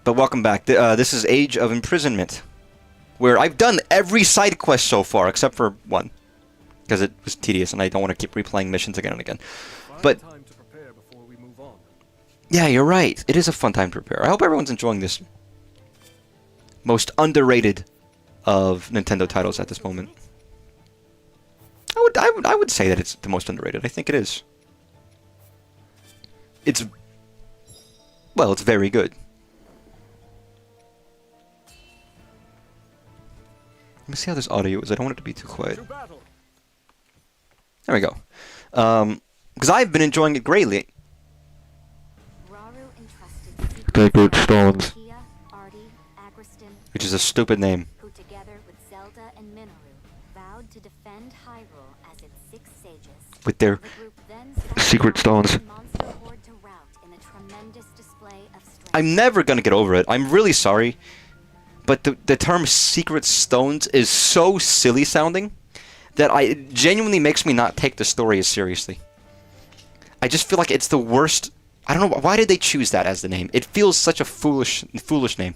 But welcome back. This is Age of Imprisonment, where I've done every side quest so far except for one, because it was tedious and I don't want to keep replaying missions again and again. But yeah, you're right. It is a fun time to prepare. I hope everyone's enjoying this most underrated of Nintendo titles at this moment. I would say that it's the most underrated. I think it is. It's very good. Let me see how this audio is. I don't want it to be too quiet. There we go. Because I've been enjoying it greatly. Sacred Stones. Which is a stupid name. Who together with Zelda and Minoru vowed to defend Hyrule as its 6 sages. With their secret stones. I'm never gonna get over it. I'm really sorry. But the term secret stones is so silly sounding that it genuinely makes me not take the story as seriously. I just feel like it's the worst. I don't know, why did they choose that as the name? It feels such a foolish name.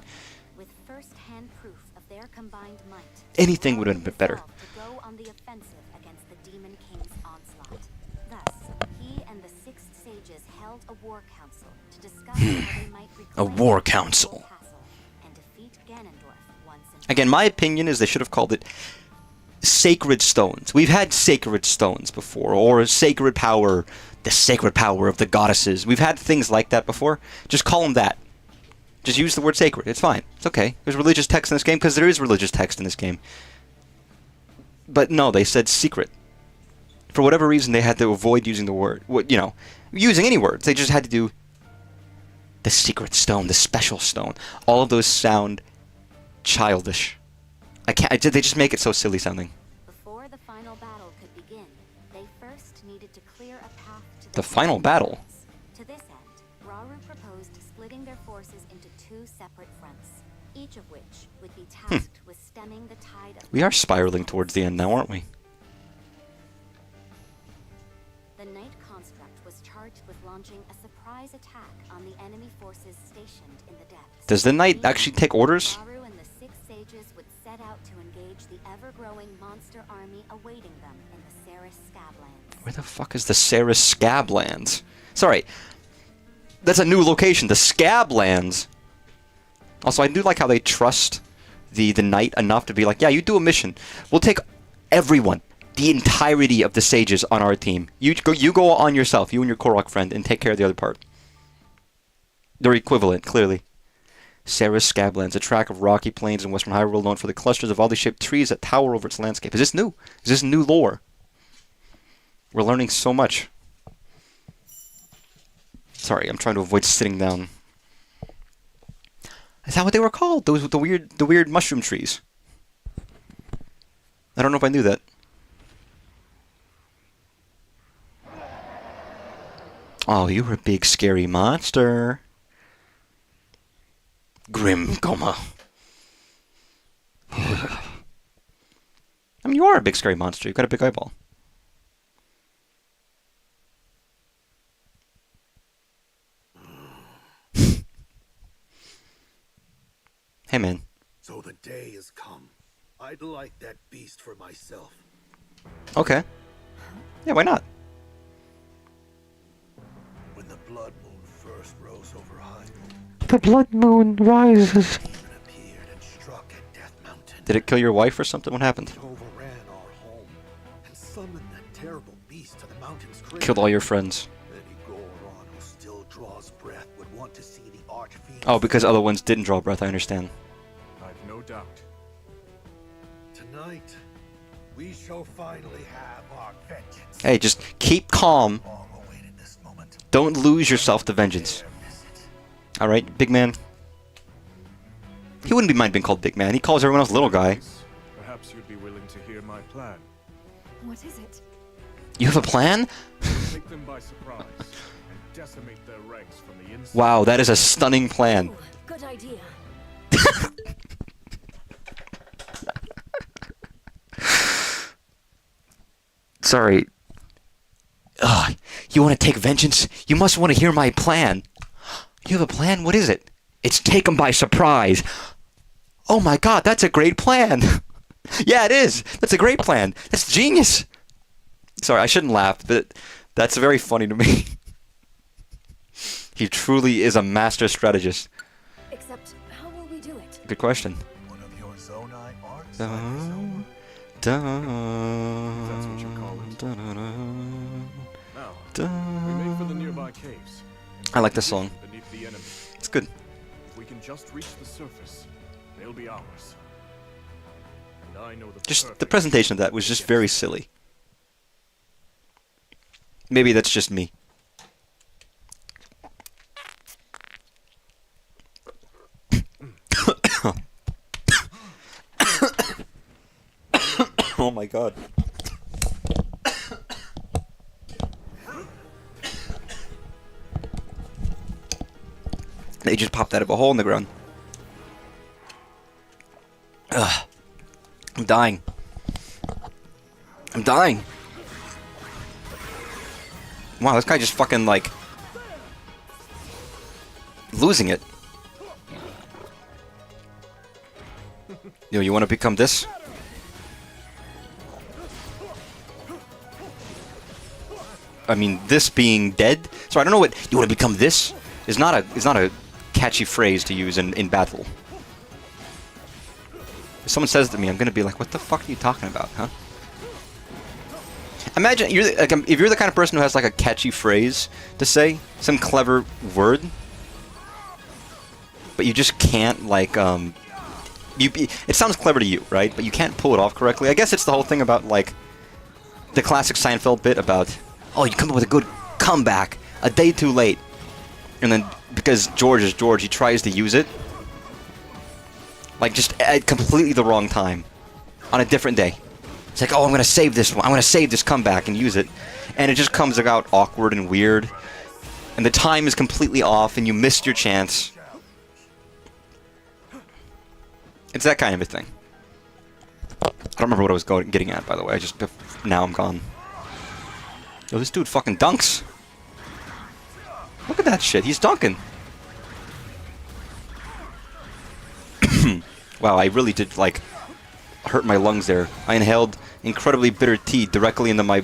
With first-hand proof of their combined might, anything would have been better. To go on the offensive against the Demon King's onslaught. Thus, he and the 6 sages held a war council to discuss how they might A war council. And defeat Ganondorf once and Again, my opinion is they should have called it Sacred Stones. We've had Sacred Stones before, or Sacred Power, the sacred power of the goddesses. We've had things like that before. Just call them that. Just use the word sacred. It's fine. It's okay. There's religious text in this game, because there is religious text in this game. But no, they said secret. For whatever reason, they had to avoid using the word, using any words. They just had to do the secret stone, the special stone. All of those sound childish. They just make it so silly sounding. before the final battle could begin, they first needed to clear a path to The final battle? To this end, Rauru proposed splitting their forces into 2 separate fronts, each of which would be tasked with stemming the tide of... We are spiraling towards the end now, aren't we? The Knight Construct was charged with launching a surprise attack on the enemy forces stationed in the depths. Does the knight actually take orders? Rauru and the 6 sages would set out to engage the ever-growing monster army awaiting them in the Ceres Scablands. Where the fuck is the Ceres Scablands? Sorry, that's a new location, the Scablands. Also, I do like how they trust the knight enough to be like, yeah, you do a mission. We'll take everyone, the entirety of the sages on our team. You go on yourself, you and your Korok friend, and take care of the other part. They're equivalent, clearly. Ceres Scablands, a tract of rocky plains in western Hyrule known for the clusters of oddly shaped trees that tower over its landscape. Is this new? Is this new lore? We're learning so much. Sorry, I'm trying to avoid sitting down. Is that what they were called? Those with the weird mushroom trees. I don't know if I knew that. Oh, you were a big scary monster. Grim Goma. I mean, you are a big scary monster. You've got a big eyeball. Hey, man. So the day has come. I'd like that beast for myself. Okay. Yeah, why not? When the blood moon first rose over Hyrule, The blood moon rises. demon appeared and struck at Death Mountain. Did it kill your wife or something? What happened? It overran our home and summoned that terrible beast to the mountain's cradle. Killed all your friends. Any Goron who still draws breath would want to see the Archfiend. Oh, because other ones didn't draw breath, I understand. I've no doubt. Tonight, we shall finally have our vengeance. Hey, just keep calm. Long awaited this moment. Don't lose yourself to vengeance. Dare miss it. Alright, big man. He wouldn't mind being called big man. He calls everyone else little guy. Perhaps you'd be willing to hear my plan. What is it? You have a plan? Take them by surprise and decimate their ranks from the inside. Wow, that is a stunning plan. Ooh, good idea. Sorry. Ugh, you want to take vengeance? You must want to hear my plan. You have a plan? What is it? It's take them by surprise. Oh my god, that's a great plan. Yeah, it is. That's a great plan. That's genius. Sorry, I shouldn't laugh, but that's very funny to me. He truly is a master strategist. Except, how will we do it? Good question. One of your Zonai arts? Dun, That's what you call it. dun, dun, Now, we make for the dun. nearby caves. I like this song. Beneath the enemy. It's good. If we can just reach the surface, they'll be ours. And I know the Just the perfect presentation of that was just very silly. Maybe that's just me. Oh my god. They just popped out of a hole in the ground. Ugh. I'm dying. I'm dying. Wow, this guy just fucking like losing it. Yo, you want to become this? I mean, this being dead. So I don't know what you want to become. This is not a catchy phrase to use in battle. If someone says it to me, I'm gonna be like, "What the fuck are you talking about, huh?" Imagine if you're the kind of person who has like a catchy phrase to say, some clever word, but you just can't like it sounds clever to you, right? But you can't pull it off correctly. I guess it's the whole thing about like the classic Seinfeld bit about, oh, you come up with a good comeback a day too late, and then because George is George, he tries to use it like just at completely the wrong time on a different day. It's like, oh, I'm gonna save this one. I'm gonna save this comeback and use it, and it just comes out awkward and weird, and the time is completely off, and you missed your chance. It's that kind of a thing. I don't remember what I was getting at, by the way. Now I'm gone. Yo, this dude fucking dunks. Look at that shit. He's dunking. Wow, I really did like hurt my lungs there. I inhaled incredibly bitter tea directly into my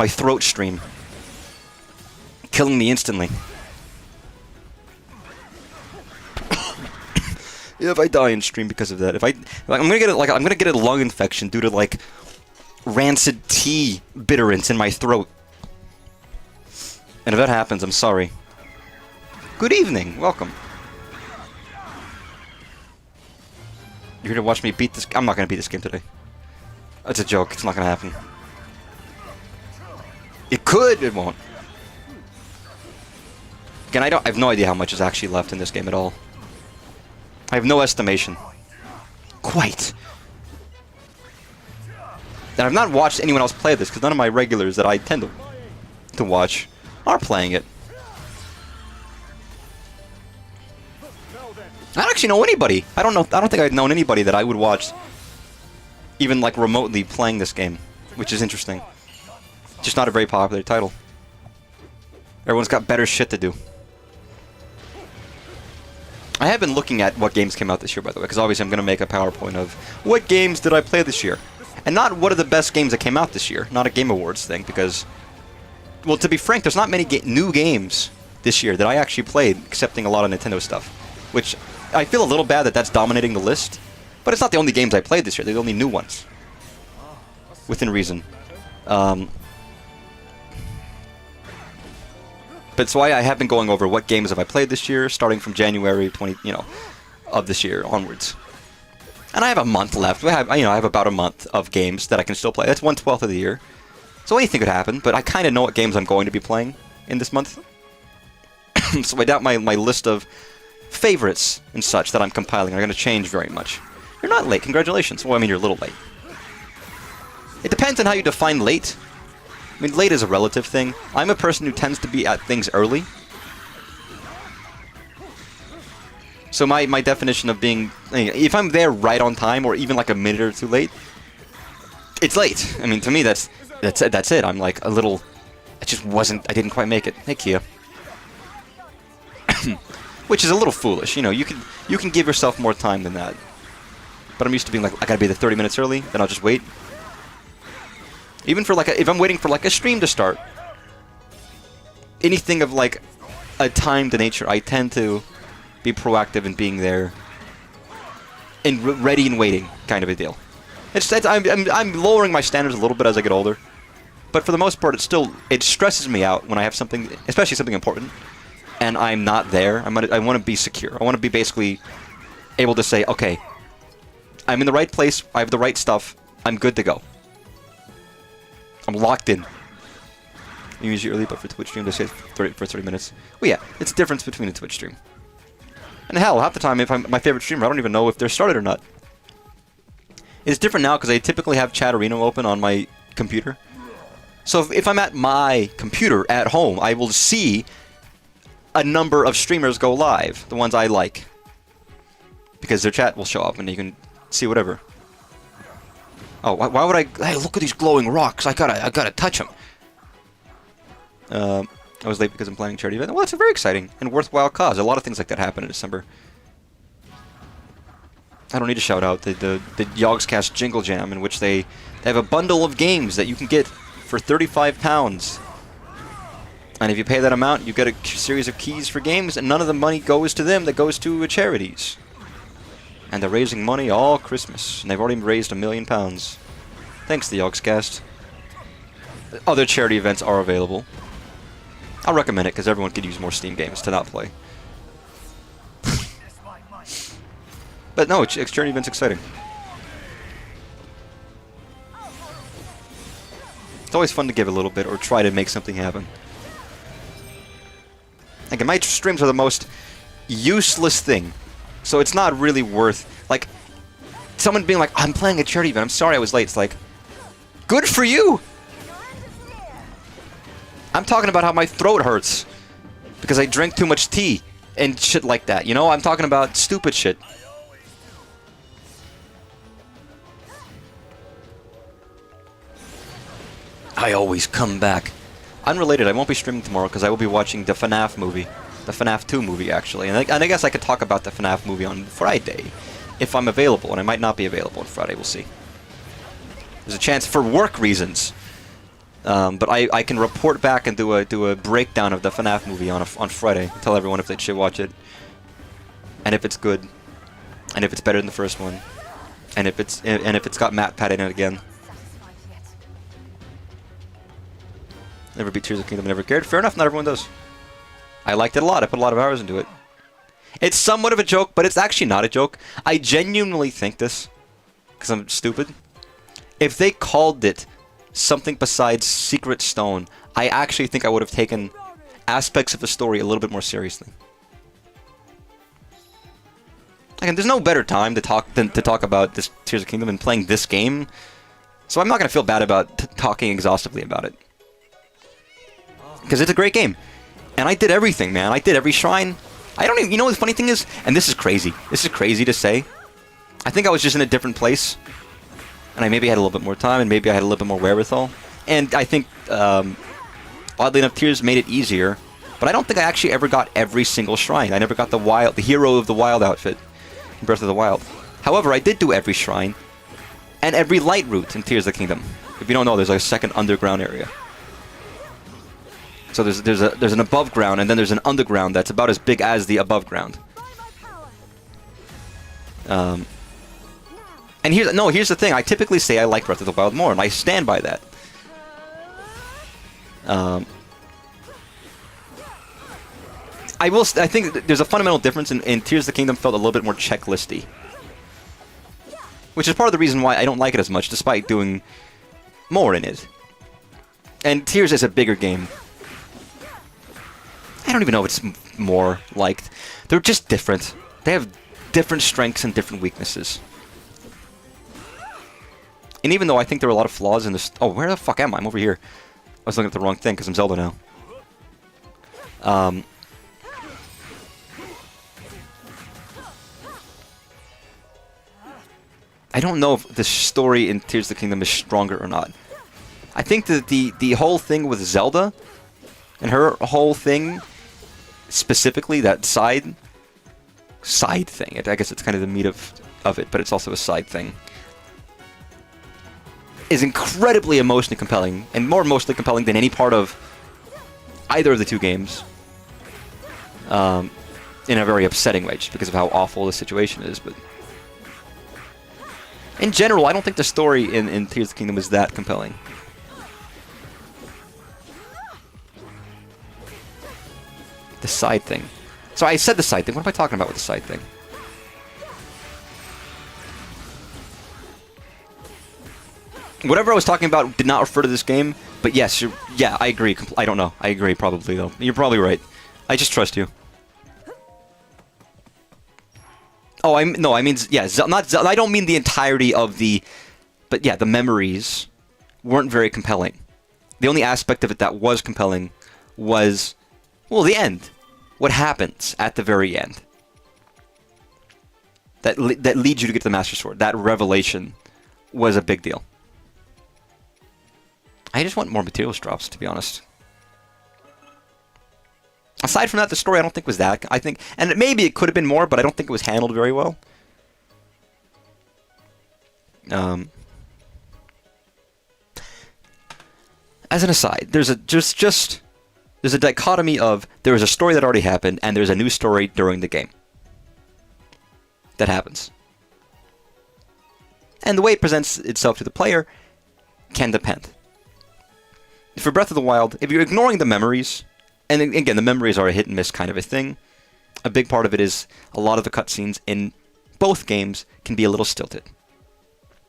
throat stream, killing me instantly. If I die in stream because of that, I'm gonna get a lung infection due to like rancid tea bitterance in my throat. And if that happens, I'm sorry. Good evening, welcome. You're here to watch me beat this. I'm not gonna beat this game today. That's a joke. It's not gonna happen. It could. It won't. Again, I have no idea how much is actually left in this game at all. I have no estimation. Quite. And I've not watched anyone else play this, because none of my regulars that I tend to watch are playing it. I don't actually know anybody. I don't think I've known anybody that I would watch even like remotely playing this game, which is interesting. Just not a very popular title. Everyone's got better shit to do. I have been looking at what games came out this year, by the way, because obviously I'm going to make a PowerPoint of what games did I play this year. And not what are the best games that came out this year, not a Game Awards thing, because, well, to be frank, there's not many new games this year that I actually played, excepting a lot of Nintendo stuff, which I feel a little bad that that's dominating the list, but it's not the only games I played this year, they're the only new ones, within reason. But so I have been going over what games have I played this year, starting from January of this year onwards. And I have a month left. I have about a month of games that I can still play. That's 1/12 of the year. So anything could happen, but I kind of know what games I'm going to be playing in this month. So I doubt my list of favorites and such that I'm compiling are going to change very much. You're not late. Congratulations. Well, I mean, you're a little late. It depends on how you define late. I mean, late is a relative thing. I'm a person who tends to be at things early. So my definition of being, if I'm there right on time or even like a minute or two late, it's late. I mean, to me, that's it. I'm like a little, I didn't quite make it. Hey, Kia. which is a little foolish. You know, you can give yourself more time than that. But I'm used to being like, I gotta be there 30 minutes early, then I'll just wait. Even for like, if I'm waiting for like a stream to start, anything of like a timed nature, I tend to be proactive in being there and ready and waiting, kind of a deal. I'm lowering my standards a little bit as I get older, but for the most part, it stresses me out when I have something, especially something important, and I'm not there. I want to be secure. I want to be basically able to say, okay, I'm in the right place. I have the right stuff. I'm good to go. I'm locked in. You usually early, but for Twitch stream, they say for 30 minutes. Well, yeah, it's the difference between a Twitch stream. And hell, half the time, if I'm my favorite streamer, I don't even know if they're started or not. It's different now because I typically have Chat Arena open on my computer. So if I'm at my computer at home, I will see a number of streamers go live, the ones I like, because their chat will show up and you can see whatever. Oh, why would I? Hey, look at these glowing rocks! I gotta touch them. I was late because I'm planning a charity event. Well, it's a very exciting and worthwhile cause. A lot of things like that happen in December. I don't need to shout out the Yogscast Jingle Jam, in which they have a bundle of games that you can get for £35. And if you pay that amount, you get a series of keys for games, and none of the money goes to them. That goes to charities. And they're raising money all Christmas, and they've already raised £1 million. Thanks to the Yogscast. Other charity events are available. I'll recommend it because everyone could use more Steam games to not play. But no, charity event's exciting. It's always fun to give a little bit or try to make something happen. Like, my streams are the most useless thing. So it's not really worth, like, someone being like, I'm playing a charity event, I'm sorry I was late. It's like, good for you! I'm talking about how my throat hurts because I drank too much tea and shit like that, you know? I'm talking about stupid shit. I always come back. Unrelated, I won't be streaming tomorrow because I will be watching the FNAF movie. The FNAF 2 movie, actually. And I guess I could talk about the FNAF movie on Friday if I'm available, and I might not be available on Friday. We'll see. There's a chance for work reasons. But I can report back and do a breakdown of the FNAF movie on Friday. Tell everyone if they should watch it, and if it's good, and if it's better than the first one, and if it's got Matt Pat in it again. Never beat Tears of the Kingdom, never cared. Fair enough, not everyone does. I liked it a lot. I put a lot of hours into it. It's somewhat of a joke, but it's actually not a joke. I genuinely think this, because I'm stupid. If they called it something besides Secret Stone, I actually think I would have taken aspects of the story a little bit more seriously. Again, there's no better time to talk about this Tears of the Kingdom than playing this game, so I'm not going to feel bad about talking exhaustively about it. Because it's a great game. And I did everything, man. I did every shrine. I don't even... You know what the funny thing is? And this is crazy. This is crazy to say. I think I was just in a different place. And I maybe had a little bit more time, and maybe I had a little bit more wherewithal. And I think, oddly enough, Tears made it easier. But I don't think I actually ever got every single shrine. I never got the Hero of the Wild outfit in Breath of the Wild. However, I did do every shrine. And every light route in Tears of the Kingdom. If you don't know, there's like a second underground area. So there's an above ground, and then there's an underground that's about as big as the above ground. And here's the thing. I typically say I like Breath of the Wild more, and I stand by that. I think there's a fundamental difference in Tears of the Kingdom felt a little bit more checklisty. Which is part of the reason why I don't like it as much, despite doing more in it. And Tears is a bigger game. I don't even know if it's more liked. They're just different. They have different strengths and different weaknesses. And even though I think there are a lot of flaws in this... Oh, where the fuck am I? I'm over here. I was looking at the wrong thing because I'm Zelda now. I don't know if the story in Tears of the Kingdom is stronger or not. I think that the whole thing with Zelda and her whole thing, specifically that side, side thing. I guess it's kind of the meat of it, but it's also a side thing. Is incredibly emotionally compelling, and more emotionally compelling than any part of either of the two games. In a very upsetting way, just because of how awful the situation is. But in general, I don't think the story in Tears of the Kingdom is that compelling. The side thing. So I said the side thing. What am I talking about with the side thing? Whatever I was talking about did not refer to this game, but yes, yeah, I agree. I don't know. I agree, probably, though. You're probably right. I just trust you. Oh, I mean, yeah, I don't mean the entirety of the... But yeah, the memories weren't very compelling. The only aspect of it that was compelling was, well, the end. What happens at the very end. That leads you to get to the Master Sword. That revelation was a big deal. I just want more materials drops, to be honest. Aside from that, the story I don't think was that. I think, and maybe it could have been more, but I don't think it was handled very well. As an aside, there's a dichotomy of there is a story that already happened, and there's a new story during the game. That happens. And the way it presents itself to the player can depend. For Breath of the Wild, if you're ignoring the memories, and again, the memories are a hit and miss kind of a thing, a big part of it is a lot of the cutscenes in both games can be a little stilted.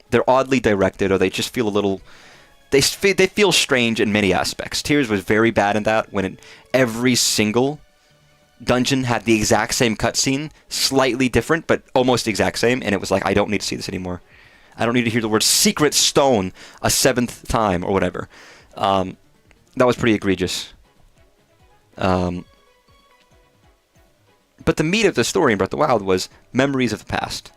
They're oddly directed, or they just feel a little... They feel strange in many aspects. Tears was very bad in that, when every single dungeon had the exact same cutscene, slightly different, but almost the exact same, and it was like, I don't need to see this anymore. I don't need to hear the word secret stone a 7th time, or whatever. That was pretty egregious. But the meat of the story in Breath of the Wild was memories of the past.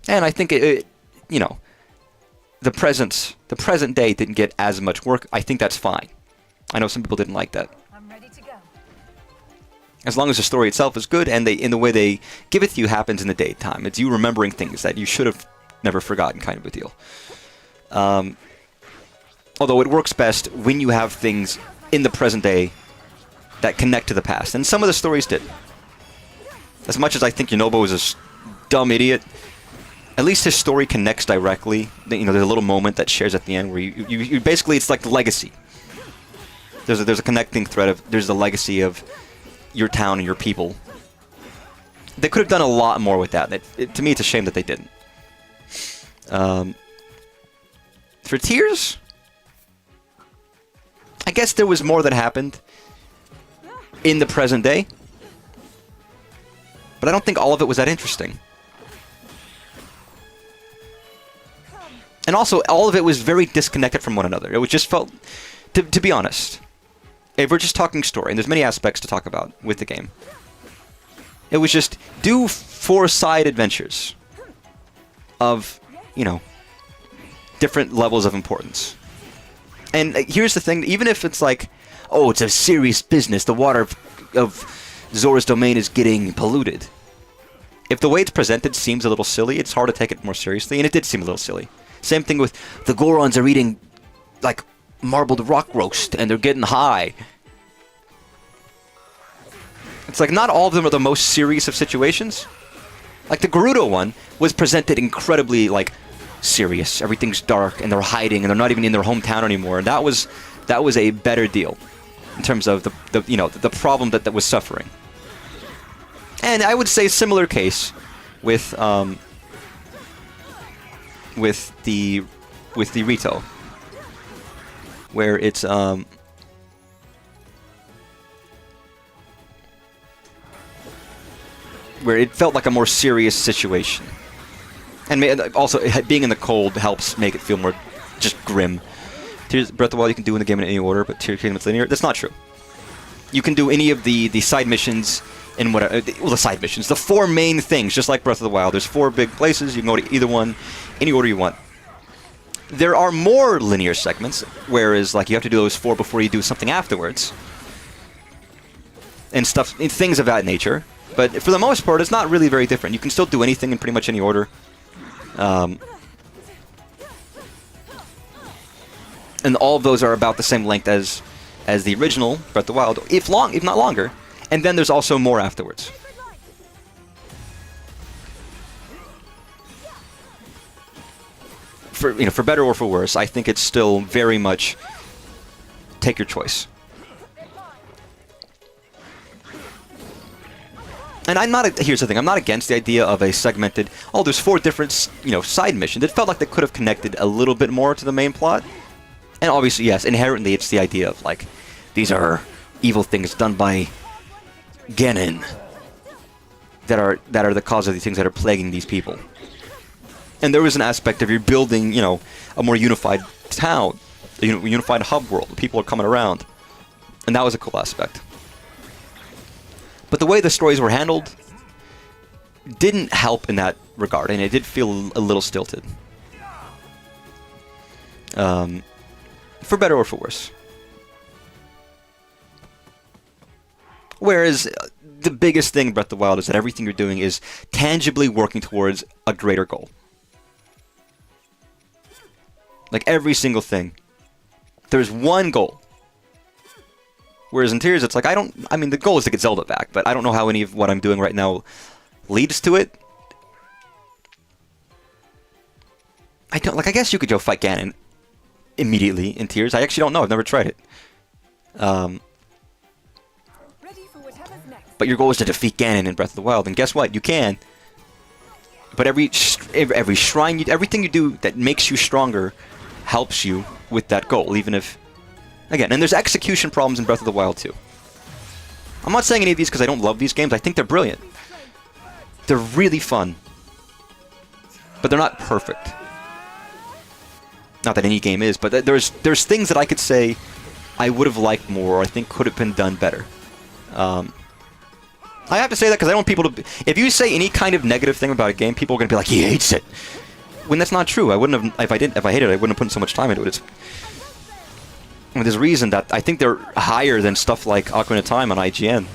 And I think you know, the present day didn't get as much work. I think that's fine. I know some people didn't like that. I'm ready to go. As long as the story itself is good, and in the way they give it to you happens in the daytime. It's you remembering things that you should have never forgotten, kind of a deal. Although it works best when you have things in the present day that connect to the past. And some of the stories did. As much as I think Yunobo is a dumb idiot, at least his story connects directly. You know, there's a little moment that shares at the end where you basically, it's like the legacy. There's a connecting thread of, there's the legacy of your town and your people. They could have done a lot more with that. To me, it's a shame that they didn't. For Tears, I guess there was more that happened in the present day, but I don't think all of it was that interesting. And also, all of it was very disconnected from one another. It was just felt, to be honest, if we're just talking story, and there's many aspects to talk about with the game, it was just do 4 side adventures of, you know, different levels of importance. And here's the thing, even if it's like, oh, it's a serious business, the water of Zora's domain is getting polluted. If the way it's presented seems a little silly, it's hard to take it more seriously, and it did seem a little silly. Same thing with the Gorons are eating, like, marbled rock roast, and they're getting high. It's like, not all of them are the most serious of situations. Like, the Gerudo one was presented incredibly, like, serious. Everything's dark, and they're hiding, and they're not even in their hometown anymore. And that was a better deal in terms of the problem that was suffering. And I would say similar case with the Rito, where it's where it felt like a more serious situation. And also, being in the cold helps make it feel more just grim. Tears Breath of the Wild you can do in the game in any order, but Tears of the Kingdom it's linear. That's not true. You can do any of the side missions in the side missions, the 4 main things, just like Breath of the Wild. There's 4 big places. You can go to either one, any order you want. There are more linear segments, whereas like you have to do those 4 before you do something afterwards. and stuff, and things of that nature. But for the most part, it's not really very different. You can still do anything in pretty much any order. And all of those are about the same length as the original Breath of the Wild, if not longer. And then there's also more afterwards. For better or for worse, I think it's still very much take your choice. And here's the thing, I'm not against the idea of a segmented, there's 4 different, side missions. It felt like they could have connected a little bit more to the main plot. And obviously, yes, inherently it's the idea of, like, these are evil things done by Ganon that are the cause of these things that are plaguing these people. And there was an aspect of you're building, a more unified town, a unified hub world. People are coming around. And that was a cool aspect. But the way the stories were handled didn't help in that regard, and it did feel a little stilted. For better or for worse. Whereas the biggest thing in Breath of the Wild is that everything you're doing is tangibly working towards a greater goal. Like every single thing. There's one goal. Whereas in Tears, it's like, the goal is to get Zelda back, but I don't know how any of what I'm doing right now leads to it. I guess you could go fight Ganon immediately in Tears. I actually don't know. I've never tried it. But your goal is to defeat Ganon in Breath of the Wild, and guess what? You can. But every shrine, everything you do that makes you stronger helps you with that goal, even if... Again, and there's execution problems in Breath of the Wild, too. I'm not saying any of these because I don't love these games. I think they're brilliant. They're really fun. But they're not perfect. Not that any game is, but there's things that I could say I would have liked more, or I think could have been done better. I have to say that because I don't want people to... If you say any kind of negative thing about a game, people are going to be like, he hates it. When that's not true. I wouldn't have... If I hated it, I wouldn't have put so much time into it. There's a reason that I think they're higher than stuff like Ocarina of Time on IGN.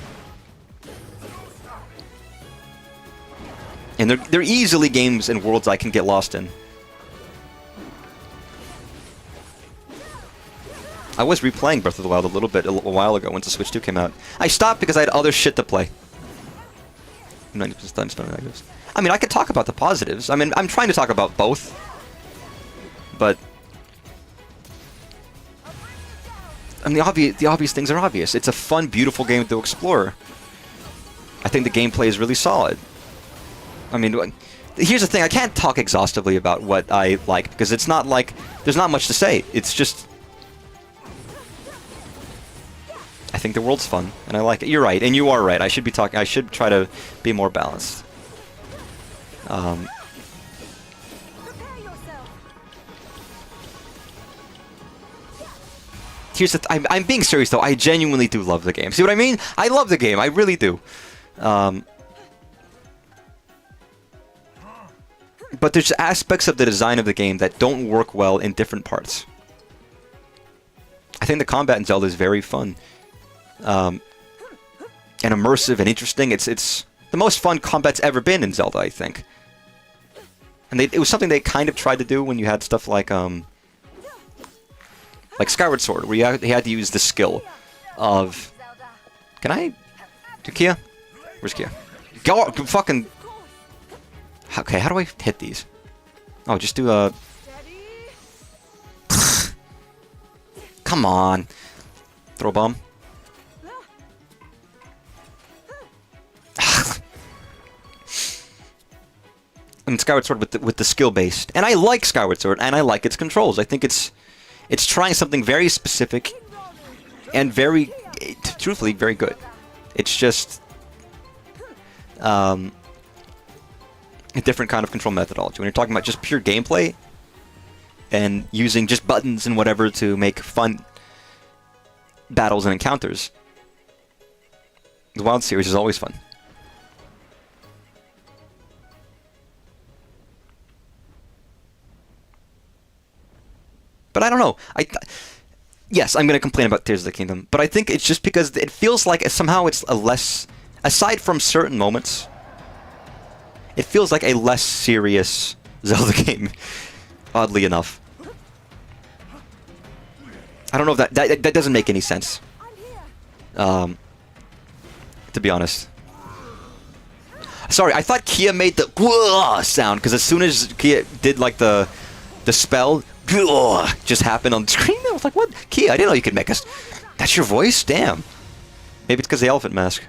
And they're easily games and worlds I can get lost in. I was replaying Breath of the Wild a little bit a while ago once the Switch 2 came out. I stopped because I had other shit to play. 90% time spent on negatives. I could talk about the positives. I'm trying to talk about both. But... the obvious things are obvious. It's a fun, beautiful game to explore. I think the gameplay is really solid. Here's the thing. I can't talk exhaustively about what I like, because it's not like... There's not much to say. It's just... I think the world's fun, and I like it. You're right, and you are right. I should try to be more balanced. Here's the... I'm being serious, though. I genuinely do love the game. See what I mean? I love the game. I really do. But there's aspects of the design of the game that don't work well in different parts. I think the combat in Zelda is very fun. And immersive and interesting. It's the most fun combat's ever been in Zelda, I think. And it was something they kind of tried to do when you had stuff like Skyward Sword, where you had to use the skill of... Can I... Do Kia? Where's Kia? Go fucking... Okay, how do I hit these? Oh, just do a... Come on. Throw a bomb. Skyward Sword with the skill based, and I like Skyward Sword, and I like its controls. I think it's trying something very specific, and very, truthfully, very good. It's just a different kind of control methodology. When you're talking about just pure gameplay and using just buttons and whatever to make fun battles and encounters, the Wild series is always fun. But I don't know. yes, I'm going to complain about Tears of the Kingdom, but I think it's just because it feels like somehow it's a less, aside from certain moments, it feels like a less serious Zelda game, oddly enough. I don't know if that doesn't make any sense, to be honest. Sorry, I thought Kia made the "Gwah" sound, because as soon as Kia did like the spell, "Gwah" just happened on the screen. I was like, what? Kia, I didn't know you could make us. That's your voice? Damn. Maybe it's because of the elephant mask.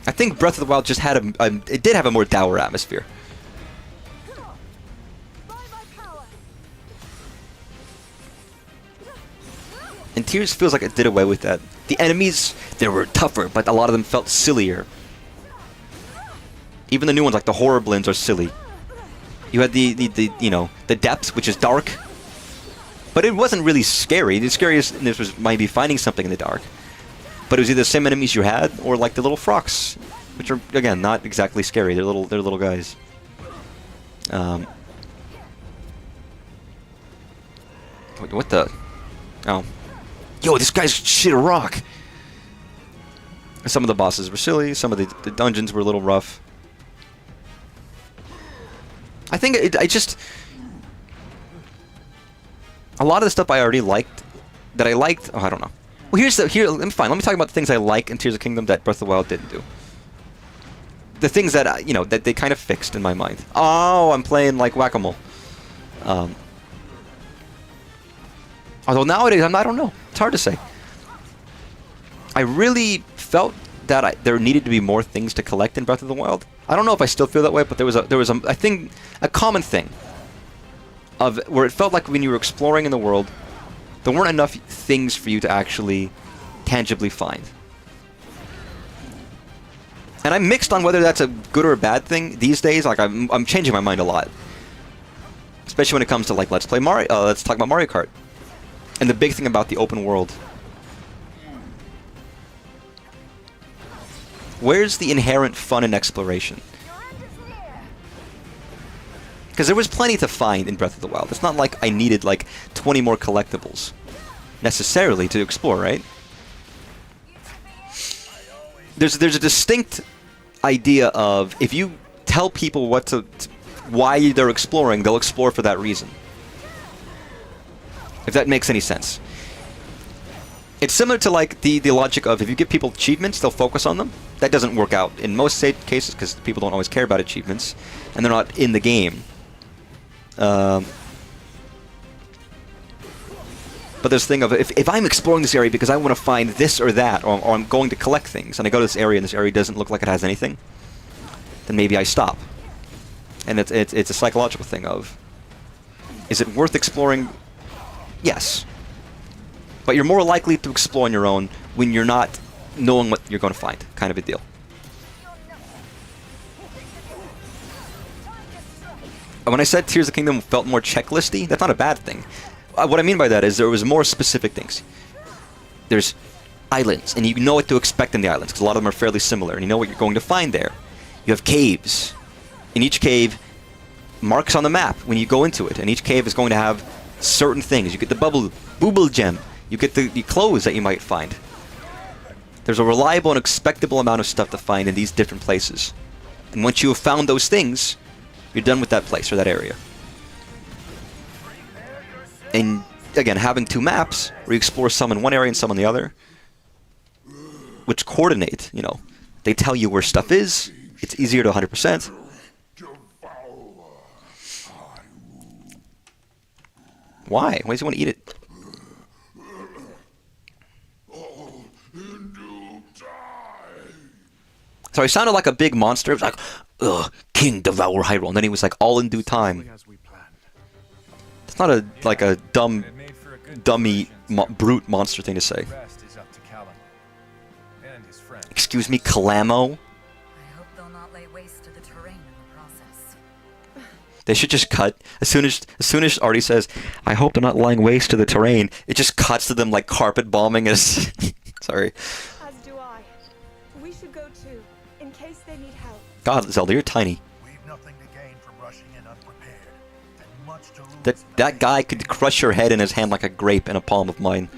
I think Breath of the Wild just had it did have a more dour atmosphere. And Tears feels like it did away with that. The enemies, they were tougher, but a lot of them felt sillier. Even the new ones, like the Horriblins, are silly. You had the depth, which is dark, but it wasn't really scary. The scariest was maybe finding something in the dark. But it was either the same enemies you had, or like the little frogs, which are again not exactly scary. They're little guys. What the? Oh. Yo, this guy's shit a rock! Some of the bosses were silly, some of the dungeons were a little rough. I think a lot of the stuff I already liked, that I liked, oh, I don't know. Well, fine, let me talk about the things I like in Tears of the Kingdom that Breath of the Wild didn't do. The things that, that they kind of fixed in my mind. Oh, I'm playing like Whack-A-Mole. Although nowadays, I don't know. It's hard to say. I really felt that there needed to be more things to collect in Breath of the Wild. I don't know if I still feel that way, but there was I think a common thing of where it felt like when you were exploring in the world, there weren't enough things for you to actually tangibly find. And I'm mixed on whether that's a good or a bad thing these days. Like I'm changing my mind a lot, especially when it comes to like let's talk about Mario Kart. And the big thing about the open world. Where's the inherent fun in exploration? Because there was plenty to find in Breath of the Wild. It's not like I needed like 20 more collectibles necessarily to explore, right? There's a distinct idea of if you tell people why they're exploring, they'll explore for that reason. If that makes any sense. It's similar to like the logic of if you give people achievements, they'll focus on them. That doesn't work out in most cases because people don't always care about achievements, and they're not in the game. But there's a thing of if I'm exploring this area because I want to find this or that, or I'm going to collect things, and I go to this area and this area doesn't look like it has anything, then maybe I stop. And it's a psychological thing of, is it worth exploring? Yes. But you're more likely to explore on your own when you're not knowing what you're going to find, kind of a deal. When I said Tears of the Kingdom felt more checklisty, that's not a bad thing. What I mean by that is there was more specific things. There's islands, and you know what to expect in the islands, because a lot of them are fairly similar, and you know what you're going to find there. You have caves. In each cave, marks on the map when you go into it, and each cave is going to have certain things. You get the booble gem. You get the clothes that you might find. There's a reliable and expectable amount of stuff to find in these different places. And once you have found those things, you're done with that place or that area. And again, having two maps where you explore some in one area and some in the other, which coordinate, they tell you where stuff is. It's easier to 100%. Why? Why does he want to eat it? So he sounded like a big monster. It was like, ugh, King devour Hyrule. And then he was like, all in due time. It's not a dummy, brute monster thing to say. Excuse me, Kalamo? I hope they'll not lay waste to the terrain in the process. They should just cut. As soon as Artie says, I hope they're not laying waste to the terrain, it just cuts to them like carpet bombing us. Sorry. As do I. We should go too, in case they need help. God, Zelda, you're tiny. We've nothing to That guy could crush your head in his hand like a grape in a palm of mine.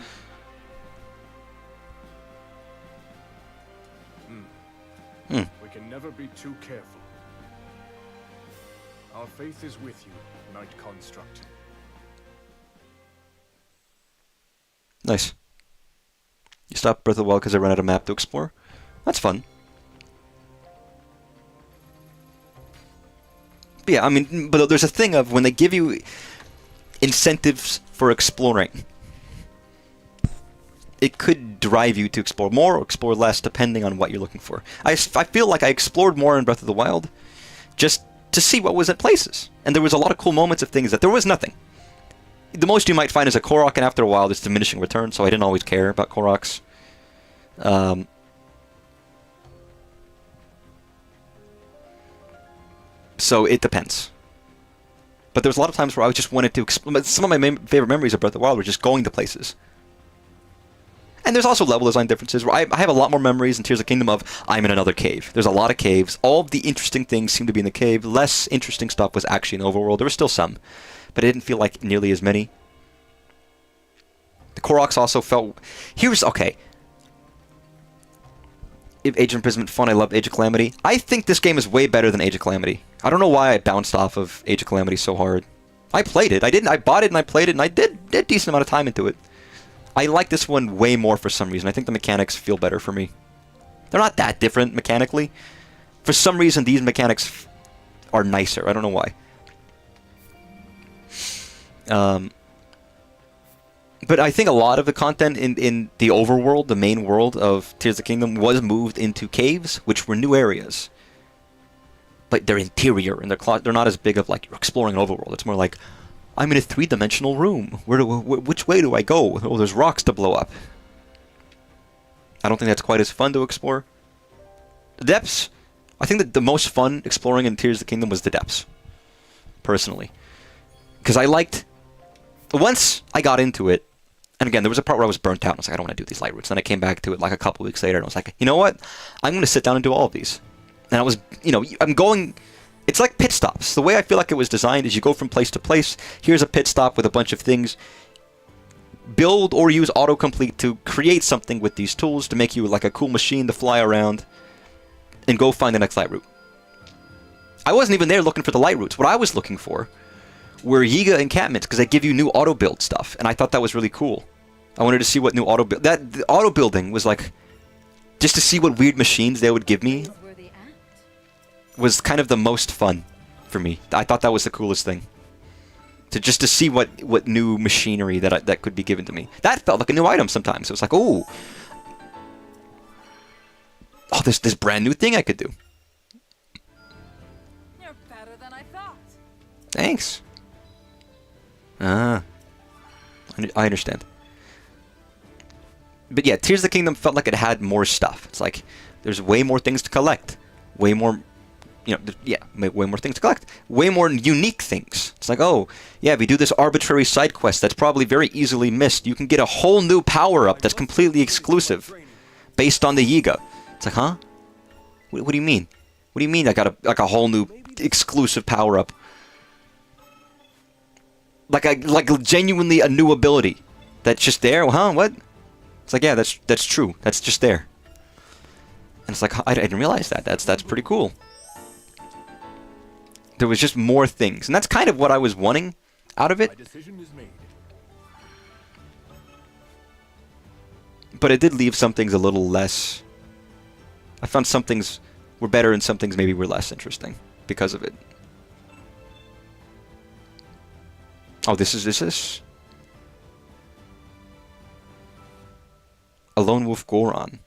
We can never be too careful. Our faith is with you, Knight Construct. Nice. You stopped Breath of the Wild because I ran out of map to explore? That's fun. But yeah, I mean, but there's a thing of when they give you incentives for exploring, it could drive you to explore more or explore less depending on what you're looking for. I feel like I explored more in Breath of the Wild just to see what was at places. And there was a lot of cool moments of things that there was nothing. The most you might find is a Korok, and after a while, it's diminishing return, so I didn't always care about Koroks. So it depends. But there was a lot of times where I just wanted to explore. Some of my favorite memories of Breath of the Wild were just going to places. And there's also level design differences where I have a lot more memories in Tears of the Kingdom of I'm in another cave. There's a lot of caves. All of the interesting things seem to be in the cave. Less interesting stuff was actually in the overworld. There were still some, but it didn't feel like nearly as many. The Koroks also felt... Okay. If Age of Imprisonment fun, I love Age of Calamity. I think this game is way better than Age of Calamity. I don't know why I bounced off of Age of Calamity so hard. I played it. I bought it and I played it and I did a decent amount of time into it. I like this one way more for some reason. I think the mechanics feel better for me. They're not that different mechanically. For some reason, these mechanics are nicer. I don't know why. But I think a lot of the content in the overworld, the main world of Tears of the Kingdom, was moved into caves, which were new areas. But they're interior, and they're not as big of like you're exploring an overworld. It's more like, I'm in a three-dimensional room. Which way do I go? Oh, there's rocks to blow up. I don't think that's quite as fun to explore. The depths, I think that the most fun exploring in Tears of the Kingdom was the depths. Personally. Because I liked... Once I got into it, and again, there was a part where I was burnt out. And I was like, I don't want to do these light routes. Then I came back to it like a couple weeks later, and I was like, you know what? I'm going to sit down and do all of these. And I was, I'm going... It's like pit stops. The way I feel like it was designed is you go from place to place. Here's a pit stop with a bunch of things. Build or use autocomplete to create something with these tools to make you like a cool machine to fly around and go find the next light route. I wasn't even there looking for the light routes. What I was looking for were Yiga encampments because they give you new auto build stuff, and I thought that was really cool. I wanted to see what new auto build... The auto building was like just to see what weird machines they would give me was kind of the most fun for me. I thought that was the coolest thing. Just to see what new machinery that could be given to me. That felt like a new item sometimes. It was like, oh, this brand new thing I could do. You're better than I thought. Thanks. I understand. But yeah, Tears of the Kingdom felt like it had more stuff. It's like there's way more things to collect. Way more... way more things to collect. Way more unique things. It's like, oh, yeah, if you do this arbitrary side quest that's probably very easily missed, you can get a whole new power-up that's completely exclusive based on the Yiga. It's like, huh? What do you mean? What do you mean I got a whole new exclusive power-up? Like genuinely a new ability that's just there? Huh? What? It's like, yeah, that's true. That's just there. And it's like, I didn't realize that. That's pretty cool. There was just more things. And that's kind of what I was wanting out of it. My decision is made. But it did leave some things a little less... I found some things were better and some things maybe were less interesting because of it. Oh, this is... A Lone Wolf Goron.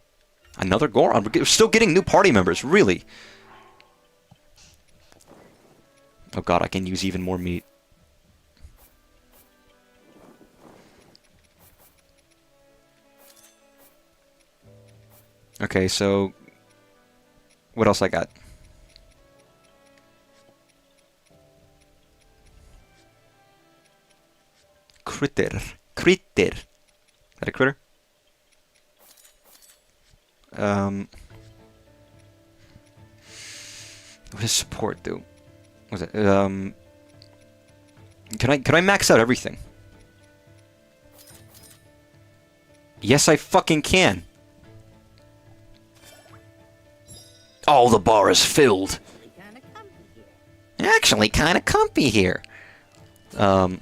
Another Goron? We're still getting new party members, really. Oh god, I can use even more meat. Okay, so... What else I got? Critter. Critter. Is that a critter? What does support do? Was it? Can I max out everything? Yes, I fucking can. Oh, the bar is filled. Actually, kind of comfy here. I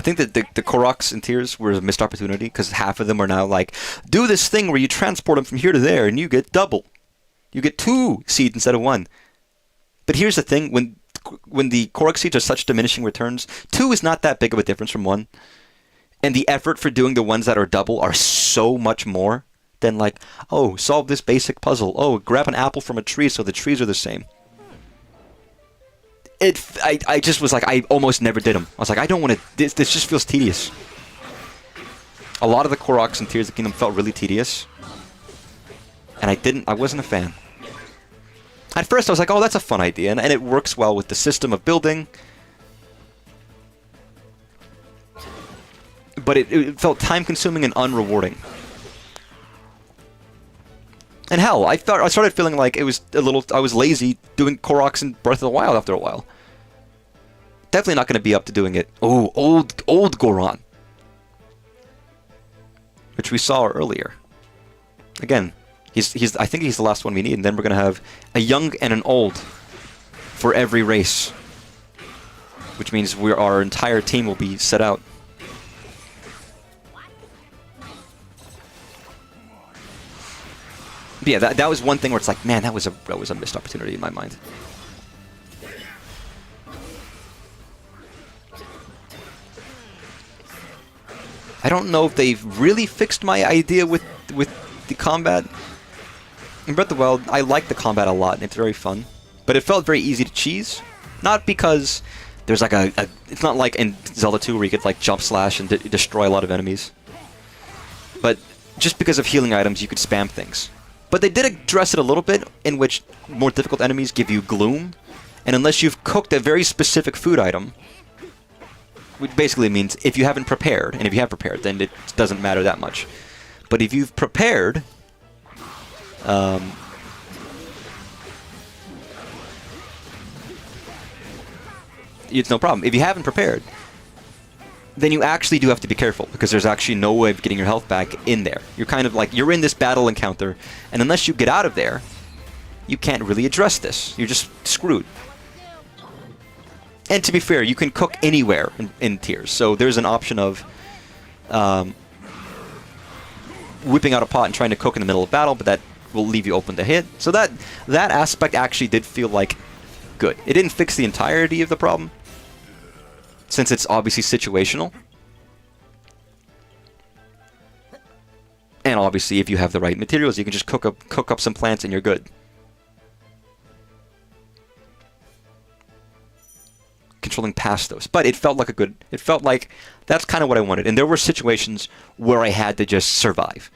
think that the Koroks and Tears were a missed opportunity, because half of them are now like, do this thing where you transport them from here to there, and you get double. You get 2 seeds instead of 1. But here's the thing, when the Korok seeds are such diminishing returns, 2 is not that big of a difference from 1. And the effort for doing the ones that are double are so much more than like, oh, solve this basic puzzle. Oh, grab an apple from a tree so the trees are the same. I just was like, I almost never did them. I was like, I don't want to, this just feels tedious. A lot of the Koroks and Tears of the Kingdom felt really tedious. And I wasn't a fan. At first I was like, oh, that's a fun idea, and it works well with the system of building. But it felt time-consuming and unrewarding. And hell, I started feeling like it was I was lazy doing Koroks in Breath of the Wild after a while. Definitely not going to be up to doing it. Oh, old Goron. Which we saw earlier. Again, I think he's the last one we need, and then we're going to have a young and an old for every race. Which means our entire team will be set out. But yeah, that was one thing where it's like, man, that was a missed opportunity in my mind. I don't know if they've really fixed my idea with the combat. In Breath of the Wild, I like the combat a lot, and it's very fun. But it felt very easy to cheese. Not because there's like it's not like in Zelda 2 where you could like jump slash and destroy a lot of enemies. But just because of healing items, you could spam things. But they did address it a little bit, in which more difficult enemies give you gloom, and unless you've cooked a very specific food item, which basically means if you haven't prepared, and if you have prepared, then it doesn't matter that much. But if you've prepared, it's no problem. If you haven't prepared, then you actually do have to be careful, because there's actually no way of getting your health back in there. You're kind of like, you're in this battle encounter, and unless you get out of there, you can't really address this. You're just screwed. And to be fair, you can cook anywhere in Tears, so there's an option of whipping out a pot and trying to cook in the middle of battle, but that will leave you open to hit. So that aspect actually did feel like good. It didn't fix the entirety of the problem, since it's obviously situational. And obviously, if you have the right materials, you can just cook up some plants and you're good. Controlling past those. But it felt like that's kind of what I wanted. And there were situations where I had to just survive.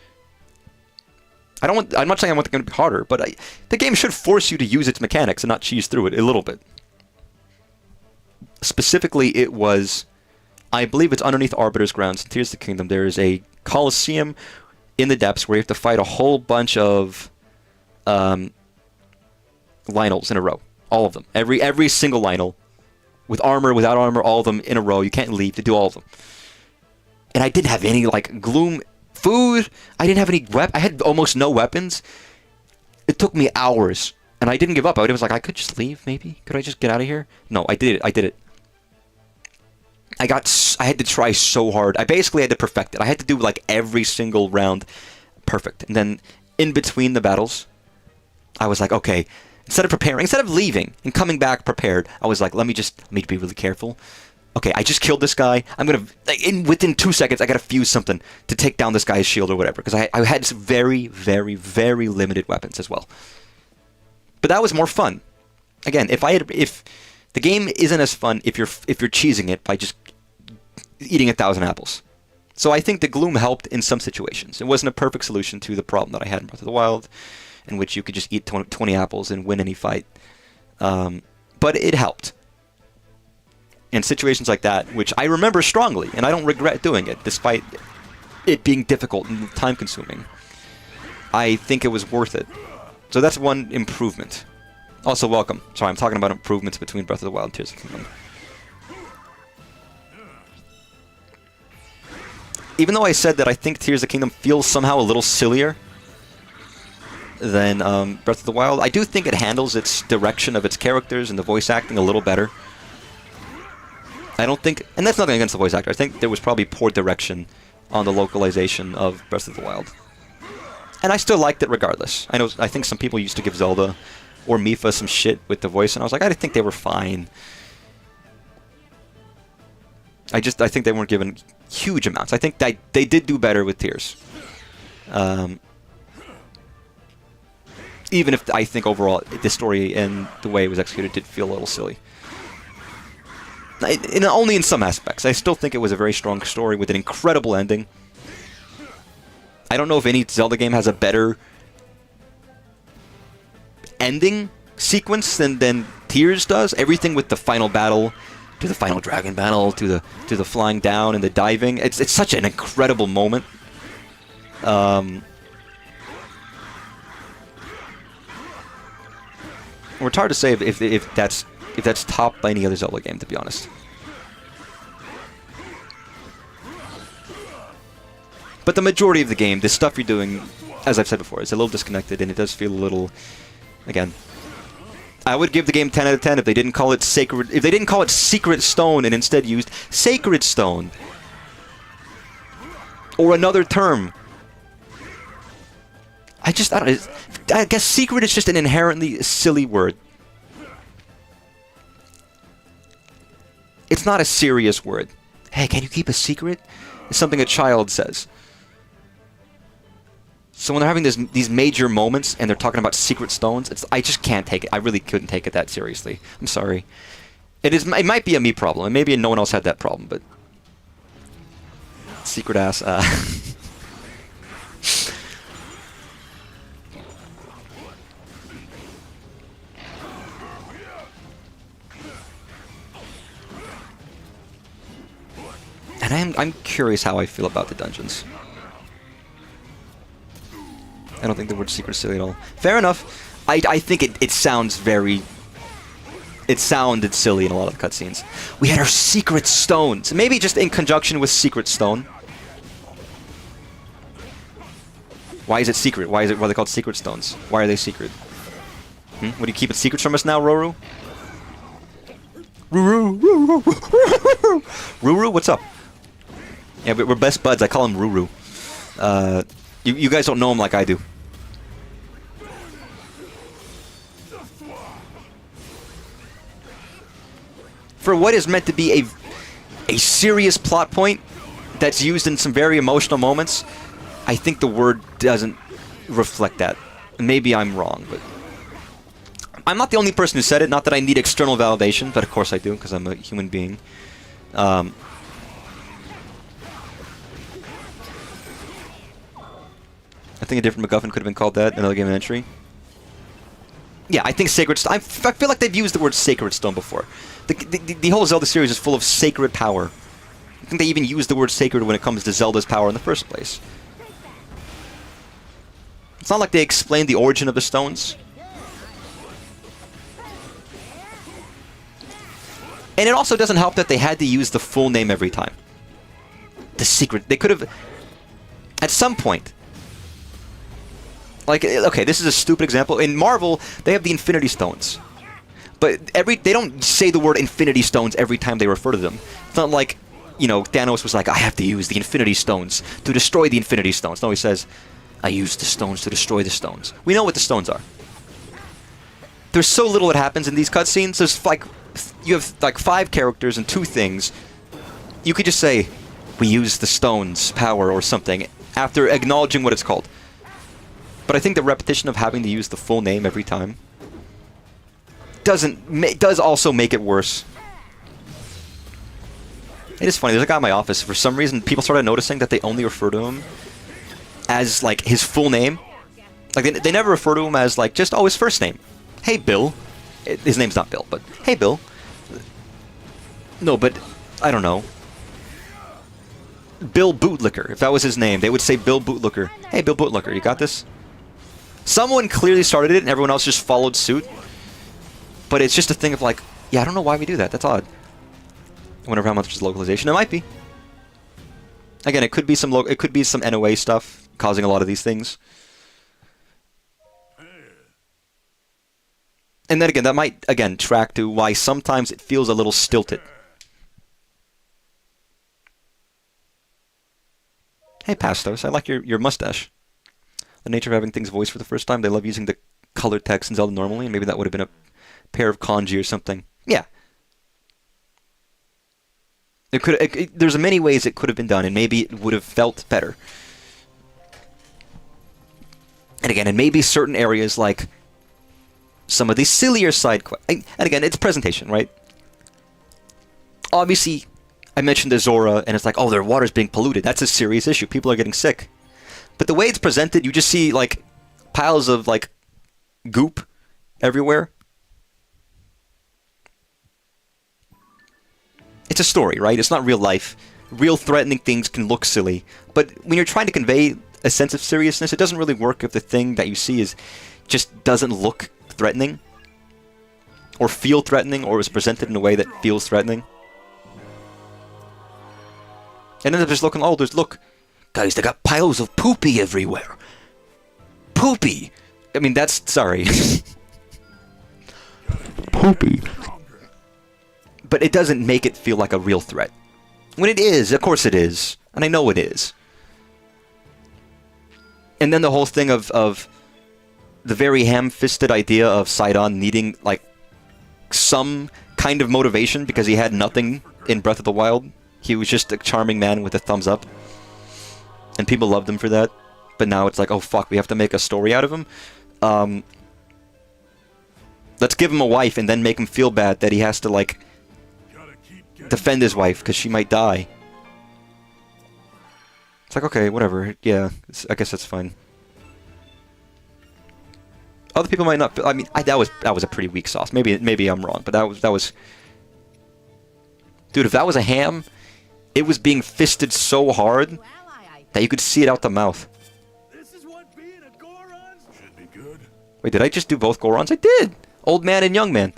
I'm not saying I want the game to be harder, but the game should force you to use its mechanics and not cheese through it a little bit. Specifically, it was, I believe it's underneath Arbiter's Grounds in Tears of the Kingdom. There is a Colosseum in the depths where you have to fight a whole bunch of Lynels in a row. All of them. Every single Lynel. With armor, without armor, all of them in a row. You can't leave to do all of them. And I didn't have any, like, gloom food. I didn't have any I had almost no weapons. It took me hours. And I didn't give up. I was like, I could just leave, maybe? Could I just get out of here? No, I did it. I had to try so hard. I basically had to perfect it. I had to do, like, every single round perfect. And then, in between the battles, I was like, okay, instead of leaving and coming back prepared, I was like, let me be really careful. Okay, I just killed this guy. I'm gonna, within 2 seconds, I gotta fuse something to take down this guy's shield or whatever. Because I had some very, very, very limited weapons as well. But that was more fun. Again, if the game isn't as fun if you're cheesing it by just eating 1,000 apples. So I think the gloom helped in some situations. It wasn't a perfect solution to the problem that I had in Breath of the Wild, in which you could just eat 20 apples and win any fight. But it helped. In situations like that, which I remember strongly, and I don't regret doing it, despite it being difficult and time-consuming. I think it was worth it. So that's one improvement Also, welcome. Sorry, I'm talking about improvements between Breath of the Wild and Tears of the Kingdom. Even though I said that I think Tears of the Kingdom feels somehow a little sillier than Breath of the Wild, I do think it handles its direction of its characters and the voice acting a little better. I don't think, and that's nothing against the voice actor, I think there was probably poor direction on the localization of Breath of the Wild. And I still liked it regardless. I think some people used to give Zelda or Mipha some shit with the voice, and I was like, I think they were fine. I think they weren't given huge amounts. I think they did do better with Tears. Even if I think overall the story and the way it was executed did feel a little silly. Only in some aspects. I still think it was a very strong story with an incredible ending. I don't know if any Zelda game has a better ending sequence than Tears does. Everything with the final battle, to the final dragon battle, to the flying down and the diving. It's such an incredible moment. It's hard to say if that's topped by any other Zelda game, to be honest. But the majority of the game, the stuff you're doing, as I've said before, is a little disconnected, and it does feel a little, again, I would give the game 10 out of 10 if they didn't call it Sacred, if they didn't call it Secret Stone and instead used Sacred Stone. Or another term. I guess secret is just an inherently silly word. It's not a serious word. Hey, can you keep a secret? It's something a child says. So when they're having these major moments and they're talking about secret stones, I just can't take it. I really couldn't take it that seriously. I'm sorry. It might be a me problem, and maybe no one else had that problem, but secret ass. And I'm curious how I feel about the dungeons. I don't think the word secret is silly at all. Fair enough. I think it sounds very... It sounded silly in a lot of the cutscenes. We had our secret stones. Maybe just in conjunction with Secret Stone. Why is it secret? Why are they called secret stones? Why are they secret? What, are you keeping secrets from us now, Ruru? Ruru! Ruru, what's up? Yeah, we're best buds. I call him Ruru. You guys don't know him like I do. For what is meant to be a serious plot point that's used in some very emotional moments, I think the word doesn't reflect that. Maybe I'm wrong, but... I'm not the only person who said it. Not that I need external validation, but of course I do, because I'm a human being. I think a different MacGuffin could have been called that, another game entry. Yeah, I think Sacred Stone... I feel like they've used the word Sacred Stone before. The whole Zelda series is full of sacred power. I think they even use the word sacred when it comes to Zelda's power in the first place. It's not like they explained the origin of the stones. And it also doesn't help that they had to use the full name every time. The secret... They could have... At some point... Like, okay, this is a stupid example. In Marvel, they have the Infinity Stones. But they don't say the word Infinity Stones every time they refer to them. It's not like, you know, Thanos was like, I have to use the Infinity Stones to destroy the Infinity Stones. No, he says, I use the stones to destroy the stones. We know what the stones are. There's so little that happens in these cutscenes. There's like, you have like 5 characters and 2 things. You could just say, we use the stones' power or something after acknowledging what it's called. But I think the repetition of having to use the full name every time does also make it worse. It is funny, there's a guy in my office, for some reason people started noticing that they only refer to him as like his full name. Like they never refer to him as like just, oh, his first name. Hey Bill. His name's not Bill, but hey Bill. No, but I don't know. Bill Bootlicker, if that was his name, they would say Bill Bootlicker. Hey Bill Bootlicker, you got this? Someone clearly started it and everyone else just followed suit. But it's just a thing of like, yeah, I don't know why we do that. That's odd. I wonder how much is localization. It might be. Again, it could be some NOA stuff causing a lot of these things. And then again, that might track to why sometimes it feels a little stilted. Hey, Pastos, I like your mustache. The nature of having things voiced for the first time. They love using the colored text in Zelda normally, and maybe that would have been a pair of kanji or something. Yeah. There's many ways it could have been done, and maybe it would have felt better. And again, and maybe certain areas like some of these sillier side quests. And again, it's presentation, right? Obviously, I mentioned the Zora, and it's like, oh, their water's being polluted. That's a serious issue. People are getting sick. But the way it's presented, you just see, like, piles of, like, goop everywhere. It's a story, right? It's not real life. Real threatening things can look silly. But when you're trying to convey a sense of seriousness, it doesn't really work if the thing that you see just doesn't look threatening. Or feel threatening, or is presented in a way that feels threatening. And then they're just looking, look, guys, they got piles of poopy everywhere. Poopy! I mean, sorry. Poopy. But it doesn't make it feel like a real threat. When it is, of course it is. And I know it is. And then the whole thing of the very ham-fisted idea of Sidon needing, like, some kind of motivation because he had nothing in Breath of the Wild. He was just a charming man with a thumbs up. And people loved him for that. But now it's like, oh fuck, we have to make a story out of him. Let's give him a wife and then make him feel bad that he has to, like, defend his wife because she might die. It's like, okay, whatever. Yeah, I guess that's fine. Other people might not. I mean, that was a pretty weak sauce. Maybe I'm wrong, but that was. Dude, if that was a ham, it was being fisted so hard that you could see it out the mouth. This is what being a Goron should be good. Wait, did I just do both Gorons? I did. Old man and young man.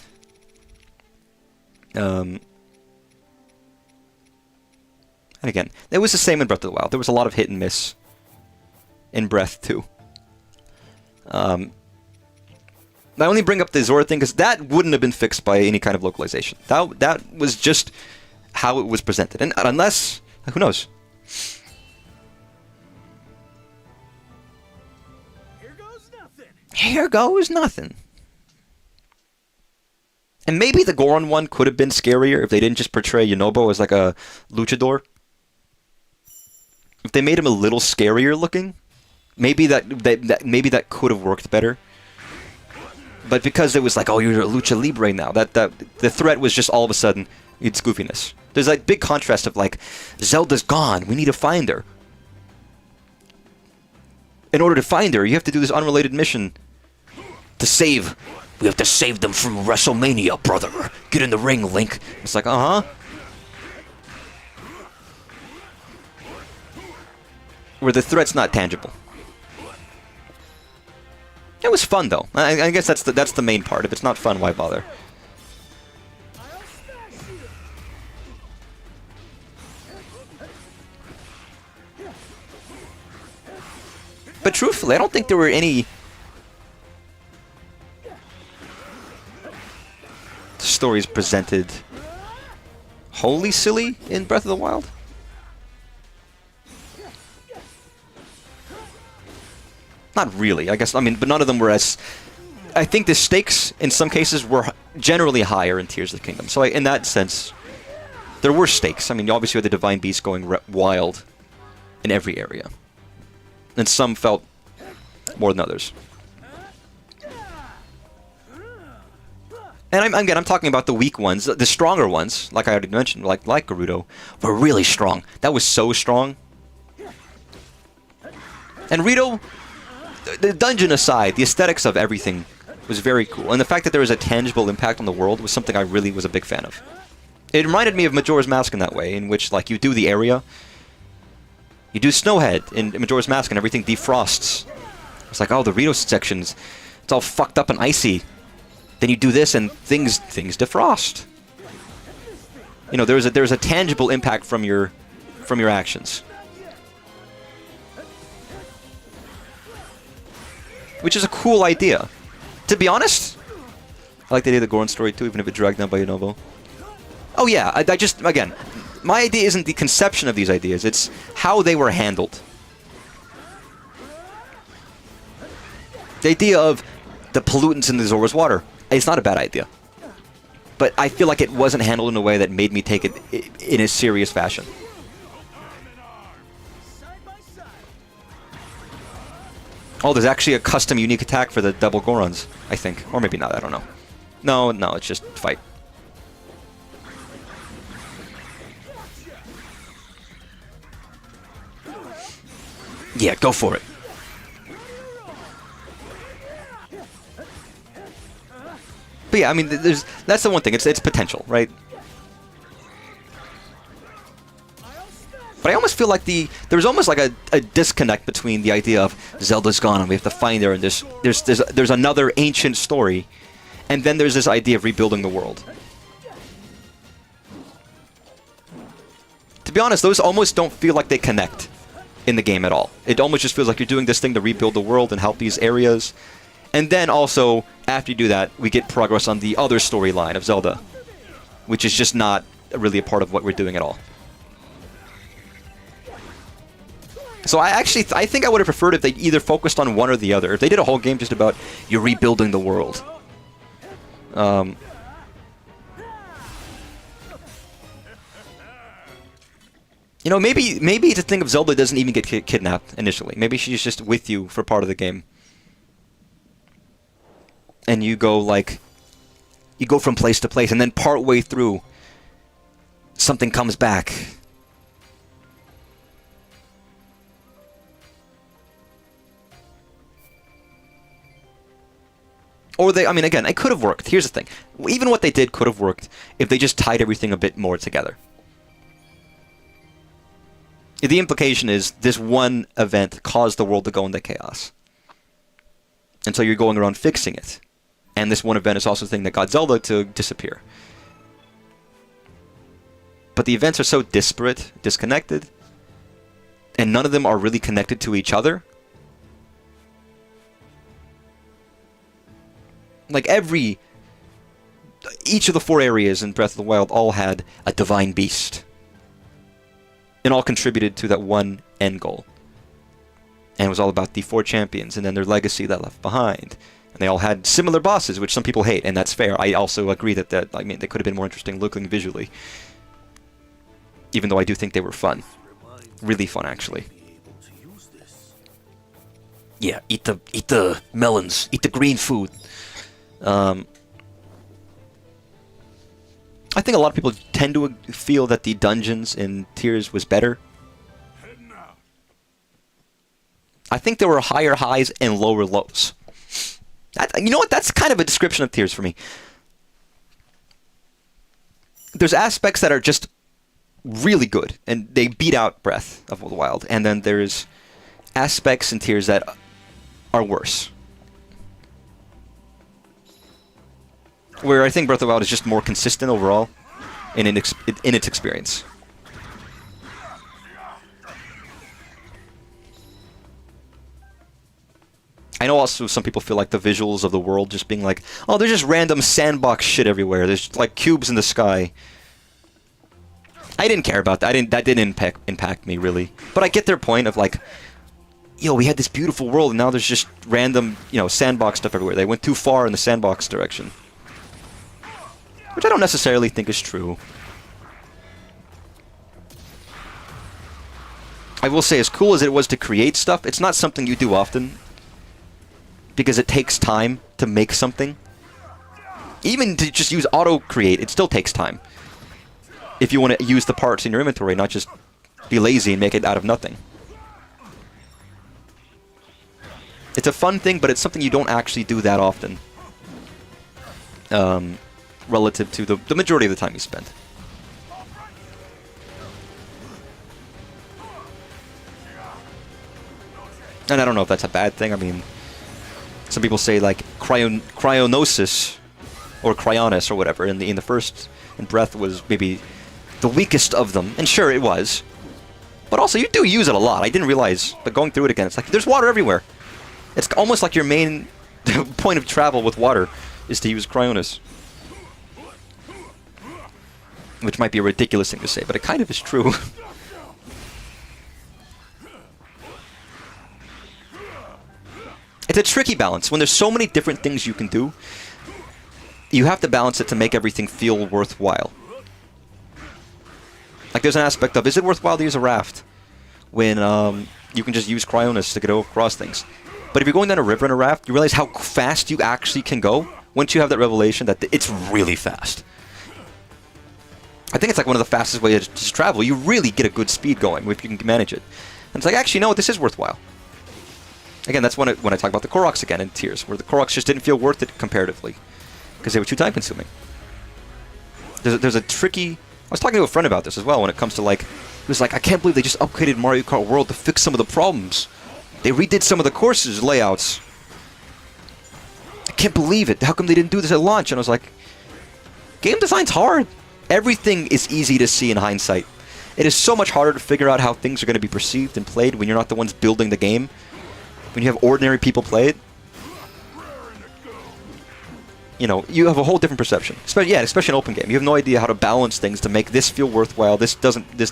And again, it was the same in Breath of the Wild. There was a lot of hit and miss in Breath too. I only bring up the Zora thing because that wouldn't have been fixed by any kind of localization. That was just how it was presented. And unless, who knows? Here goes nothing. Here goes nothing. And maybe the Goron one could have been scarier if they didn't just portray Yunobo as like a luchador. If they made him a little scarier looking, maybe that could have worked better. But because it was like, oh, you're a lucha libre now, that the threat was just all of a sudden it's goofiness. There's like big contrast of like, Zelda's gone, we need to find her. In order to find her, you have to do this unrelated mission to save. We have to save them from WrestleMania, brother. Get in the ring, Link. It's like, uh-huh. Where the threat's not tangible. It was fun though. I guess that's the main part. If it's not fun, why bother? But truthfully, I don't think there were any stories presented wholly silly in Breath of the Wild. Not really, I guess. I mean, but none of them were as. I think the stakes in some cases were generally higher in Tears of the Kingdom. So, in that sense, there were stakes. I mean, obviously, you had the Divine Beast going wild in every area, and some felt more than others. And I'm talking about the weak ones. The stronger ones, like I already mentioned, like Gerudo, were really strong. That was so strong. And Rito, the dungeon aside, the aesthetics of everything was very cool. And the fact that there was a tangible impact on the world was something I really was a big fan of. It reminded me of Majora's Mask in that way, in which, like, you do the area, you do Snowhead in Majora's Mask, and everything defrosts. It's like, oh, the Rito sections, it's all fucked up and icy. then you do this and things defrost. You know, there's a tangible impact from your actions. Which is a cool idea. To be honest, I like the idea of the Goron story too, even if it dragged down by Unovo. Oh yeah, I just, again, my idea isn't the conception of these ideas, it's how they were handled. The idea of the pollutants in the Zora's water, it's not a bad idea. But I feel like it wasn't handled in a way that made me take it in a serious fashion. Oh, there's actually a custom unique attack for the double Gorons, I think. Or maybe not, I don't know. No, it's just fight. Yeah, go for it. But yeah, I mean, that's the one thing. It's potential, right? But I almost feel like there's almost like a disconnect between the idea of Zelda's gone and we have to find her, and there's another ancient story, and then there's this idea of rebuilding the world. To be honest, those almost don't feel like they connect in the game at all. It almost just feels like you're doing this thing to rebuild the world and help these areas. And then also, after you do that, we get progress on the other storyline of Zelda, which is just not really a part of what we're doing at all. So I think I would have preferred if they either focused on one or the other. If they did a whole game just about you're rebuilding the world. You know, maybe to think of Zelda doesn't even get kidnapped initially. Maybe she's just with you for part of the game. And you go from place to place, and then part way through, something comes back. Or I mean, again, it could have worked. Here's the thing. Even what they did could have worked if they just tied everything a bit more together. The implication is this one event caused the world to go into chaos. And so you're going around fixing it. And this one event is also the thing that got Zelda to disappear. But the events are so disparate, disconnected, and none of them are really connected to each other. Like each of the 4 areas in Breath of the Wild all had a divine beast. And all contributed to that one end goal. And it was all about the 4 champions and then their legacy that left behind. And they all had similar bosses, which some people hate, and that's fair. I also agree that they could have been more interesting looking visually. Even though I do think they were fun. Really fun, actually. Yeah, eat the melons. Eat the green food. I think a lot of people tend to feel that the dungeons in Tears was better. I think there were higher highs and lower lows. You know what? That's kind of a description of Tears for me. There's aspects that are just really good, and they beat out Breath of the Wild. And then there's aspects in Tears that are worse. Where I think Breath of the Wild is just more consistent overall in its experience. I know also some people feel like the visuals of the world just being like, oh, there's just random sandbox shit everywhere. There's like cubes in the sky. I didn't care about that. That didn't impact me really. But I get their point of like, yo, we had this beautiful world and now there's just random, sandbox stuff everywhere. They went too far in the sandbox direction. Which I don't necessarily think is true. I will say, as cool as it was to create stuff, it's not something you do often. Because it takes time to make something. Even to just use auto-create, it still takes time. If you want to use the parts in your inventory, not just be lazy and make it out of nothing. It's a fun thing, but it's something you don't actually do that often. Relative to the majority of the time you spend. And I don't know if that's a bad thing. I mean, some people say like cryonosis or Cryonis or whatever. In the first, and Breath was maybe the weakest of them, and sure it was. But also you do use it a lot. I didn't realize, but going through it again, it's like there's water everywhere. It's almost like your main point of travel with water is to use Cryonis. Which might be a ridiculous thing to say, but it kind of is true. It's a tricky balance. When there's so many different things you can do, you have to balance it to make everything feel worthwhile. Like there's an aspect of, is it worthwhile to use a raft when you can just use Cryonis to get across things? But if you're going down a river in a raft, you realize how fast you actually can go once you have that revelation that it's really fast. I think it's like one of the fastest ways to travel. You really get a good speed going if you can manage it. And it's like, actually, no, this is worthwhile. Again, that's when I talk about the Koroks again in Tears, where the Koroks just didn't feel worth it comparatively because they were too time-consuming. There's a tricky... I was talking to a friend about this as well when it comes to, like... He was like, I can't believe they just upgraded Mario Kart World to fix some of the problems. They redid some of the courses layouts. I can't believe it. How come they didn't do this at launch? And I was like, game design's hard. Everything is easy to see in hindsight. It is so much harder to figure out how things are going to be perceived and played when you're not the ones building the game. When you have ordinary people play it, you know, you have a whole different perception. Especially an open game. You have no idea how to balance things to make this feel worthwhile, this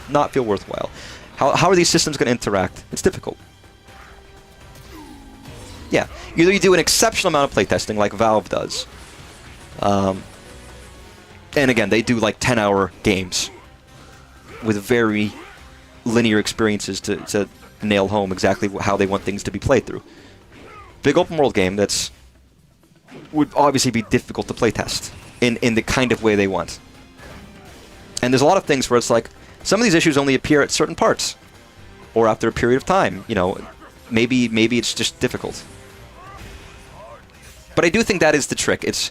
not feel worthwhile. How are these systems going to interact? It's difficult. Yeah, either you do an exceptional amount of playtesting like Valve does. And again, they do like 10-hour games with very linear experiences to nail home exactly how they want things to be played through. Big open world game that's would obviously be difficult to playtest in the kind of way they want. And there's a lot of things where it's like some of these issues only appear at certain parts or after a period of time. You know, maybe it's just difficult. But I do think that is the trick. Is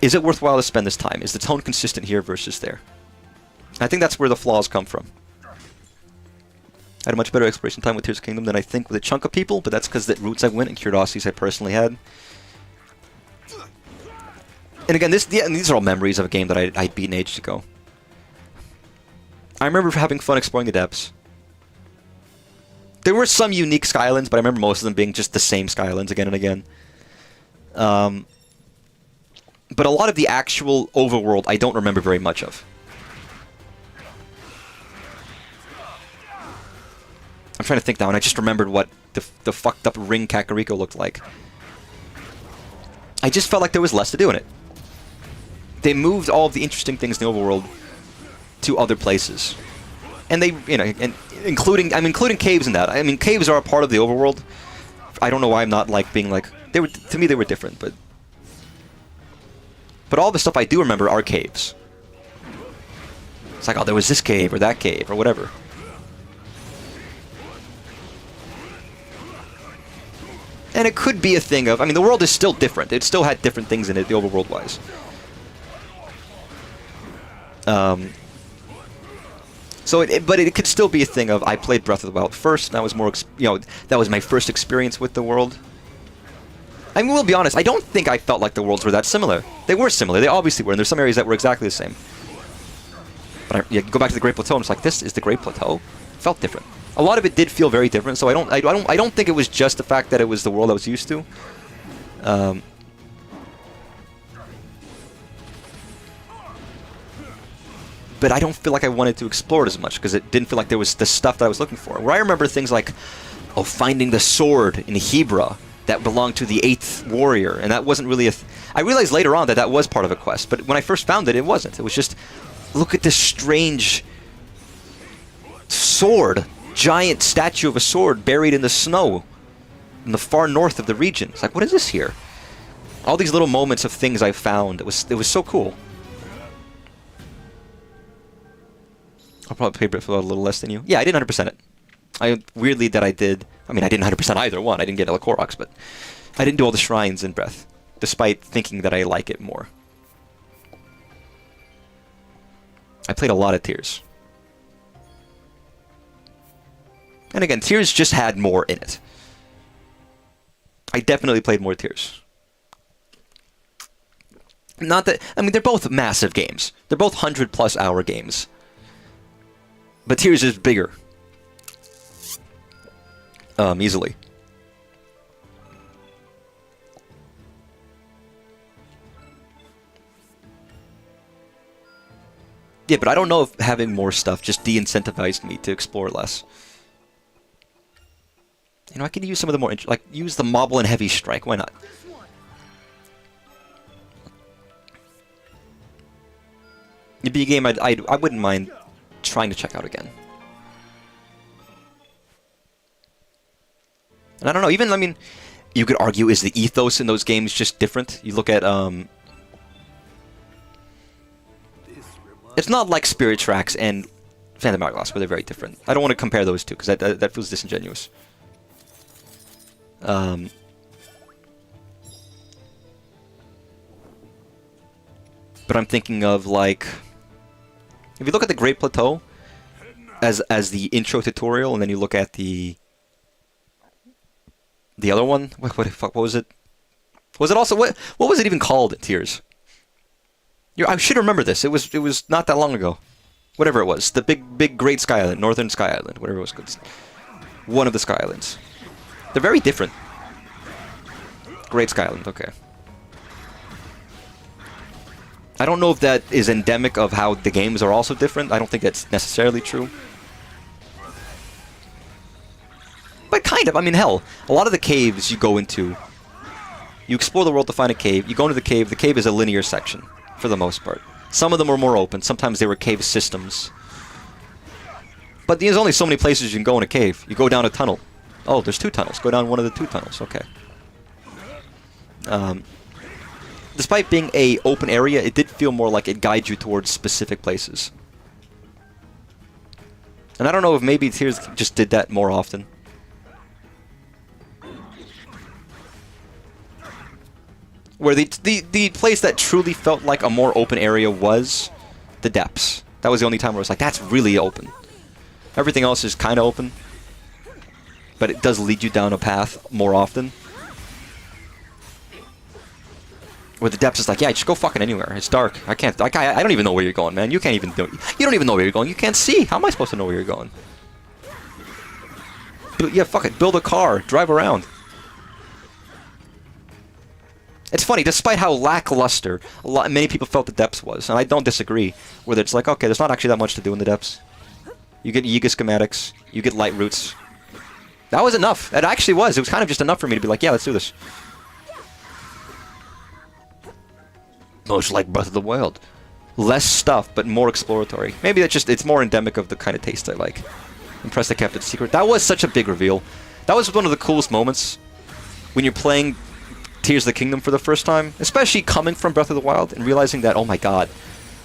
it worthwhile to spend this time? Is the tone consistent here versus there? I think that's where the flaws come from. I had a much better exploration time with Tears of the Kingdom than I think with a chunk of people, but that's because the routes I went and curiosities I personally had. And again, these are all memories of a game that I'd beaten ages ago. I remember having fun exploring the depths. There were some unique Skylands, but I remember most of them being just the same Skylands again and again. But a lot of the actual overworld I don't remember very much of. I'm trying to think now, and I just remembered what the fucked up ring Kakariko looked like. I just felt like there was less to do in it. They moved all of the interesting things in the overworld to other places. And they, you know, and I'm including caves in that. I mean, caves are a part of the overworld. I don't know why I'm not like being like, to me they were different, but all the stuff I do remember are caves. It's like, oh, there was this cave or that cave or whatever. And it could be a thing of, I mean, the world is still different. It still had different things in it, the overworld-wise. But it could still be a thing of, I played Breath of the Wild first, and that was more, that was my first experience with the world. I mean, we'll be honest, I don't think I felt like the worlds were that similar. They were similar, they obviously were, and there's some areas that were exactly the same. But you go back to the Great Plateau, and it's like, this is the Great Plateau? It felt different. A lot of it did feel very different, so I don't think it was just the fact that it was the world I was used to. But I don't feel like I wanted to explore it as much because it didn't feel like there was the stuff that I was looking for. Where I remember things like, finding the sword in Hebra that belonged to the 8th warrior, and that wasn't really I realized later on that that was part of a quest, but when I first found it, it wasn't. It was just, look at this strange sword. Giant statue of a sword buried in the snow in the far north of the region. It's like, what is this here? All these little moments of things I found. It was so cool. I'll probably play Breath of the Wild a little less than you. Yeah, I didn't 100% it. Weirdly that I did. I mean, I didn't 100% either one. I didn't get all the Koroks, but I didn't do all the shrines in Breath, despite thinking that I like it more. I played a lot of Tears. And again, Tears just had more in it. I definitely played more Tears. Not that, I mean, they're both massive games. They're both 100+ hour games. But Tears is bigger. Easily. Yeah, but I don't know if having more stuff just de-incentivized me to explore less. You know, I could use some of the more, like, use the Moblin Heavy Strike. Why not? It'd be a game I wouldn't mind trying to check out again. And I don't know, even, I mean, you could argue, is the ethos in those games just different? You look at, it's not like Spirit Tracks and Phantom Hourglass, where they're very different. I don't want to compare those two, because that feels disingenuous. But I'm thinking of, like, if you look at the Great Plateau as the intro tutorial, and then you look at the other one, what was it? Was it also what was it even called in Tears? I should remember this. It was not that long ago. Whatever it was, the big Great Sky Island, Northern Sky Island, whatever it was called. One of the Sky Islands. They're very different. Great Sky Island, okay. I don't know if that is endemic of how the games are also different. I don't think that's necessarily true. But kind of. I mean, hell, a lot of the caves you go into, you explore the world to find a cave. You go into the cave is a linear section, for the most part. Some of them were more open. Sometimes they were cave systems. But there's only so many places you can go in a cave. You go down a tunnel. Oh, there's 2 tunnels. Go down one of the 2 tunnels. Okay. Despite being a open area, it did feel more like it guides you towards specific places. And I don't know if maybe Tears just did that more often. Where the place that truly felt like a more open area was the depths. That was the only time where I was like, that's really open. Everything else is kind of open. But it does lead you down a path more often. Where the depths is like, yeah, just go fucking anywhere. It's dark. I don't even know where you're going, man. You can't even do it. You don't even know where you're going. You can't see. How am I supposed to know where you're going? Yeah, fuck it. Build a car. Drive around. It's funny, despite how lackluster many people felt the depths was, and I don't disagree, where it's like, okay, there's not actually that much to do in the depths. You get Yiga schematics. You get light roots. That was enough. It actually was. It was kind of just enough for me to be like, yeah, let's do this. Much like Breath of the Wild. Less stuff, but more exploratory. Maybe that's just, it's more endemic of the kind of taste I like. Impressed they kept it secret. That was such a big reveal. That was one of the coolest moments when you're playing Tears of the Kingdom for the first time. Especially coming from Breath of the Wild and realizing that, oh my god,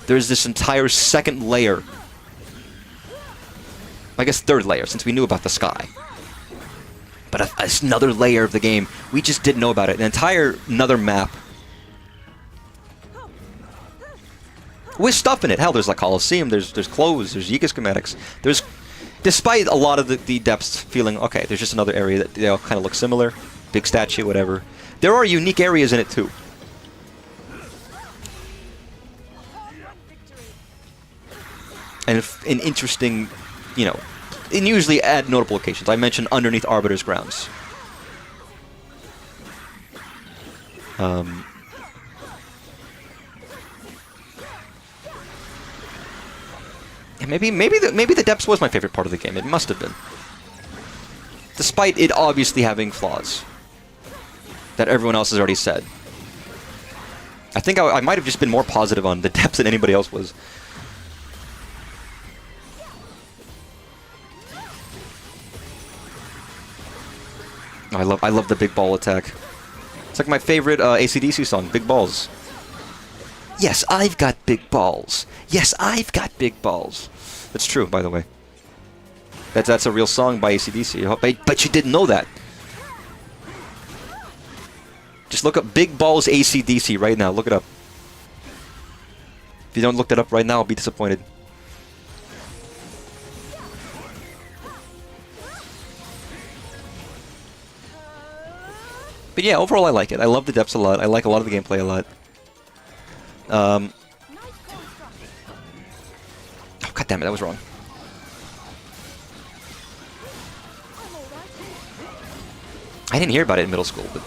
there's this entire second layer. I guess third layer, since we knew about the sky. But another layer of the game, we just didn't know about it. An entire another map. With stuff in it. Hell, there's like Colosseum, there's clothes, there's Yiga schematics. There's, despite a lot of the depths feeling, okay, there's just another area that they all kind of look similar. Big statue, whatever. There are unique areas in it too. And in interesting, you know, and usually at notable locations. I mentioned underneath Arbiter's grounds. Maybe the depths was my favorite part of the game. It must have been, despite it obviously having flaws that everyone else has already said. I think I might have just been more positive on the depths than anybody else was. I love the big ball attack. It's like my favorite AC/DC song, Big Balls. Yes, I've got big balls. Yes, I've got big balls. That's true, by the way. That's a real song by AC/DC. But you didn't know that. Just look up Big Balls AC/DC right now. Look it up. If you don't look that up right now, I'll be disappointed. But yeah, overall I like it. I love the depths a lot. I like a lot of the gameplay a lot. Oh, God damn it, that was wrong. I didn't hear about it in middle school, but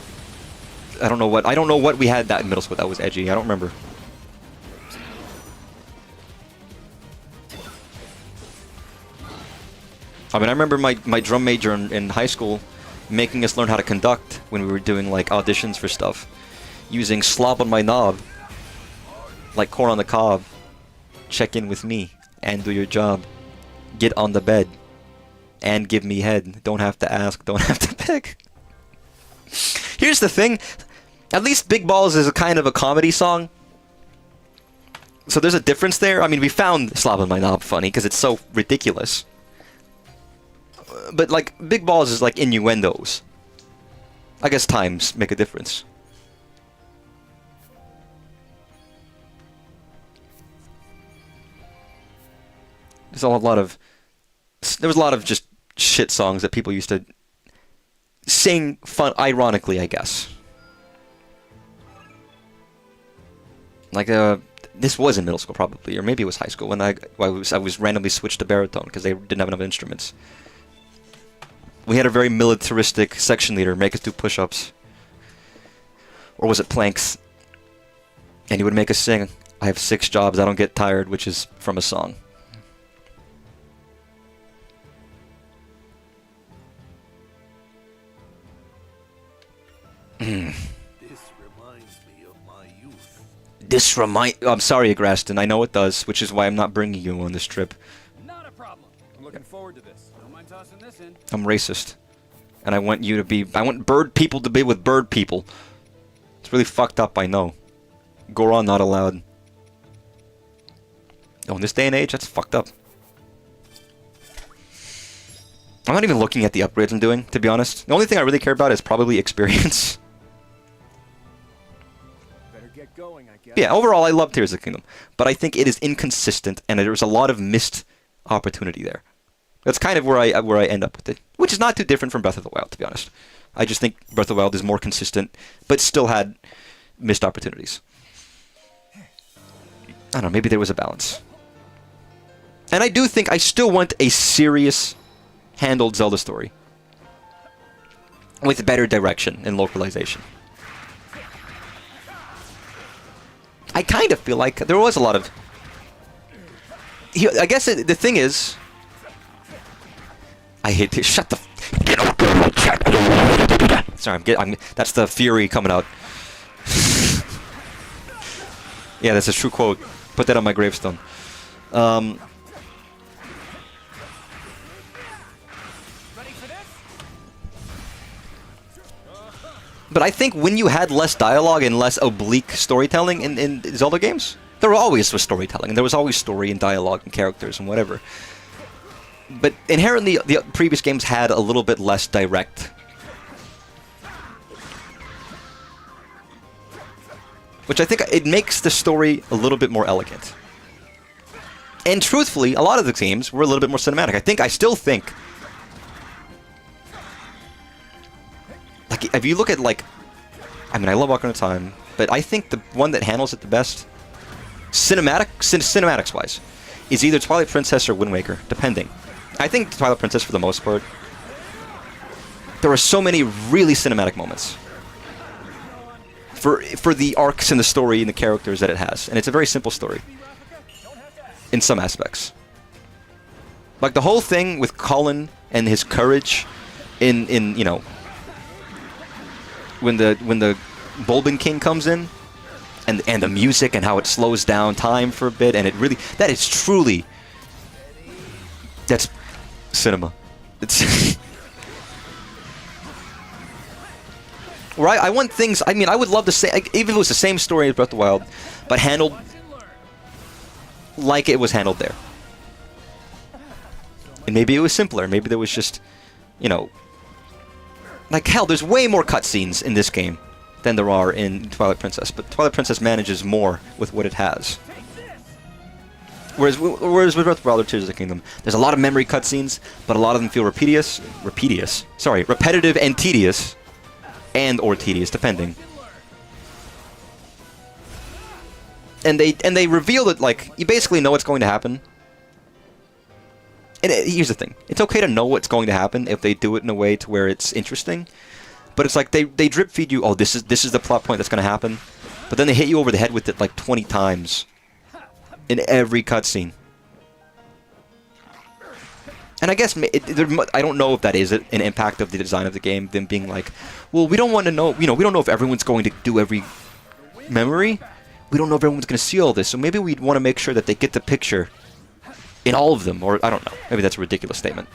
I don't know what we had that in middle school that was edgy. I don't remember. I mean, I remember my drum major in high school making us learn how to conduct when we were doing like auditions for stuff, using "Slob on my knob," like corn on the cob. Check in with me and do your job. Get on the bed and give me head. Don't have to ask, don't have to beg. Here's the thing, at least Big Balls is a kind of a comedy song. So there's a difference there. I mean, we found Slob on my knob funny because it's so ridiculous. But like, Big Balls is like innuendos. I guess times make a difference. There was a lot of just shit songs that people used to sing fun, ironically, I guess. Like, this was in middle school probably, or maybe it was high school when I was randomly switched to baritone because they didn't have enough instruments. We had a very militaristic section leader make us do push-ups. Or was it planks? And he would make us sing, "I have 6 jobs, I don't get tired," which is from a song. This reminds me of my youth. I'm sorry, Agraston, I know it does, which is why I'm not bringing you on this trip. Not a problem. I'm looking forward to this. Don't mind tossing this in. I'm racist. And I want bird people to be with bird people. It's really fucked up, I know. Goron not allowed. Oh, in this day and age, that's fucked up. I'm not even looking at the upgrades I'm doing, to be honest. The only thing I really care about is probably experience. Better get going, I guess. Yeah, overall, I love Tears of the Kingdom. But I think it is inconsistent, and there's a lot of missed opportunity there. That's kind of where I end up with it. Which is not too different from Breath of the Wild, to be honest. I just think Breath of the Wild is more consistent, but still had missed opportunities. I don't know, maybe there was a balance. And I do think I still want a serious, handled Zelda story. With better direction and localization. I kind of feel like there was a lot of... I guess the thing is... I hate this. Shut the... Get out of my chat. Sorry, that's the fury coming out. Yeah, that's a true quote. Put that on my gravestone. Ready for this? But I think when you had less dialogue and less oblique storytelling in Zelda games, there always was storytelling, and there was always story and dialogue and characters and whatever. But inherently, the previous games had a little bit less direct. Which I think it makes the story a little bit more elegant. And truthfully, a lot of the games were a little bit more cinematic. I still think... Like, if you look at, like... I mean, I love Ocarina of Time, but I think the one that handles it the best, cinematics-wise, is either Twilight Princess or Wind Waker, depending. I think Twilight Princess for the most part. There are so many really cinematic moments. For the arcs and the story and the characters that it has. And it's a very simple story. In some aspects. Like the whole thing with Colin and his courage in you know, when the Bulbin King comes in and the music and how it slows down time for a bit, and it really, that is truly, that's cinema. It's right. I want things. I mean, I would love to say, even if it was the same story as Breath of the Wild, but handled like it was handled there. And maybe it was simpler. Maybe there was just, you know, like hell. There's way more cutscenes in this game than there are in Twilight Princess. But Twilight Princess manages more with what it has. Whereas with Breath of the Wild or Tears of the Kingdom, there's a lot of memory cutscenes, but a lot of them feel repetitive and tedious. Or tedious, depending. And they reveal that, like, you basically know what's going to happen. And here's the thing. It's okay to know what's going to happen if they do it in a way to where it's interesting. But it's like they drip feed you, oh, this is the plot point that's going to happen. But then they hit you over the head with it like 20 times in every cutscene. And I guess I don't know if that is an impact of the design of the game, them being like, well, we don't want to know, we don't know if everyone's going to do every memory. We don't know if everyone's going to see all this, so maybe we'd want to make sure that they get the picture in all of them, or I don't know. Maybe that's a ridiculous statement.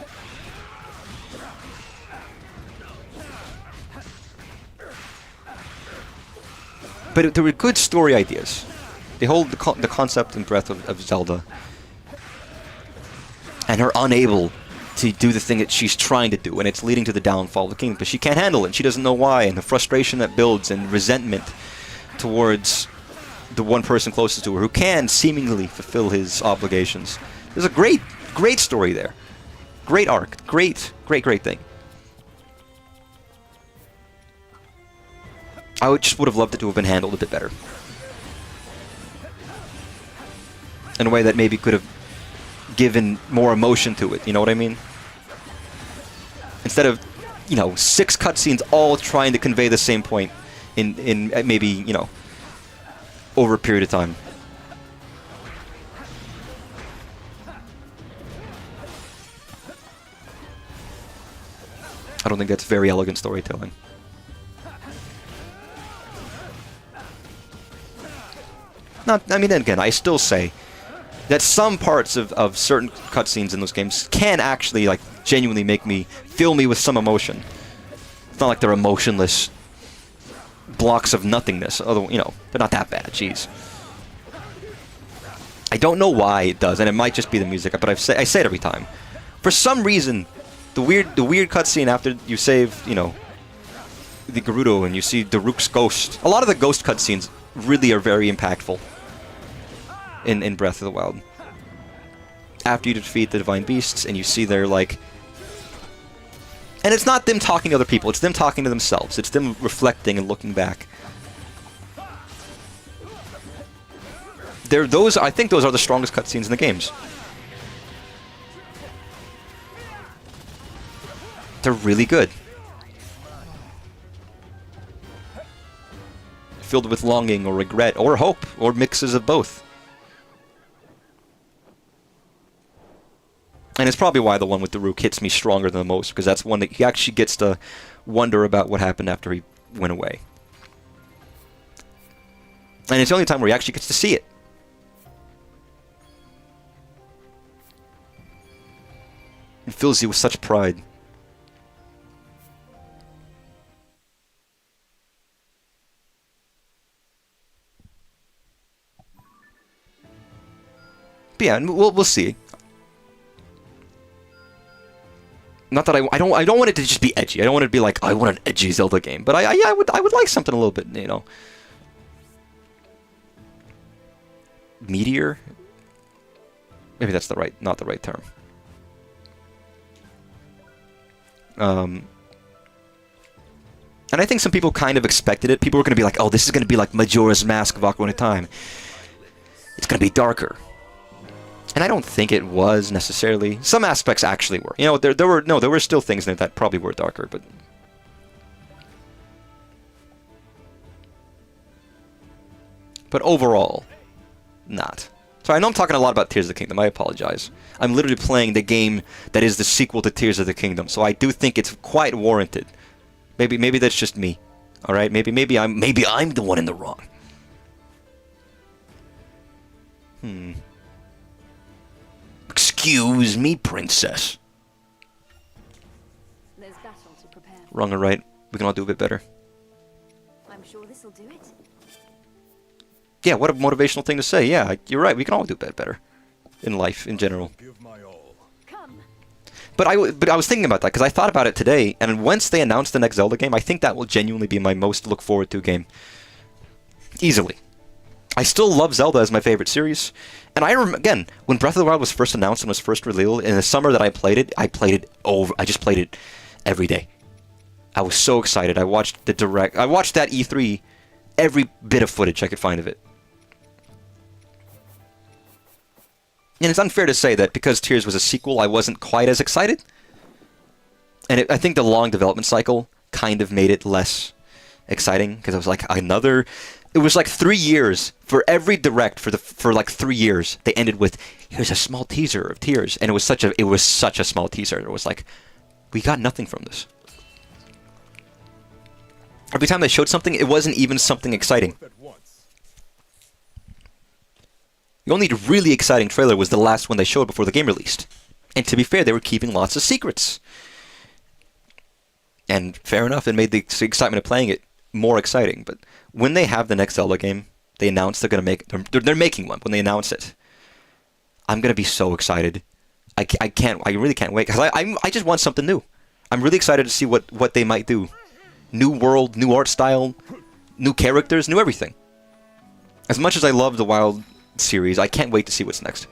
But there were good story ideas. They hold the concept and breadth of Zelda, and her unable to do the thing that she's trying to do, and it's leading to the downfall of the kingdom, because she can't handle it, and she doesn't know why, and the frustration that builds, and resentment towards the one person closest to her, who can seemingly fulfill his obligations. There's a great story there. Great arc. Great thing. I would have loved it to have been handled a bit better. In a way that maybe could have given more emotion to it, you know what I mean? Instead of, 6 cutscenes all trying to convey the same point in maybe, over a period of time. I don't think that's very elegant storytelling. Then again, I still say that some parts of certain cutscenes in those games can actually, like, genuinely fill me with some emotion. It's not like they're emotionless blocks of nothingness. Although, they're not that bad. Jeez. I don't know why it does, and it might just be the music, but I say it every time. For some reason, the weird cutscene after you save, the Gerudo and you see Daruk's ghost. A lot of the ghost cutscenes really are very impactful in Breath of the Wild. After you defeat the Divine Beasts and you see their, like... And it's not them talking to other people, it's them talking to themselves. It's them reflecting and looking back. I think those are the strongest cutscenes in the games. They're really good. Filled with longing or regret or hope or mixes of both. And it's probably why the one with Daruk hits me stronger than the most, because that's one that he actually gets to wonder about what happened after he went away. And it's the only time where he actually gets to see it. It fills you with such pride. But yeah, we'll see. Not that I don't want it to just be edgy. I don't want it to be like, I want an edgy Zelda game. But I would like something a little bit, meatier. Maybe that's not the right term. And I think some people kind of expected it. People were going to be like, oh, this is going to be like Majora's Mask of Ocarina of Time. It's going to be darker. And I don't think it was necessarily. Some aspects actually were. There were still things in it that probably were darker, but overall, not. So I know I'm talking a lot about Tears of the Kingdom. I apologize. I'm literally playing the game that is the sequel to Tears of the Kingdom, so I do think it's quite warranted. Maybe that's just me. All right, maybe I'm the one in the wrong. Excuse me, princess. There's battle to prepare. Wrong or right, we can all do a bit better. I'm sure this'll do it. Yeah, what a motivational thing to say. Yeah, you're right. We can all do a bit better in life, in general. Give my all. Come. But I was thinking about that, because I thought about it today, and once they announce the next Zelda game, I think that will genuinely be my most look forward to game. Easily. I still love Zelda as my favorite series. And I remember, again, when Breath of the Wild was first announced and was first revealed, in the summer that I played it I just played it every day. I was so excited. I watched that E3, every bit of footage I could find of it. And it's unfair to say that because Tears was a sequel, I wasn't quite as excited. And I think the long development cycle kind of made it less exciting, because it was like another... It was like 3 years for every direct for like 3 years. They ended with, here's a small teaser of Tears, and it was such a small teaser. It was like, we got nothing from this. Every time they showed something, it wasn't even something exciting. The only really exciting trailer was the last one they showed before the game released. And to be fair, they were keeping lots of secrets. And fair enough, it made the excitement of playing it more exciting. But when they have the next Zelda game, they announce they're going to make... They're making one when they announce it. I'm going to be so excited. I really can't wait. Because I just want something new. I'm really excited to see what they might do. New world, new art style, new characters, new everything. As much as I love the Wild series, I can't wait to see what's next.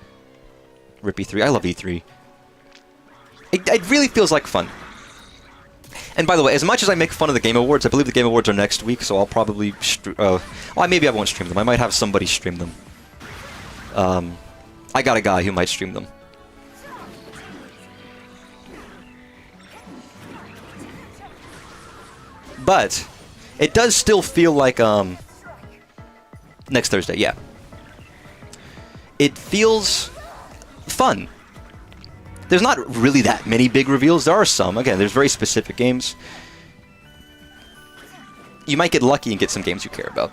Rip E3. I love E3. It really feels like fun. And by the way, as much as I make fun of the Game Awards, I believe the Game Awards are next week, so I'll probably... maybe I won't stream them. I might have somebody stream them. I got a guy who might stream them. But it does still feel like next Thursday, yeah. It feels fun. There's not really that many big reveals. There are some. Again, there's very specific games. You might get lucky and get some games you care about.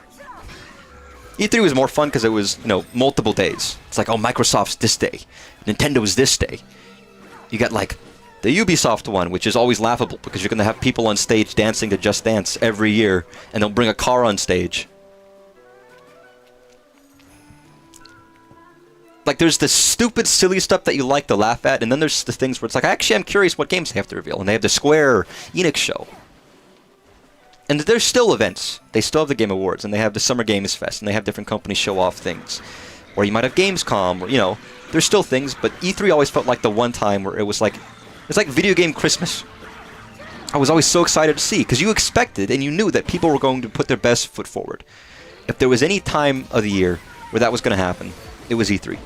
E3 was more fun because it was, multiple days. It's like, oh, Microsoft's this day. Nintendo's this day. You got, like, the Ubisoft one, which is always laughable because you're going to have people on stage dancing to Just Dance every year, and they'll bring a car on stage. Like, there's the stupid, silly stuff that you like to laugh at, and then there's the things where it's like, I'm curious what games they have to reveal. And they have the Square Enix show. And there's still events. They still have the Game Awards, and they have the Summer Games Fest, and they have different companies show off things. Or you might have Gamescom, or, there's still things, but E3 always felt like the one time where it was like, it's like video game Christmas. I was always so excited to see, because you expected and you knew that people were going to put their best foot forward. If there was any time of the year where that was going to happen, it was E3.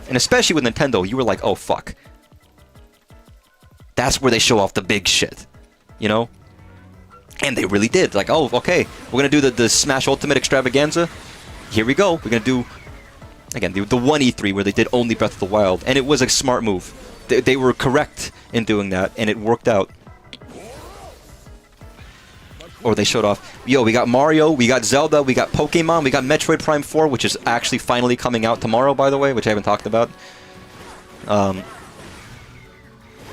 And especially with Nintendo, you were like, oh, fuck. That's where they show off the big shit. And they really did. Like, oh, okay, we're going to do the Smash Ultimate Extravaganza. Here we go. We're going to do, again, the one E3 where they did only Breath of the Wild. And it was a smart move. They were correct in doing that, and it worked out. Or they showed off, we got Mario, we got Zelda, we got Pokemon, we got Metroid Prime 4, which is actually finally coming out tomorrow, by the way, which I haven't talked about.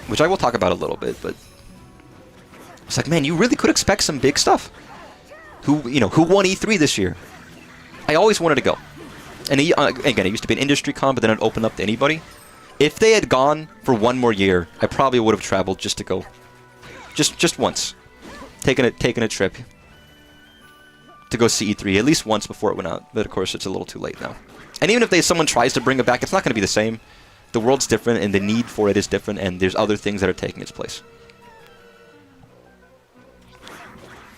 Which I will talk about a little bit, but... It's like, man, you really could expect some big stuff. Who won E3 this year? I always wanted to go. And again, it used to be an industry con, but then it opened up to anybody. If they had gone for one more year, I probably would have traveled just to go. Just once. Taking a trip to go see E3 at least once before it went out. But of course, it's a little too late now. And even if someone tries to bring it back, it's not going to be the same. The world's different, and the need for it is different, and there's other things that are taking its place.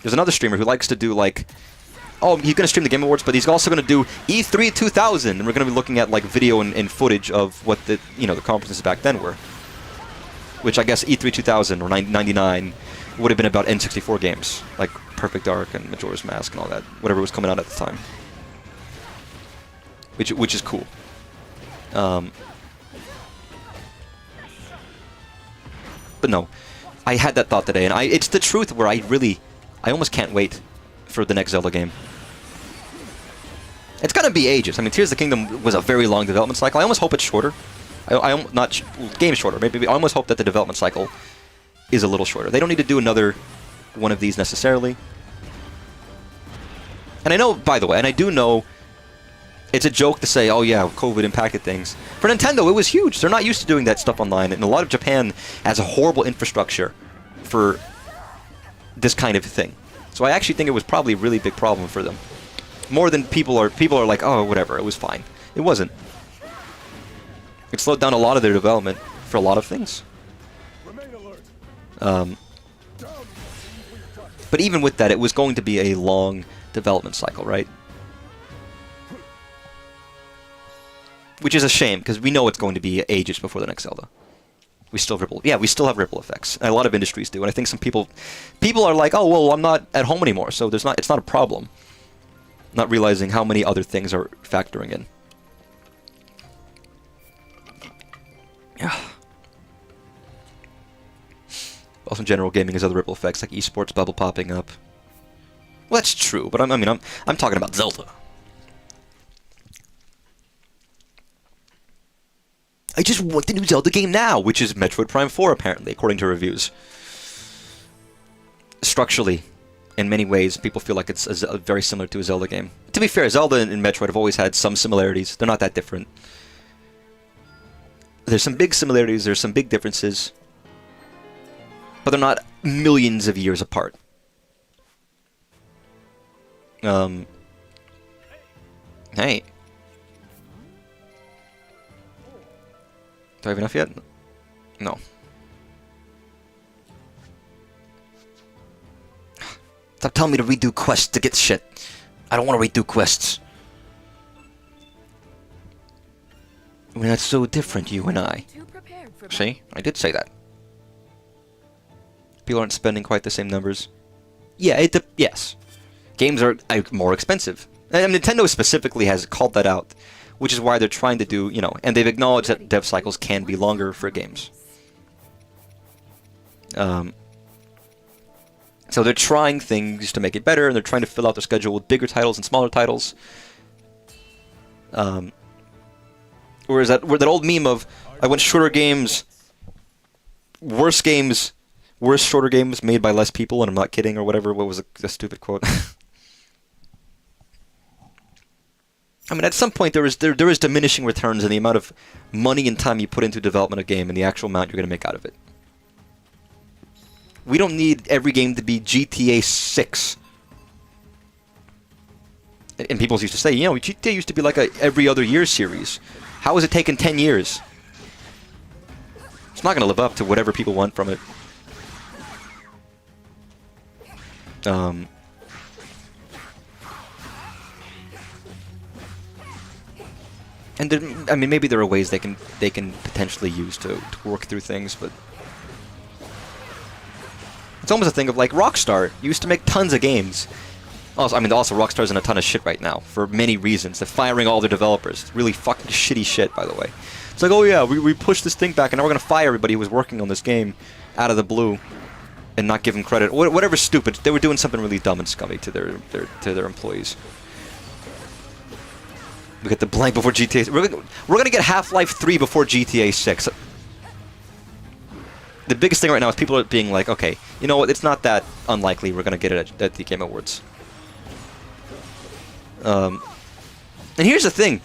There's another streamer who likes to do, like... Oh, he's going to stream the Game Awards, but he's also going to do E3 2000, and we're going to be looking at, like, video and footage of what the conferences back then were. Which I guess E3 2000 or 99 would have been about N64 games, like Perfect Dark and Majora's Mask and all that, whatever was coming out at the time. Which is cool. But no, I had that thought today, and it's the truth where I almost can't wait for the next Zelda game. It's gonna be ages. I mean, Tears of the Kingdom was a very long development cycle. I almost hope it's shorter. Game shorter. Maybe I almost hope that the development cycle is a little shorter. They don't need to do another one of these necessarily. And I know, by the way, and I do know, it's a joke to say, oh yeah, COVID impacted things. For Nintendo, it was huge. They're not used to doing that stuff online, and a lot of Japan has a horrible infrastructure for this kind of thing. So I actually think it was probably a really big problem for them. More than people are like, oh, whatever, it was fine. It wasn't. It slowed down a lot of their development for a lot of things. But even with that, it was going to be a long development cycle, right? which is a shame because we know it's going to be ages before the next Zelda. We still have ripple effects. And a lot of industries do, and I think some people are like, oh well, I'm not at home anymore, so it's not a problem. Not realizing how many other things are factoring in. Yeah. Also, in general, gaming has other ripple effects like esports bubble popping up. Well, that's true, but I'm talking about Zelda. I just want the new Zelda game now, which is Metroid Prime 4, apparently, according to reviews. Structurally, in many ways, people feel like it's very similar to a Zelda game. To be fair, Zelda and Metroid have always had some similarities. They're not that different. There's some big similarities, there's some big differences. But they're not millions of years apart. Hey. Do I have enough yet? No. Stop telling me to redo quests to get shit. I don't want to redo quests. We're not so different, you and I. See? I did say that. People aren't spending quite the same numbers. Yeah, yes. Games are more expensive. And Nintendo specifically has called that out. Which is why they're trying to do, and they've acknowledged that dev cycles can be longer for games. So they're trying things to make it better, and they're trying to fill out their schedule with bigger titles and smaller titles. Whereas that old meme of, I want shorter games, worse shorter games made by less people, and I'm not kidding, or whatever, what was the stupid quote? I mean, at some point there is diminishing returns in the amount of money and time you put into development of a game and the actual amount you're going to make out of it. We don't need every game to be GTA 6. And people used to say, GTA used to be like a every other year series. How has it taken 10 years? It's not going to live up to whatever people want from it. And I mean, maybe there are ways they can potentially use to work through things, but it's almost a thing of like Rockstar used to make tons of games. Also, Rockstar's in a ton of shit right now for many reasons. They're firing all their developers. Really fucking shitty shit, by the way. It's like, oh yeah, we pushed this thing back, and now we're gonna fire everybody who was working on this game out of the blue and not give them credit. Whatever stupid. They were doing something really dumb and scummy to their employees. We get the blank before GTA. We're gonna get Half-Life 3 before GTA 6. The biggest thing right now is people are being like, okay, you know what? It's not that unlikely we're gonna get it at the Game Awards. And here's the thing: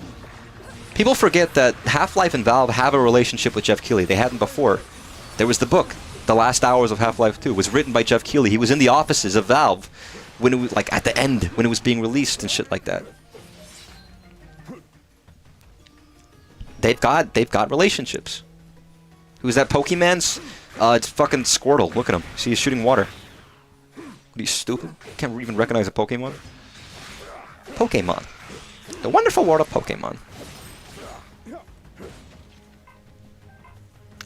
people forget that Half-Life and Valve have a relationship with Jeff Keighley. They hadn't before. There was the book, The Last Hours of Half-Life 2, was written by Jeff Keighley. He was in the offices of Valve when it was like at the end when it was being released and shit like that. They've got relationships. Who's that Pokemans? It's fucking Squirtle. Look at him. See, he's shooting water. What, are you stupid? Can't even recognize a Pokemon? Pokemon. The wonderful world of Pokemon.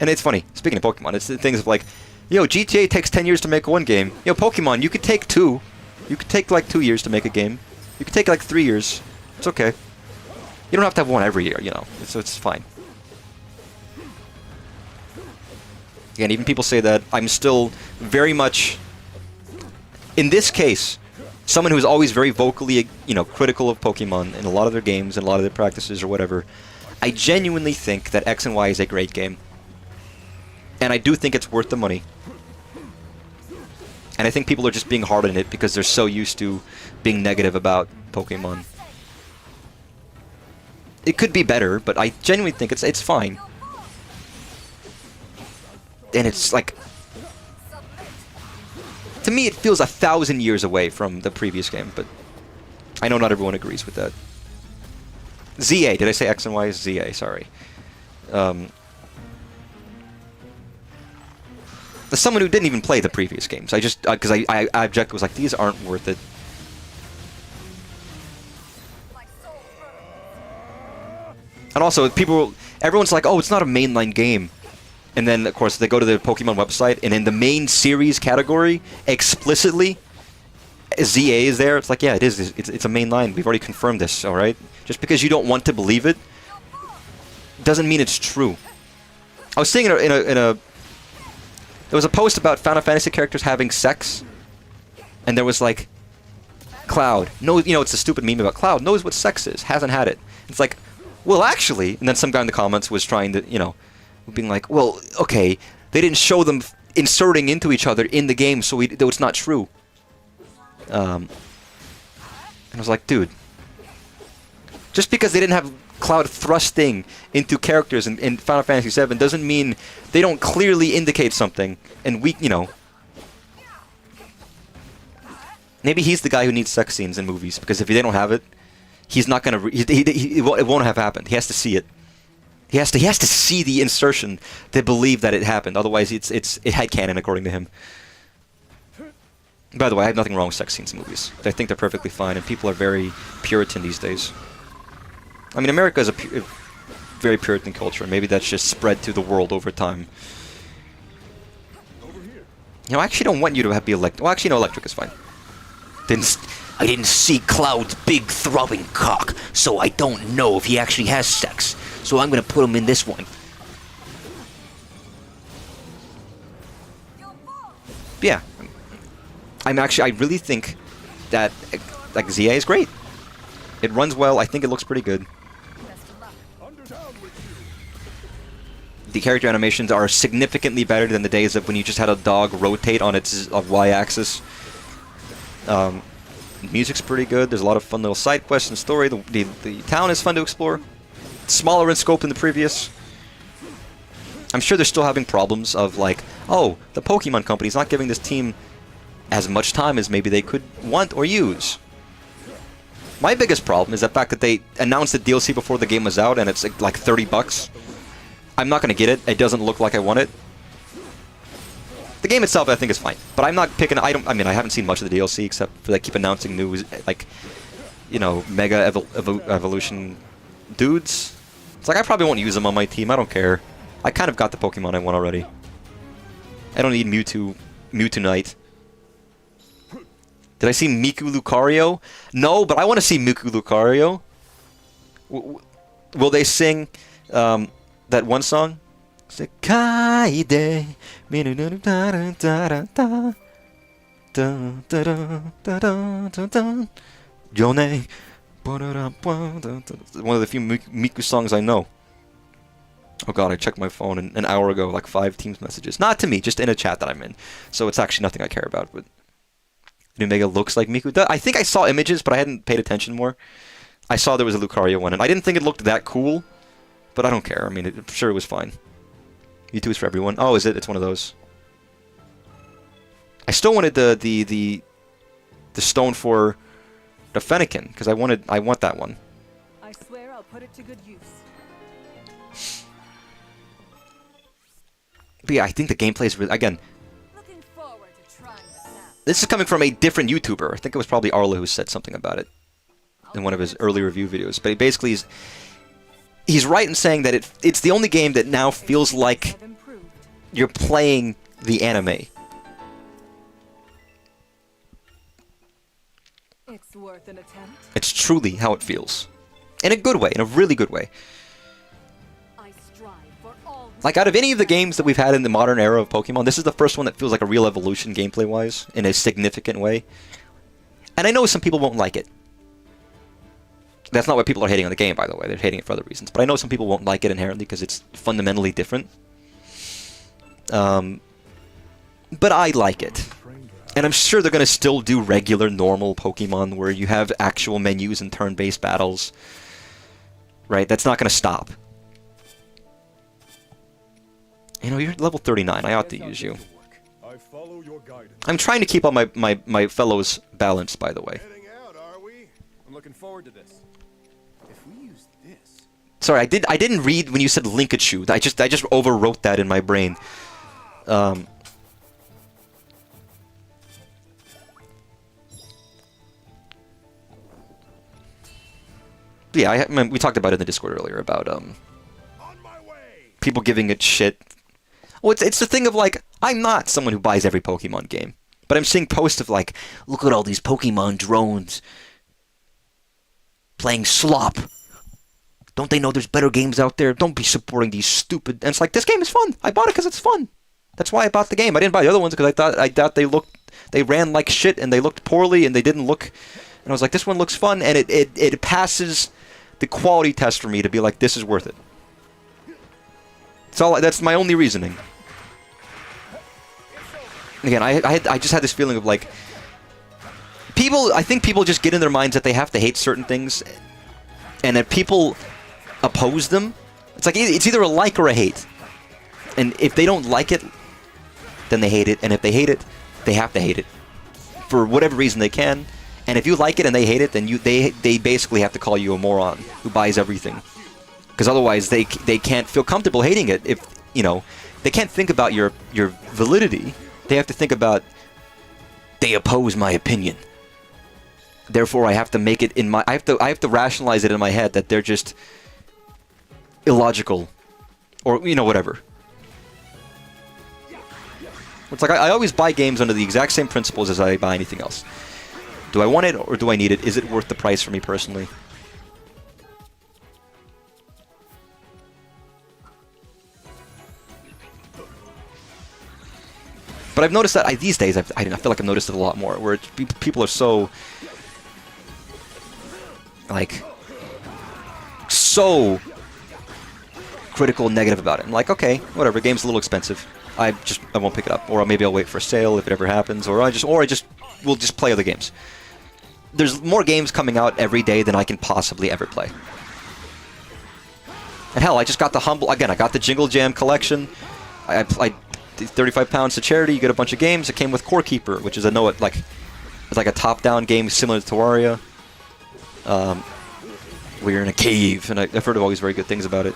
And it's funny, speaking of Pokemon, it's the things of like, GTA takes 10 years to make one game. Pokemon, you could take 2. You could take like 2 years to make a game. You could take like 3 years. It's okay. You don't have to have one every year, so it's fine. Again, even people say that I'm still very much, in this case, someone who's always very vocally, critical of Pokemon in a lot of their games and a lot of their practices or whatever. I genuinely think that X and Y is a great game. And I do think it's worth the money. And I think people are just being hard on it because they're so used to being negative about Pokemon. It could be better, but I genuinely think it's fine. And it's like, to me it feels 1,000 years away from the previous game, but I know not everyone agrees with that. ZA, did I say X and Y? ZA, sorry. As someone who didn't even play the previous games, I just, because I objected, was like, these aren't worth it. And also, everyone's like, oh, it's not a mainline game. And then, of course, they go to the Pokemon website, and in the main series category, explicitly, ZA is there. It's like, yeah, it is. It's a mainline. We've already confirmed this, all right? Just because you don't want to believe it doesn't mean it's true. I was seeing there was a post about Final Fantasy characters having sex, and there was like, Cloud knows, it's a stupid meme about Cloud knows what sex is, hasn't had it. It's like, well, actually, and then some guy in the comments was trying to, being like, well, okay, they didn't show them inserting into each other in the game, so it's not true. And I was like, dude, just because they didn't have Cloud thrusting into characters in Final Fantasy VII doesn't mean they don't clearly indicate something. And maybe he's the guy who needs sex scenes in movies, because if they don't have it, he's not gonna. It won't have happened. He has to see it. He has to see the insertion to believe that it happened. Otherwise, it's headcanon according to him. By the way, I have nothing wrong with sex scenes in movies. I think they're perfectly fine, and people are very Puritan these days. I mean, America is a very Puritan culture, and maybe that's just spread to the world over time. I actually don't want you to be electric. Well, actually, no, electric is fine. I didn't see Cloud's big throbbing cock, so I don't know if he actually has sex. So I'm gonna put him in this one. Yeah. I really think that, like, ZA is great. It runs well. I think it looks pretty good. The character animations are significantly better than the days of when you just had a dog rotate on its Y-axis. Music's pretty good. There's a lot of fun little side quests and story. The town is fun to explore. Smaller in scope than the previous. I'm sure they're still having problems of like, oh, the Pokemon Company's not giving this team as much time as maybe they could want or use. My biggest problem is the fact that they announced the DLC before the game was out, and it's like $30. I'm not going to get it. It doesn't look like I want it. The game itself, I think, is fine. But I'm not picking... I haven't seen much of the DLC, except for they keep announcing new, like, Mega Evolution dudes. It's like, I probably won't use them on my team. I don't care. I kind of got the Pokemon I want already. I don't need Mewtwo Knight. Did I see Miku Lucario? No, but I want to see Miku Lucario. Will they sing that one song? Sekaide Yone. One of the few Miku songs I know. Oh god, I checked my phone an hour ago, like 5 Teams messages. Not to me, just in a chat that I'm in. So it's actually nothing I care about, but... New Mega looks like Miku does. I think I saw images, but I hadn't paid attention more. I saw there was a Lucario one, and I didn't think it looked that cool, but I don't care. I mean, I'm sure it was fine. Mewtwo is for everyone. Oh, is it? It's one of those. I still wanted the stone for the Fennekin, because I want that one. I swear I'll put it to good use. But yeah, I think the gameplay is really, again, Looking forward to trying this out. this is coming from a different YouTuber. I think it was probably Arla who said something about it in one of his early review videos. But he basically he's right in saying that it's the only game that now feels like you're playing the anime. It's worth an attempt. It's truly how it feels. In a good way, in a really good way. I strive for all. Like, out of any of the games that we've had in the modern era of Pokemon, this is the first one that feels like a real evolution gameplay-wise, in a significant way. And I know some people won't like it. That's not why people are hating on the game, by the way. They're hating it for other reasons. But I know some people won't like it inherently because it's fundamentally different. But I like it. And I'm sure they're going to still do regular, normal Pokemon where you have actual menus and turn-based battles. Right? That's not going to stop. You know, you're level 39. I ought to use you. I'm trying to keep all my fellows balanced, by the way. Heading out, are we? I'm looking forward to this. If we use this... Sorry, I didn't read when you said Linkachu. I just overwrote that in my brain. yeah, I mean, we talked about it in the Discord earlier about On my way. people giving it shit. Well, it's the thing of like, I'm not someone who buys every Pokemon game, but I'm seeing posts of like, look at all these Pokemon drones playing slop. Don't they know there's better games out there? Don't be supporting these stupid. And it's like, this game is fun. I bought it because it's fun. That's why I bought the game. I didn't buy the other ones because I thought they ran like shit and they looked poorly and they didn't look. And I was like, this one looks fun and it passes the quality test for me to be like, this is worth it. That's my only reasoning. Again, I just had this feeling of like, I think people just get in their minds that they have to hate certain things, and that people oppose them. It's like, it's either a like or a hate. And if they don't like it, then they hate it, and if they hate it, they have to hate it. For whatever reason they can. And if you like it and they hate it, then they basically have to call you a moron who buys everything. Because otherwise they can't feel comfortable hating it. If, you know, they can't think about your validity. They have to think about, they oppose my opinion. Therefore, I have to make it in my. I have to rationalize it in my head that they're just illogical, or you know, whatever. It's like I always buy games under the exact same principles as I buy anything else. Do I want it or do I need it? Is it worth the price for me personally? But I've noticed that these days, I feel like I've noticed it a lot more, where people are so, like, so critical and negative about it. I'm like, okay, whatever, game's a little expensive. I won't pick it up, or maybe I'll wait for a sale if it ever happens, or we'll just play other games. There's more games coming out every day than I can possibly ever play. And hell, I just got I got the Jingle Jam collection. I 35 pounds to charity, you get a bunch of games. It came with Core Keeper, which is it's like a top-down game similar to Terraria. Where you're in a cave, and I've heard of all these very good things about it.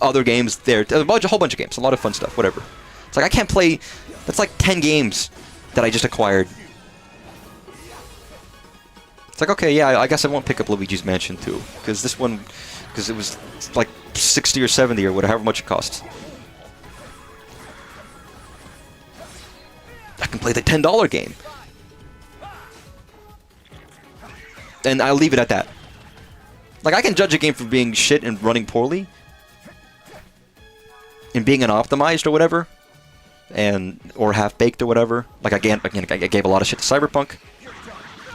Other games there, a whole bunch of games, a lot of fun stuff, whatever. It's like I can't play, that's like 10 games that I just acquired. It's like, okay, yeah, I guess I won't pick up Luigi's Mansion 2, because it was like 60 or 70 or whatever, however much it costs. I can play the $10 game. And I'll leave it at that. Like, I can judge a game for being shit and running poorly, and being unoptimized or whatever, or half-baked or whatever. Like, I gave a lot of shit to Cyberpunk.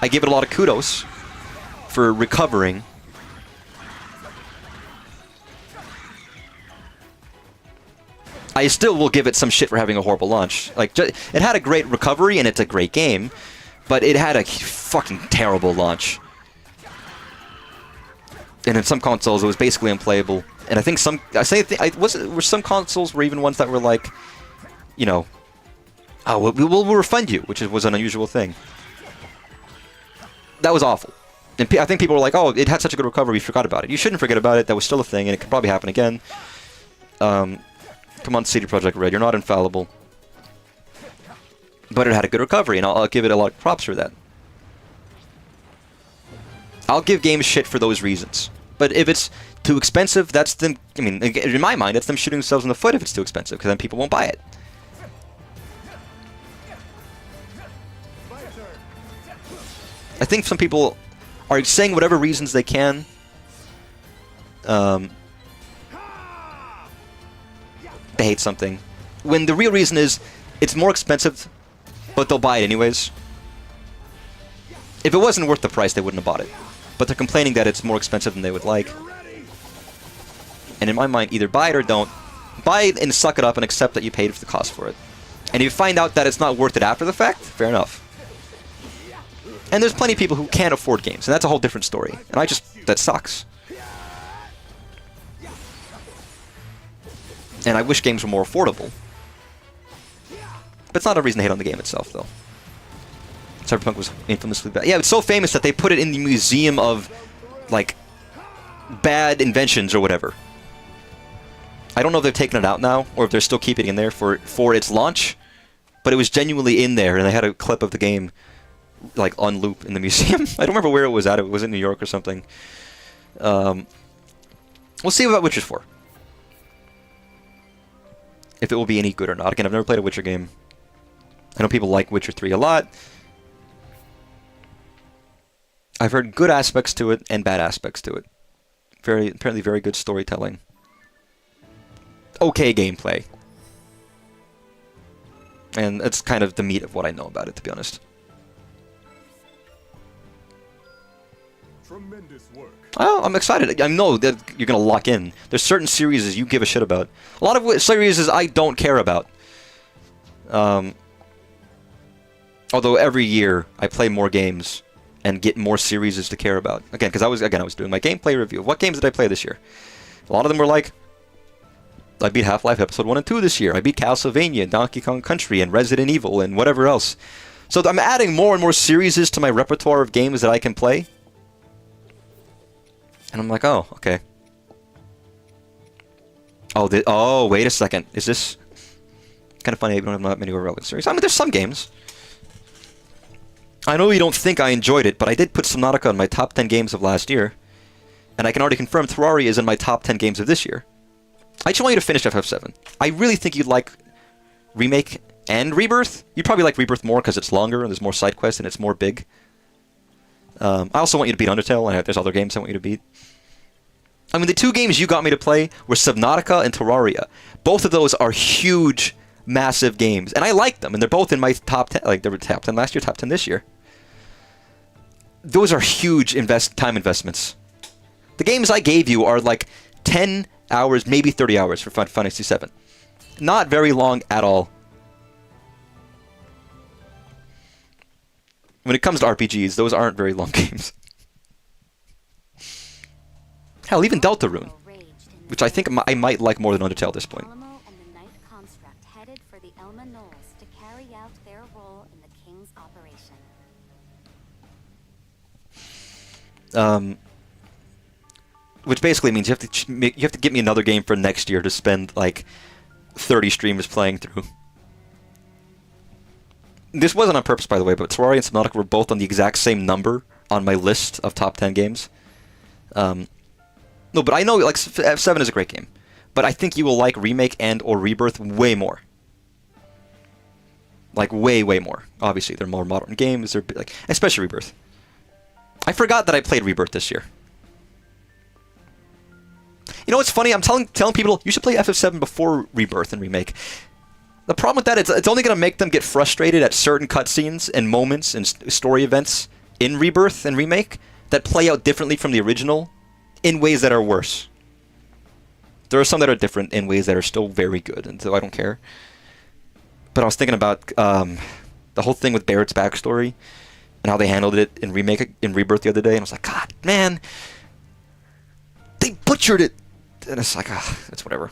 I gave it a lot of kudos for recovering. I still will give it some shit for having a horrible launch. Like, it had a great recovery, and it's a great game, but it had a fucking terrible launch. And in some consoles, it was basically unplayable. And I think were some consoles were even ones that were like, you know, oh, we'll refund you, which was an unusual thing. That was awful. And I think people were like, oh, it had such a good recovery, we forgot about it. You shouldn't forget about it. That was still a thing, and it could probably happen again. Come on, CD Projekt Red, you're not infallible. But it had a good recovery, and I'll give it a lot of props for that. I'll give games shit for those reasons. But if it's too expensive, that's them. I mean, in my mind, it's them shooting themselves in the foot if it's too expensive, because then people won't buy it. I think some people are saying whatever reasons they can. They hate something. When the real reason is, it's more expensive, but they'll buy it anyways. If it wasn't worth the price, they wouldn't have bought it. But they're complaining that it's more expensive than they would like. And in my mind, either buy it or don't. Buy it and suck it up and accept that you paid the cost for it. And if you find out that it's not worth it after the fact, fair enough. And there's plenty of people who can't afford games, and that's a whole different story. And that sucks. And I wish games were more affordable. But it's not a reason to hate on the game itself, though. Cyberpunk was infamously bad. Yeah, it's so famous that they put it in the museum of, like, bad inventions or whatever. I don't know if they've taken it out now, or if they're still keeping it in there for its launch. But it was genuinely in there, and they had a clip of the game, like, on loop in the museum. I don't remember where it was at. It was in New York or something. We'll see about Witcher 4. If it will be any good or not. Again, I've never played a Witcher game. I know people like Witcher 3 a lot. I've heard good aspects to it and bad aspects to it. Apparently very good storytelling. Okay gameplay. And that's kind of the meat of what I know about it, to be honest. Tremendous work. Oh, I'm excited. I know that you're going to lock in. There's certain series you give a shit about. A lot of series I don't care about. Although every year I play more games and get more series to care about. Again, because I was doing my gameplay review. What games did I play this year? A lot of them were like, I beat Half-Life Episode 1 and 2 this year. I beat Castlevania, Donkey Kong Country, and Resident Evil, and whatever else. So I'm adding more and more series to my repertoire of games that I can play. And I'm like, oh, okay. Oh, wait a second. Is this... Kind of funny, I don't have that many relevant series. I mean, there's some games. I know you don't think I enjoyed it, but I did put Subnautica in my top 10 games of last year. And I can already confirm Terraria is in my top 10 games of this year. I just want you to finish FF7. I really think you'd like Remake and Rebirth. You'd probably like Rebirth more because it's longer and there's more side quests and it's more big. I also want you to beat Undertale, and there's other games I want you to beat. I mean, the two games you got me to play were Subnautica and Terraria. Both of those are huge, massive games, and I like them, and they're both in my top 10. Like, they were top 10 last year, top 10 this year. Those are huge time investments. The games I gave you are like 10 hours, maybe 30 hours for Final Fantasy VII. Not very long at all. When it comes to RPGs, those aren't very long games. Hell, even Deltarune, which I think I might like more than Undertale at this point. Alamo and the Knight Construct headed for the Elma Knolls to carry out their role in the King's operation. Which basically means you have to get me another game for next year to spend like 30 streams playing through. This wasn't on purpose, by the way, but Terraria and Subnautica were both on the exact same number on my list of top 10 games. No, but I know like F7 is a great game, but I think you will like Remake and or Rebirth way more. Like way more. Obviously, they're more modern games. They're like, especially Rebirth. I forgot that I played Rebirth this year. You know what's funny? I'm telling people you should play FF7 before Rebirth and Remake. The problem with that is it's only going to make them get frustrated at certain cutscenes and moments and story events in Rebirth and Remake that play out differently from the original in ways that are worse. There are some that are different in ways that are still very good, and so I don't care. But I was thinking about the whole thing with Barrett's backstory and how they handled it in Rebirth the other day, and I was like, God, man, they butchered it. And it's like, it's whatever.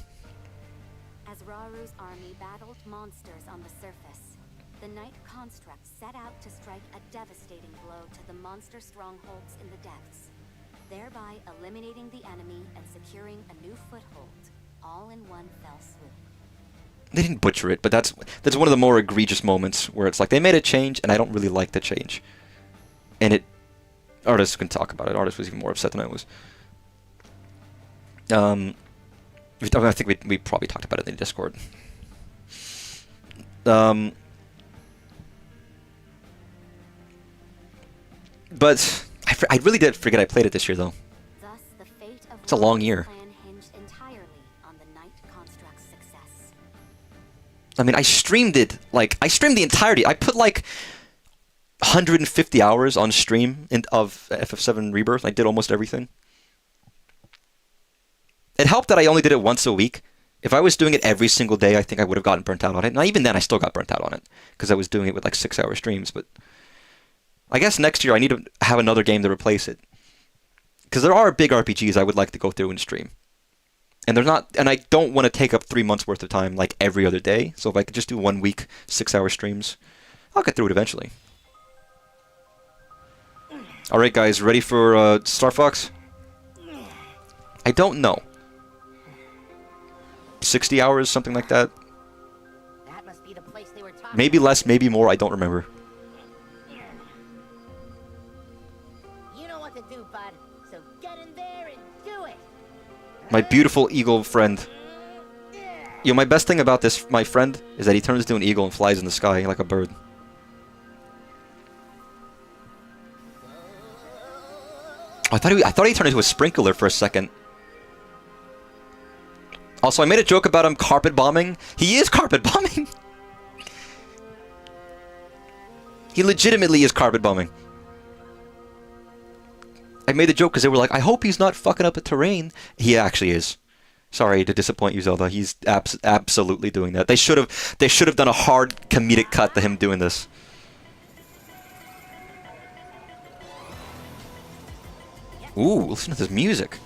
As Raru's army battled monsters on the surface, the Knight Construct set out to strike a devastating blow to the monster strongholds in the depths, thereby eliminating the enemy and securing a new foothold, all in one fell swoop. They didn't butcher it, but that's one of the more egregious moments where it's like they made a change and I don't really like the change. And Artist can talk about it. Artist was even more upset than I was. I think we probably talked about it in the Discord. But I really did forget I played it this year, though. Thus, the fate of It's a long year. plan hinged entirely on the Knight Construct's success. I mean, I streamed it, I streamed the entirety. I put, 150 hours on stream of FF7 Rebirth. I did almost everything. It helped that I only did it once a week. If I was doing it every single day, I think I would have gotten burnt out on it. Now, even then, I still got burnt out on it, because I was doing it with, 6-hour streams, but I guess next year I need to have another game to replace it. Because there are big RPGs I would like to go through and stream. And I don't want to take up 3 months worth of time every other day. So if I could just do 1 week, 6-hour streams, I'll get through it eventually. Alright guys, ready for Star Fox? I don't know. 60 hours, something like that. That must be the place they were talking Maybe less, maybe more, I don't remember. You know what to do, bud. So get in there and My beautiful eagle friend. Yo, my best thing about this, my friend, is that he turns into an eagle and flies in the sky like a bird. I thought he turned into a sprinkler for a second. Also, I made a joke about him carpet bombing. He is carpet bombing. He legitimately is carpet bombing. I made the joke because they were like, I hope he's not fucking up the terrain. He actually is. Sorry to disappoint you, Zelda. He's absolutely doing that. They should have done a hard comedic cut to him doing this. Ooh, listen to this music.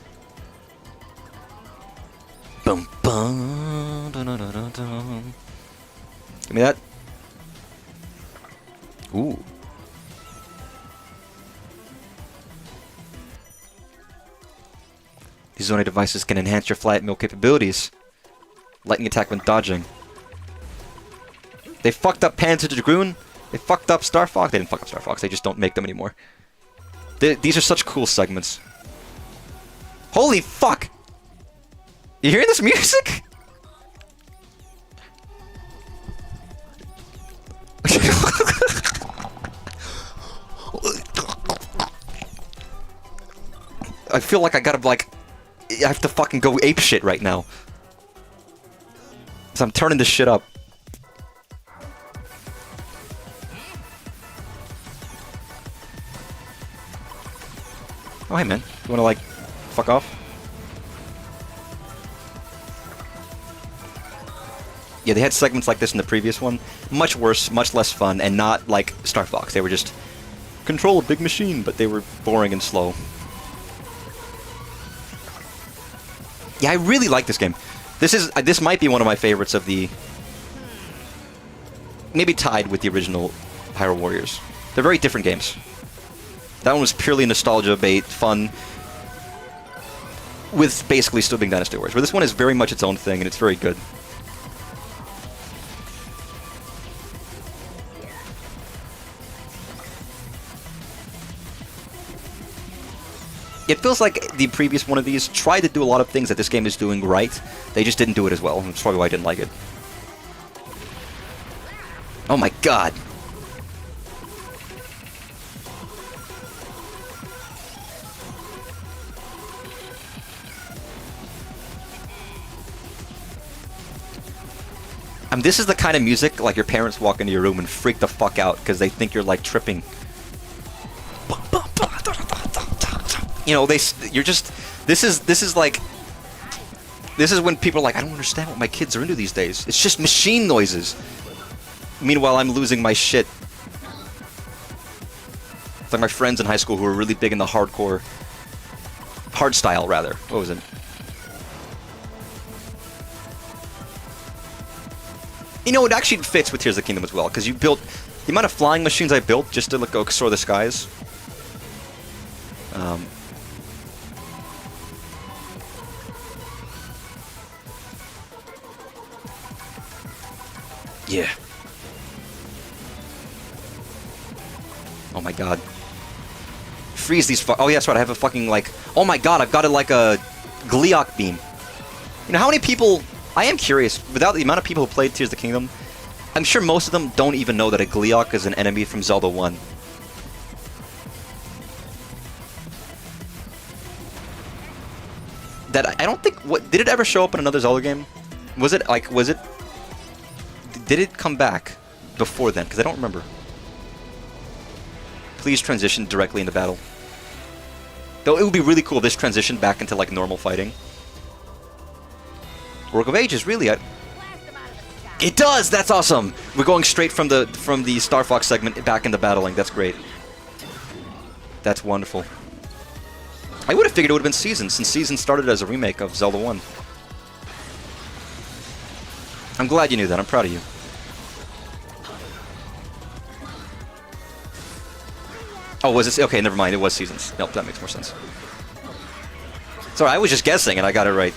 Bum bum dun, dun, dun, dun, dun. Give me that. Ooh. These zoning devices can enhance your flight and meal capabilities. Lightning attack when dodging. They fucked up Panzer Dragoon. They fucked up Star Fox. They didn't fuck up Star Fox. They just don't make them anymore. These are such cool segments. Holy fuck! You hearing this music? I feel like I gotta, like... I have to fucking go ape shit right now. So I'm turning this shit up. Oh, hey man. You wanna, like, fuck off? Yeah, they had segments like this in the previous one. Much worse, much less fun, and not like Star Fox. They were just control a big machine, but they were boring and slow. Yeah, I really like this game. This might be one of my favorites of the... Maybe tied with the original Hyrule Warriors. They're very different games. That one was purely nostalgia bait, fun, with basically still being Dynasty Warriors. Where this one is very much its own thing, and it's very good. It feels like the previous one of these tried to do a lot of things that this game is doing right. They just didn't do it as well. That's probably why I didn't like it. Oh my god. This is the kind of music like your parents walk into your room and freak the fuck out because they think you're like tripping. You know, you're just, this is like, this is when people are like, I don't understand what my kids are into these days. It's just machine noises. Meanwhile, I'm losing my shit. It's like my friends in high school who were really big in the hardcore, hardstyle rather. What was it? You know, it actually fits with Tears of the Kingdom as well, because you built, the amount of flying machines I built just to go soar the skies. Yeah. Oh my god. Freeze these oh yeah, that's right, I have a fucking like... Oh my god, I've got it like a Gleeok beam. You know, how many people... I am curious, without the amount of people who played Tears of the Kingdom, I'm sure most of them don't even know that a Gleeok is an enemy from Zelda 1. That I don't think... What, did it ever show up in another Zelda game? Was it, like, was it... Did it come back before then? Because I don't remember. Please transition directly into battle. Though it would be really cool if this transitioned back into, like, normal fighting. Work of Ages, really? It does! That's awesome! We're going straight from the Star Fox segment back into battling. That's great. That's wonderful. I would have figured it would have been Season, since Season started as a remake of Zelda 1. I'm glad you knew that. I'm proud of you. Oh, was this? Okay, never mind. It was Seasons. Nope, that makes more sense. Sorry, I was just guessing and I got it right.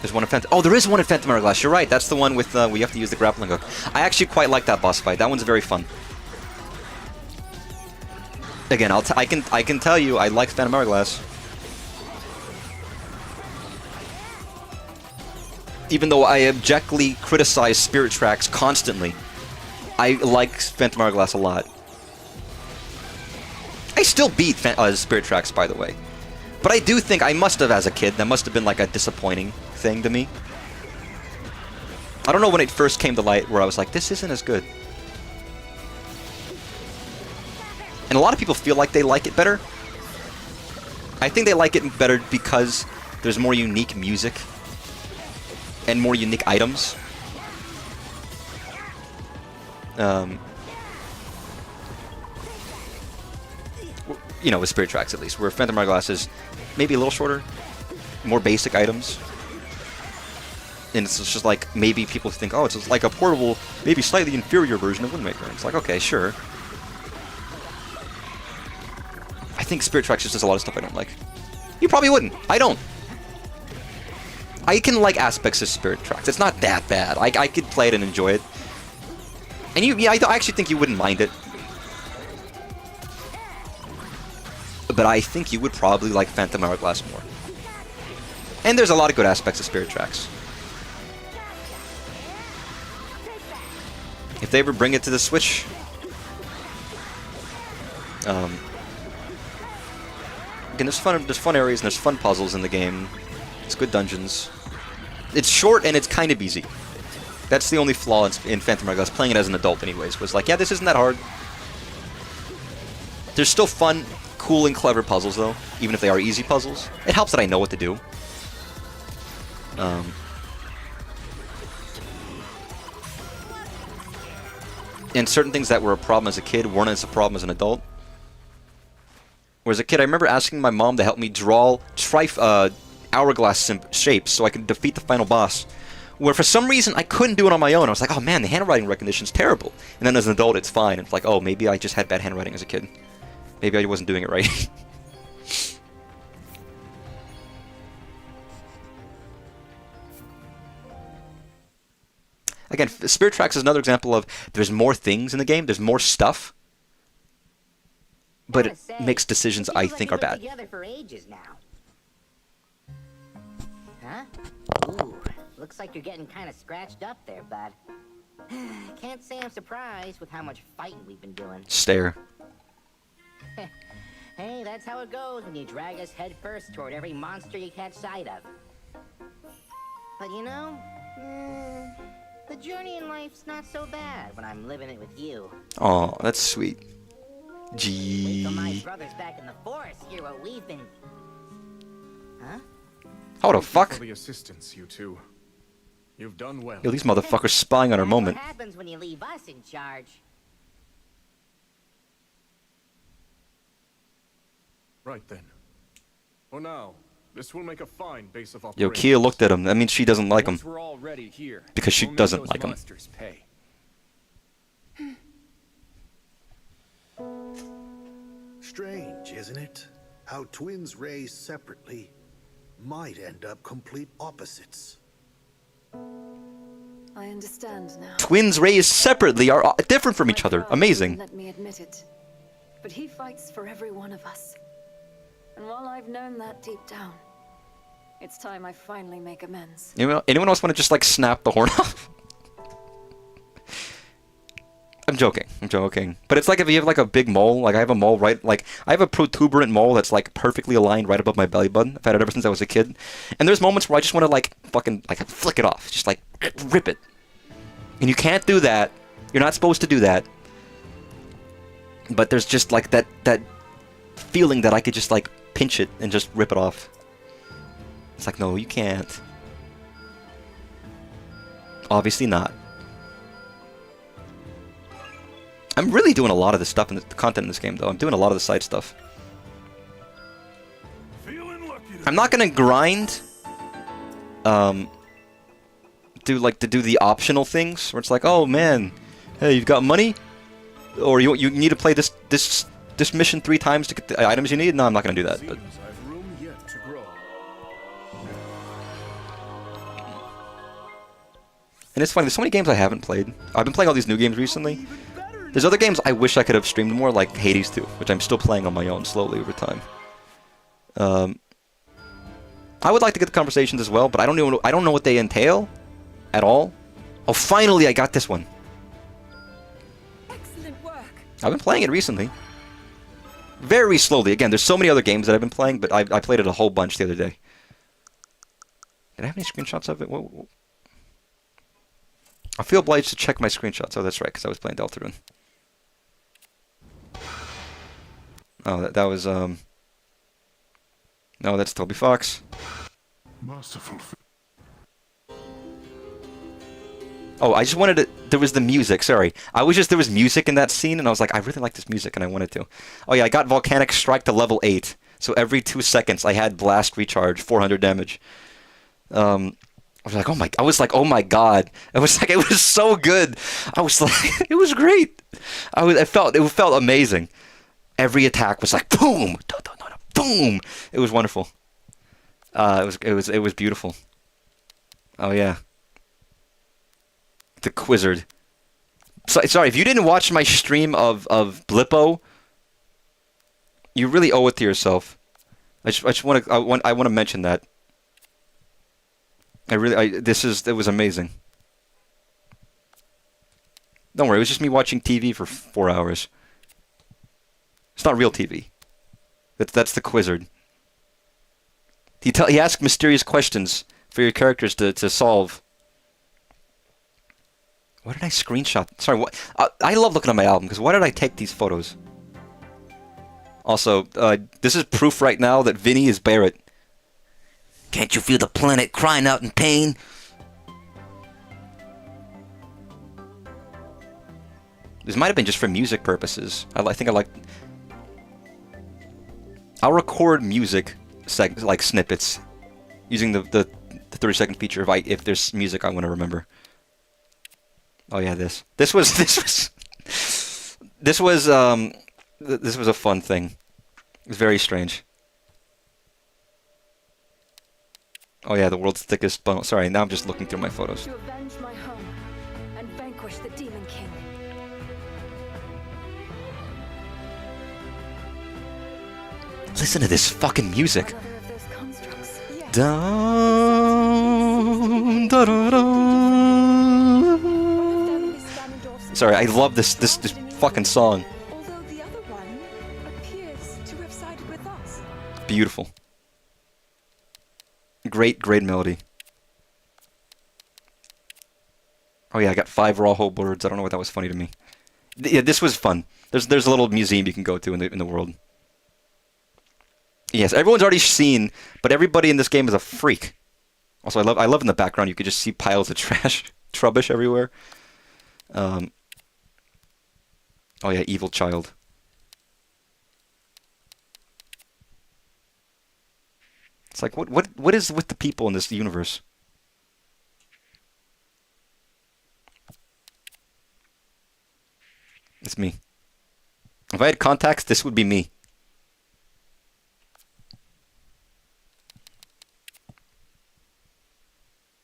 There's one in Phantom... Oh, there is one in Phantom Hourglass. You're right. That's the one with where you have to use the grappling hook. I actually quite like that boss fight. That one's very fun. Again, I can tell you, I like Phantom Hourglass. Even though I abjectly criticize Spirit Tracks constantly, I like Phantom Hourglass a lot. I still beat Spirit Tracks, by the way. But I do think I must have, as a kid, that must have been like a disappointing thing to me. I don't know when it first came to light where I was like, this isn't as good. And a lot of people feel like they like it better. I think they like it better because there's more unique music and more unique items. You know, with Spirit Tracks at least, where Phantom Hourglass is maybe a little shorter, more basic items. And it's just like, maybe people think, oh, it's like a portable, maybe slightly inferior version of Wind Waker. And it's like, okay, sure. I think Spirit Tracks just does a lot of stuff I don't like. You probably wouldn't. I don't. I can like aspects of Spirit Tracks. It's not that bad. I could play it and enjoy it. And yeah, I actually think you wouldn't mind it. But I think you would probably like Phantom Hourglass more. And there's a lot of good aspects of Spirit Tracks. If they ever bring it to the Switch, again, there's fun areas and there's fun puzzles in the game. It's good dungeons. It's short and it's kind of easy. That's the only flaw in Phantom Hourglass, playing it as an adult anyways, was like, yeah, this isn't that hard. There's still fun, cool, and clever puzzles, though, even if they are easy puzzles. It helps that I know what to do. And certain things that were a problem as a kid weren't as a problem as an adult. Whereas a kid, I remember asking my mom to help me draw hourglass shapes so I could defeat the final boss. Where for some reason I couldn't do it on my own. I was like, oh man, the handwriting recognition's terrible. And then as an adult, it's fine. It's like, oh, maybe I just had bad handwriting as a kid. Maybe I wasn't doing it right. Again, Spirit Tracks is another example of there's more things in the game, there's more stuff, but it makes decisions I think are bad. Together for ages now. Huh? Ooh, looks like you're getting kind of scratched up there, bud. Can't say I'm surprised with how much fighting we've been doing. Stare. Hey, that's how it goes when you drag us headfirst toward every monster you catch sight of. But you know, the journey in life's not so bad when I'm living it with you. Oh, that's sweet. Wait Gee. till my brothers back in the forest hear what we've been... Huh? How the fuck? For the assistance, you two. You've done well. Yo, these motherfuckers spying on our That's moment. what happens when you leave us in charge. Right then. For now, this will make a fine base of Yo, operations. Kia looked at him. That means she doesn't like him. Once we're all ready here, Because she we'll make doesn't those like him. monsters pay. Strange, isn't it? How twins raised separately might end up complete opposites. I understand now. Twins raised separately are different from each other. Amazing. Let me admit it. But he fights for every one of us. And while I've known that deep down, it's time I finally make amends. Anyone else want to just like snap the horn off? I'm joking. I'm joking. But it's like if you have like a big mole, like I have a mole right, like I have a protuberant mole that's like perfectly aligned right above my belly button. I've had it ever since I was a kid. And there's moments where I just want to like fucking like flick it off, just like rip it. And you can't do that. You're not supposed to do that. But there's just like that feeling that I could just like pinch it and just rip it off. It's like, no, you can't. Obviously not. I'm really doing a lot of this stuff in the content in this game, though. I'm doing a lot of the side stuff. I'm not gonna grind. To do the optional things where it's like, oh man, hey, you've got money, or you need to play this mission 3 times to get the items you need. No, I'm not gonna do that. But I've room yet to grow. and it's funny. There's so many games I haven't played. I've been playing all these new games recently. There's other games I wish I could have streamed more, like Hades 2, which I'm still playing on my own slowly over time. I would like to get the conversations as well, but I don't know what they entail. at all. Oh, finally I got this one. Excellent work. I've been playing it recently. Very slowly. Again, there's so many other games that I've been playing, but I played it a whole bunch the other day. Did I have any screenshots of it? Whoa. I feel obliged to check my screenshots. Oh, that's right, because I was playing Deltarune. Oh, that was, No, that's Toby Fox. Merciful. Oh, I just wanted to... There was the music, sorry. There was music in that scene, and I was like, I really like this music, and I wanted to. Oh yeah, I got Volcanic Strike to level 8. So every 2 seconds, I had Blast Recharge, 400 damage. I was like, oh my god. It was so good. I was like, it was great. It felt amazing. Every attack was like, boom! Boom! It was wonderful. It was beautiful. Oh yeah. The Quizzard. So, sorry, if you didn't watch my stream of Blippo, you really owe it to yourself. I want to mention that. It was amazing. Don't worry, it was just me watching TV for 4 hours. It's not real TV. That's the Quizzard. He asks mysterious questions for your characters to solve. What did I screenshot? Sorry, what? I love looking at my album, because why did I take these photos? Also, this is proof right now that Vinny is Barrett. Can't you feel the planet crying out in pain? This might have been just for music purposes. I think I like... I'll record music, like snippets, using the 30-second feature if there's music I want to remember. Oh yeah, this was a fun thing. It was very strange. Oh yeah, the world's thickest bundle. Sorry, now I'm just looking through my photos. To avenge my home and vanquish the Demon King. Listen to this fucking music. Another of those constructs. Yes. Dun, da, da, da. Sorry, I love this fucking song. Although the other one appears to have sided with us. Beautiful. Great melody. Oh yeah, I got 5 raw whole birds. I don't know what that was funny to me. Yeah, this was fun. There's a little museum you can go to in the world. Yes, everyone's already seen, but everybody in this game is a freak. Also, I love in the background you could just see piles of trash, rubbish everywhere. Oh yeah, evil child. It's like what is with the people in this universe? It's me. If I had contacts, this would be me.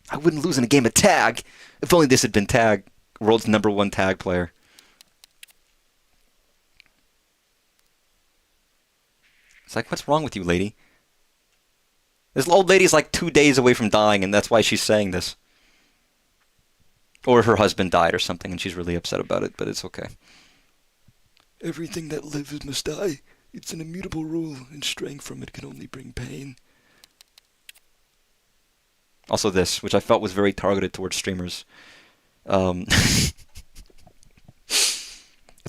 I wouldn't lose in a game of tag. If only this had been tag, world's #1 tag player. It's like, what's wrong with you, lady? This old lady's like 2 days away from dying, and that's why she's saying this. Or her husband died or something, and she's really upset about it, but it's okay. Everything that lives must die. It's an immutable rule, and straying from it can only bring pain. Also this, which I felt was very targeted towards streamers. It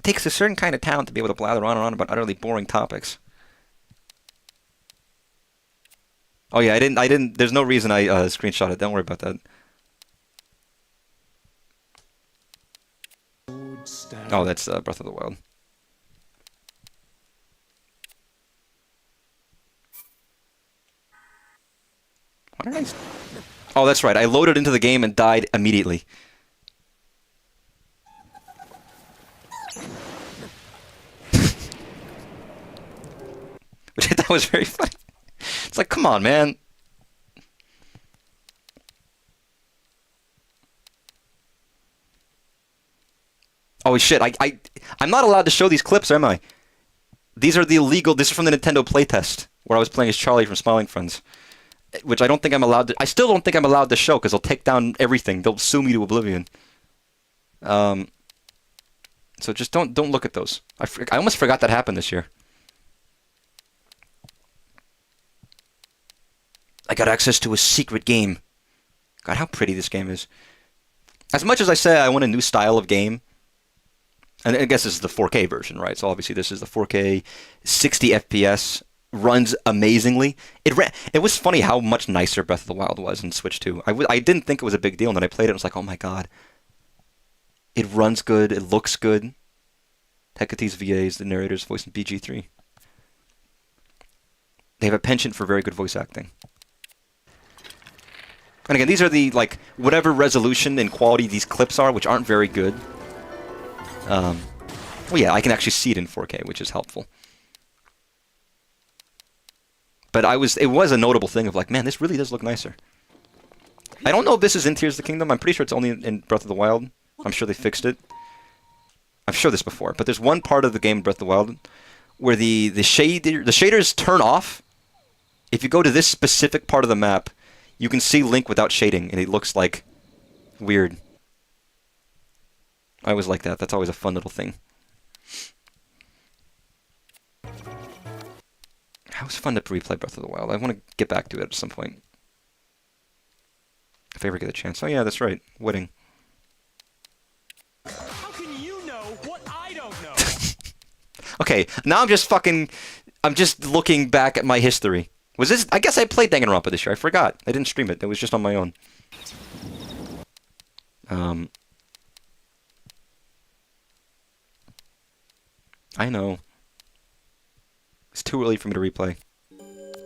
takes a certain kind of talent to be able to blather on and on about utterly boring topics. Oh yeah, I didn't, there's no reason I screenshot it, don't worry about that. Oh, that's Breath of the Wild. What did I... Oh, that's right, I loaded into the game and died immediately. Which I thought was very funny. It's like, come on, man. Oh shit, I'm not allowed to show these clips, am I? These are the illegal, this is from the Nintendo playtest, where I was playing as Charlie from Smiling Friends. which I don't think I'm allowed to. I still don't think I'm allowed to show because they'll take down everything. They'll sue me to oblivion. So just don't look at those. I almost forgot that happened this year. I got access to a secret game. God, how pretty this game is. As much as I say I want a new style of game, and I guess this is the 4K version, right? So obviously this is the 4K, 60 FPS, runs amazingly. It was funny how much nicer Breath of the Wild was in Switch 2. I didn't think it was a big deal, and then I played it and was like, oh my god. It runs good, it looks good. Hecate's VA is the narrator's voice in BG3. They have a penchant for very good voice acting. And again, these are the, like, whatever resolution and quality these clips are, which aren't very good. Well, yeah, I can actually see it in 4K, which is helpful. But it was a notable thing of like, man, this really does look nicer. I don't know if this is in Tears of the Kingdom. I'm pretty sure it's only in Breath of the Wild. I'm sure they fixed it. I've shown this before, but there's one part of the game, Breath of the Wild, where the shaders turn off. If you go to this specific part of the map, you can see Link without shading, and it looks like weird. I always like that. That's always a fun little thing. It was fun to replay Breath of the Wild. I want to get back to it at some point. If I ever get a chance. Oh yeah, that's right. Wedding. How can you know what I don't know? Okay, now I'm just looking back at my history. Was this... I guess I played Danganronpa this year. I forgot. I didn't stream it. It was just on my own. I know. It's too early for me to replay.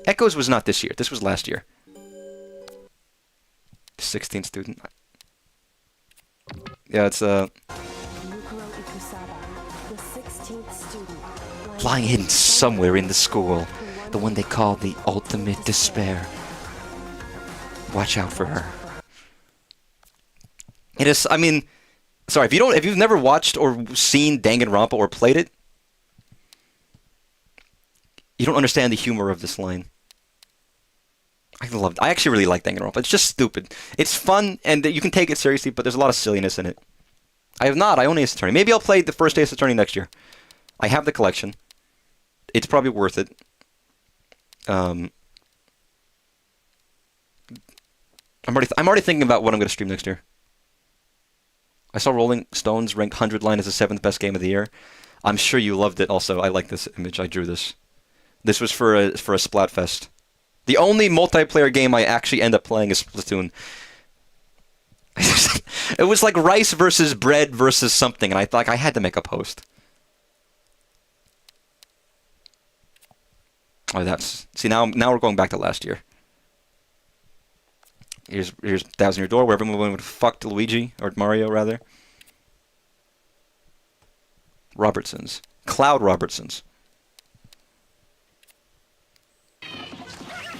Echoes was not this year. This was last year. 16th student. Yeah, it's lying hidden somewhere in the school. The one they call the ultimate despair. Watch out for her. It is, I mean, sorry, if you've never watched or seen Danganronpa or played it, you don't understand the humor of this line. I actually really like Danganronpa. It's just stupid. It's fun, and you can take it seriously, but there's a lot of silliness in it. I own Ace Attorney. Maybe I'll play the first Ace Attorney next year. I have the collection. It's probably worth it. I'm already thinking about what I'm going to stream next year. I saw Rolling Stones ranked 100 Line as the 7th best game of the year. I'm sure you loved it also. I like this image. I drew this. This was for a Splatfest. The only multiplayer game I actually end up playing is Splatoon. It was like rice versus bread versus something, and I thought I had to make a post. Oh, that's... See, now we're going back to last year. Here's Thousand Year Door, where everyone would have fucked Luigi, or Mario, rather. Robertsons. Cloud Robertsons.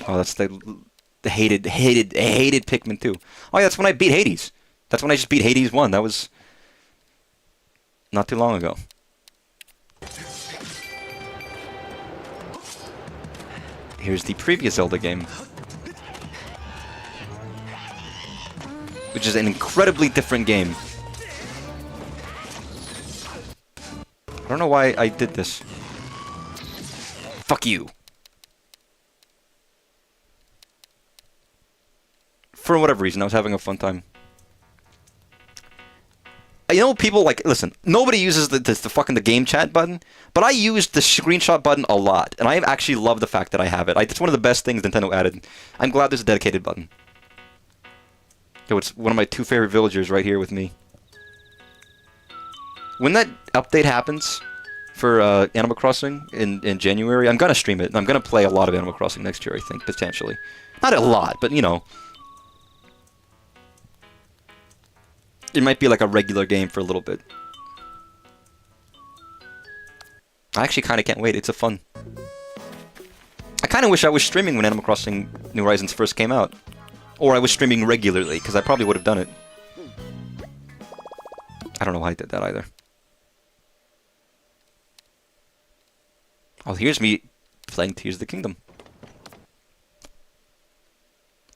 Oh, that's the hated Pikmin 2. Oh, yeah, that's when I beat Hades. That's when I just beat Hades 1. That was not too long ago. Here's the previous Zelda game, which is an incredibly different game. I don't know why I did this. Fuck you. For whatever reason, I was having a fun time. You know, people like, listen, nobody uses the fucking the game chat button, but I use the screenshot button a lot, and I actually love the fact that I have it. It's one of the best things Nintendo added. I'm glad there's a dedicated button. So it's one of my two favorite villagers right here with me. When that update happens for Animal Crossing in January, I'm gonna stream it, and I'm gonna play a lot of Animal Crossing next year, I think, potentially. Not a lot, but you know. It might be like a regular game for a little bit. I actually kind of can't wait. It's a fun. I kind of wish I was streaming when Animal Crossing New Horizons first came out. Or I was streaming regularly, because I probably would have done it. I don't know why I did that either. Oh, here's me playing Tears of the Kingdom.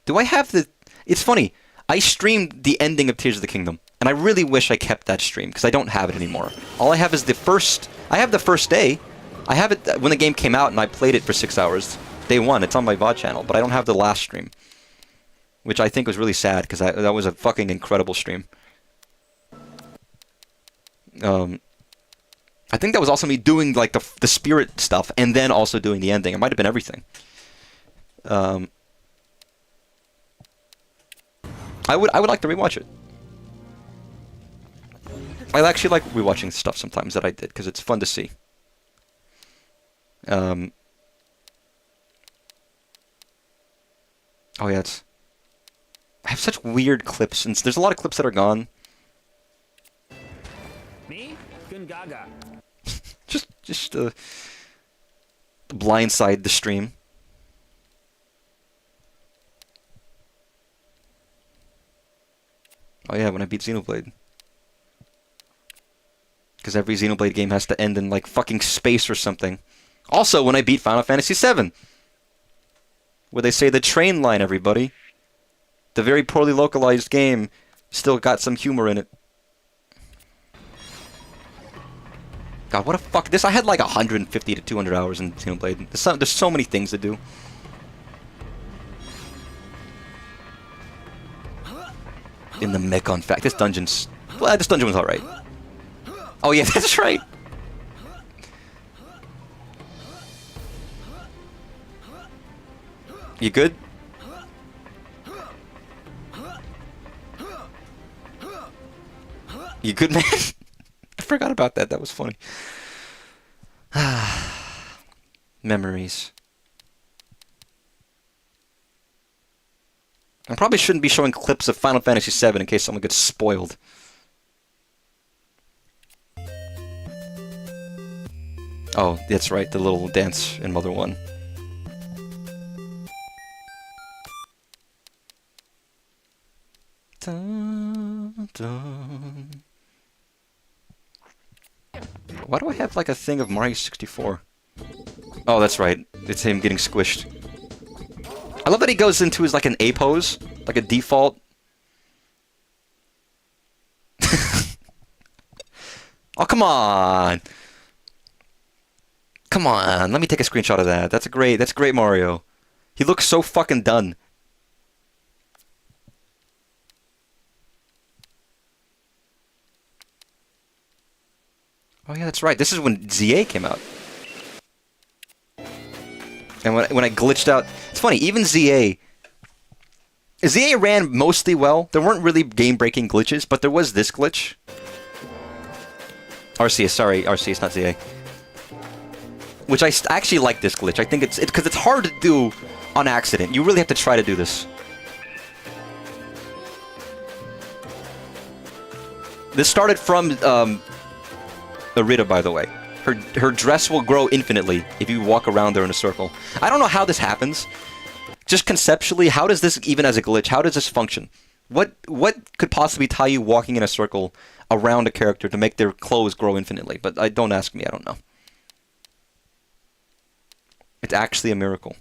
Do I have the... It's funny. I streamed the ending of Tears of the Kingdom, and I really wish I kept that stream, because I don't have it anymore. All I have is the first... I have the first day. I have it when the game came out, and I played it for 6 hours. Day one, it's on my VOD channel, but I don't have the last stream. Which I think was really sad, because that was a fucking incredible stream. I think that was also me doing like the spirit stuff, and then also doing the ending. It might have been everything. I would like to rewatch it. I actually like rewatching stuff sometimes that I did, because it's fun to see. Oh yeah, I have such weird clips, and there's a lot of clips that are gone. Me? Gungaga. just blindside the stream. Oh yeah, when I beat Xenoblade. Because every Xenoblade game has to end in like fucking space or something. Also, when I beat Final Fantasy VII. Where they say the train line, everybody. The very poorly localized game still got some humor in it. God, what a fuck... I had like 150 to 200 hours in Xenoblade. There's so many things to do. In the Mekon fact. This dungeon was alright. Oh yeah, that's right. You good? You good, man? I forgot about that. That was funny. Memories. I probably shouldn't be showing clips of Final Fantasy VII in case someone gets spoiled. Oh, that's right. The little dance in Mother 1. Dun, dun. Why do I have like a thing of Mario 64? Oh, that's right. It's him getting squished. I love that he goes into his like an A pose, like a default. Oh, come on. Come on. Let me take a screenshot of that. That's great Mario. He looks so fucking done. Oh yeah, that's right. This is when ZA came out. And when I glitched out... It's funny, even ZA ran mostly well. There weren't really game-breaking glitches, but there was this glitch. Arceus, sorry. Arceus, not ZA. Which I actually like this glitch. I think it's because it's hard to do on accident. You really have to try to do this. This started from Irida, by the way. Her dress will grow infinitely if you walk around her in a circle. I don't know how this happens. Just conceptually, how does this, even as a glitch, how does this function? What could possibly tie you walking in a circle around a character to make their clothes grow infinitely? But don't ask me, I don't know. It's actually a miracle.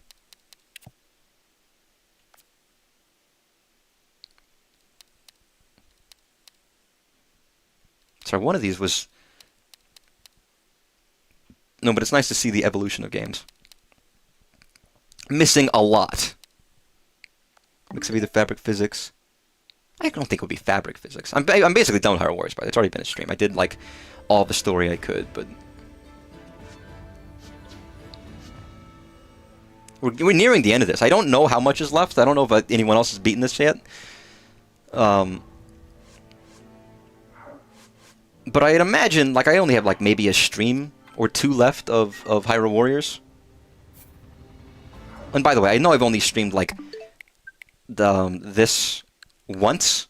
Sorry, one of these was... No, but it's nice to see the evolution of games. Missing a lot. Mix of either fabric physics. I don't think it would be fabric physics. I'm basically done with Hyrule Warriors, but it's already been a stream. I did like all the story I could, but we're nearing the end of this. I don't know how much is left. I don't know if anyone else has beaten this yet. But I'd imagine, like, I only have like maybe a stream or two left of Hyrule Warriors. And by the way, I know I've only streamed like this once.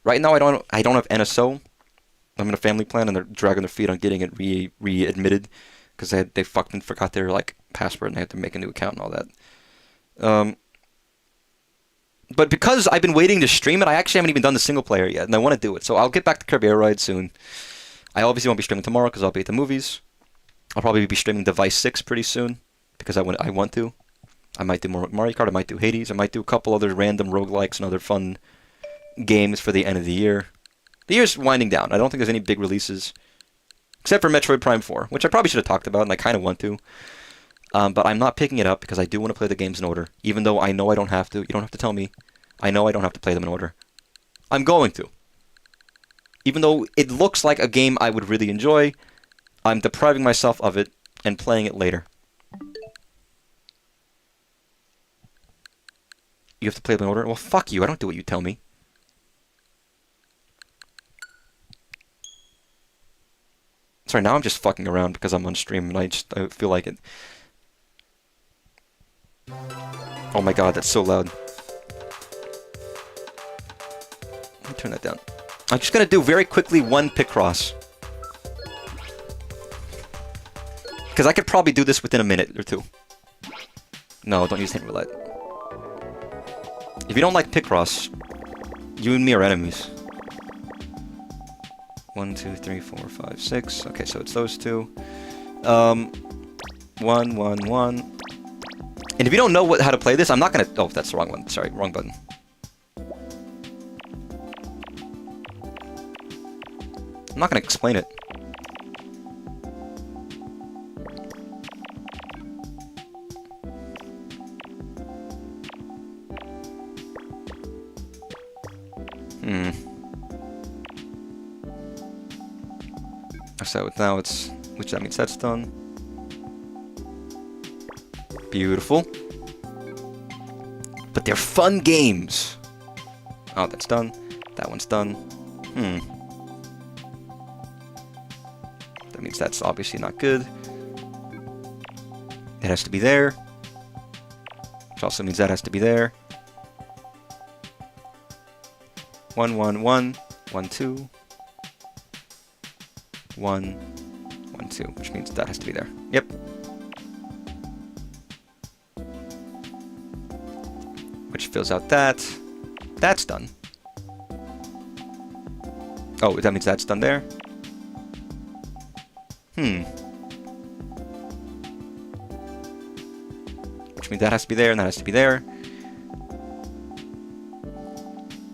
Right now I don't have NSO. I'm in a family plan and they're dragging their feet on getting it readmitted because they fucking forgot their like password and they had to make a new account and all that. But because I've been waiting to stream it, I actually haven't even done the single player yet, and I want to do it. So I'll get back to Kirby Air Ride soon. I obviously won't be streaming tomorrow because I'll be at the movies. I'll probably be streaming Device 6 pretty soon because I want to. I might do more Mario Kart, I might do Hades, I might do a couple other random roguelikes and other fun games for the end of the year. The year's winding down. I don't think there's any big releases. Except for Metroid Prime 4, which I probably should have talked about, and I kind of want to. But I'm not picking it up because I do want to play the games in order. Even though I know I don't have to. You don't have to tell me. I know I don't have to play them in order. I'm going to. Even though it looks like a game I would really enjoy, I'm depriving myself of it and playing it later. You have to play them in order? Well, fuck you. I don't do what you tell me. Sorry, now I'm just fucking around because I'm on stream and I feel like it. Oh my god, that's so loud. Let me turn that down. I'm just gonna do very quickly one Picross. Because I could probably do this within a minute or two. No, don't use hint roulette. If you don't like Picross, you and me are enemies. 1, 2, 3, 4, 5, 6. Okay, so it's those two. 1, 1, 1. And if you don't know how to play this, I'm not gonna... Oh, that's the wrong one. Sorry, wrong button. I'm not gonna explain it. So now it's... Which that means that's done. Beautiful. But they're fun games. Oh, that's done. That one's done. That means that's obviously not good. It has to be there. Which also means that has to be there. 1, 1, 1. 1, 2. 1, 1, 2. Which means that has to be there. Yep. Which fills out that. That's done. Oh, that means that's done there. Which means that has to be there, and that has to be there.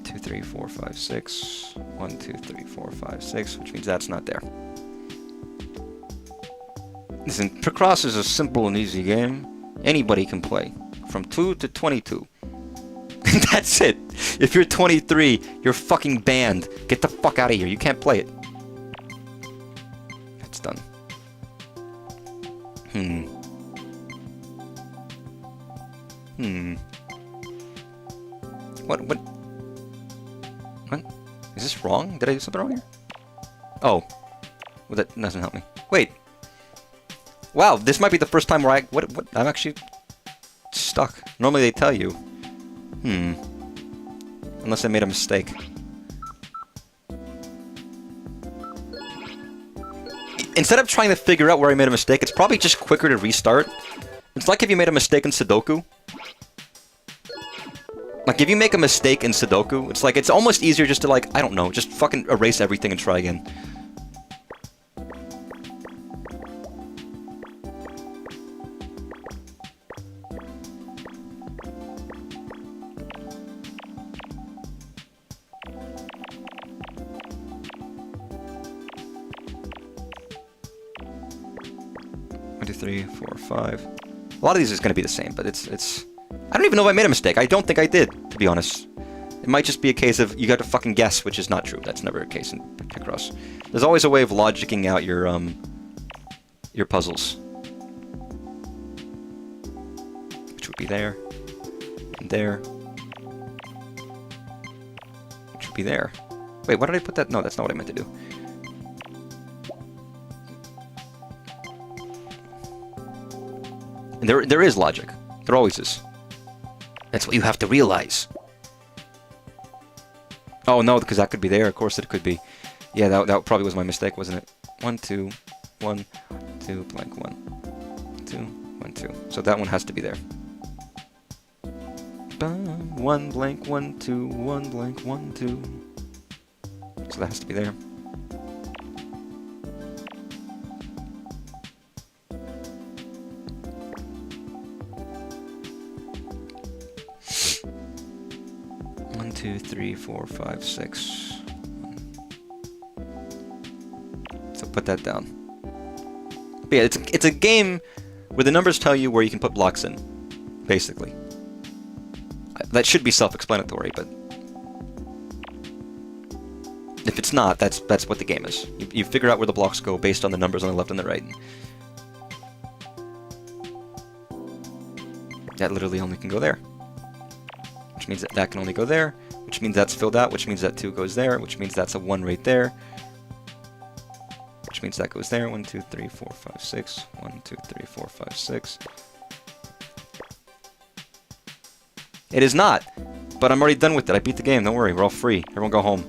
2, 3, 4, 5, 6. 1, 2, 3, 4, 5, 6. Which means that's not there. Listen, Picross is a simple and easy game. Anybody can play. From 2 to 22. That's it. If you're 23, you're fucking banned. Get the fuck out of here. You can't play it. That's done. What? Is this wrong? Did I do something wrong here? Oh. Well, that doesn't help me. Wait. Wow, this might be the first time where what? I'm actually stuck. Normally they tell you. Unless I made a mistake. Instead of trying to figure out where I made a mistake, it's probably just quicker to restart. It's like if you made a mistake in Sudoku. Like, if you make a mistake in Sudoku, it's like, it's almost easier just to, like, I don't know, just fucking erase everything and try again. Three, 4, 5. A lot of these is going to be the same, but it's... I don't even know if I made a mistake. I don't think I did, to be honest. It might just be a case of you got to fucking guess, which is not true. That's never a case in Picross. There's always a way of logicking out your puzzles. Which would be there. And there. Which would be there. Wait, why did I put that? No, that's not what I meant to do. And there is logic. There always is. That's what you have to realize. Oh no, because that could be there. Of course it could be. Yeah, that probably was my mistake, wasn't it? 1, 2, 1, 2, blank 1, 2, 1, 2. So that one has to be there. 1 blank 1 2 1 blank 1 2. So that has to be there. 2, 3, 4, 5, 6. So put that down. But yeah, it's a game where the numbers tell you where you can put blocks in, basically. That should be self-explanatory, but if it's not, that's what the game is. You figure out where the blocks go based on the numbers on the left and the right. That literally only can go there. Which means that can only go there, which means that's filled out, which means that 2 goes there, which means that's a 1 right there. Which means that goes there. 1, 2, 3, 4, 5, 6. 1, 2, 3, 4, 5, 6. It is not, but I'm already done with it. I beat the game. Don't worry. We're all free. Everyone go home.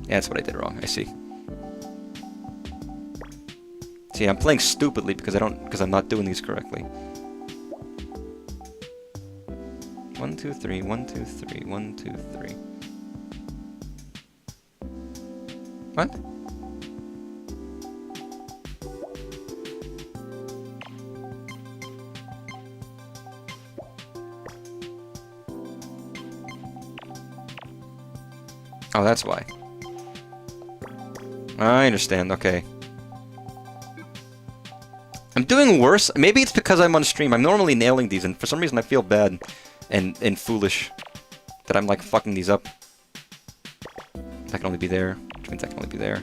Yeah, that's what I did wrong. I see. See, I'm playing stupidly because I'm not doing these correctly. 1, 2, 3, 1, 2, 3, 1, 2, 3. What? Oh, that's why. I understand, okay. I'm doing worse. Maybe it's because I'm on stream. I'm normally nailing these, and for some reason I feel bad and foolish that I'm like fucking these up. That can only be there, which means that can only be there.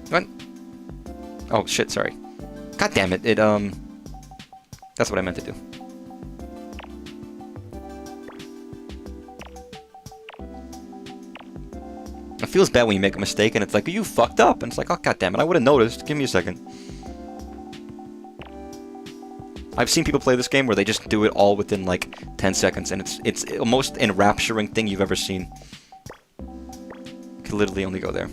What? Oh shit, sorry. God damn it, that's what I meant to do. It feels bad when you make a mistake and it's like, you fucked up, and it's like, oh god damn it, I would have noticed. Give me a second. I've seen people play this game where they just do it all within like 10 seconds, and it's the most enrapturing thing you've ever seen. Could literally only go there.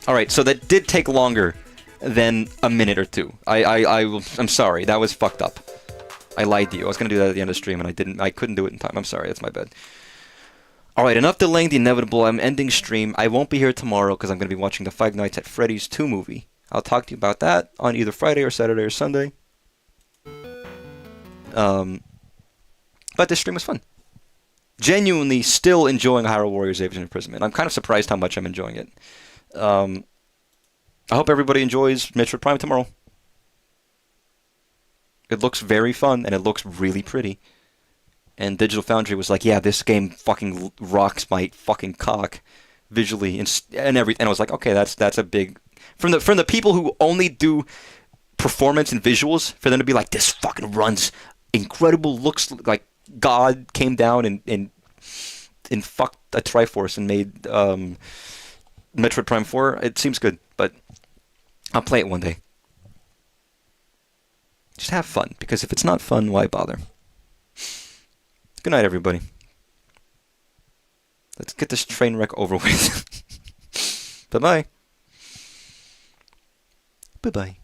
Alright, so that did take longer than a minute or two. I'm sorry, that was fucked up. I lied to you. I was going to do that at the end of the stream, and I couldn't do it in time. I'm sorry, that's my bad. Alright, enough delaying the inevitable. I'm ending stream. I won't be here tomorrow because I'm going to be watching the Five Nights at Freddy's 2 movie. I'll talk to you about that on either Friday or Saturday or Sunday. But this stream was fun. Genuinely still enjoying Hyrule Warriors Age of Imprisonment. I'm kind of surprised how much I'm enjoying it. I hope everybody enjoys Metroid Prime tomorrow. It looks very fun, and it looks really pretty. And Digital Foundry was like, yeah, this game fucking rocks my fucking cock visually and everything. And I was like, okay, that's a big... From the people who only do performance and visuals, for them to be like, this fucking runs incredible, looks like God came down and fucked a Triforce and made Metroid Prime 4, it seems good, but I'll play it one day. Just have fun, because if it's not fun, why bother? Good night, everybody. Let's get this train wreck over with. Bye-bye. Bye-bye.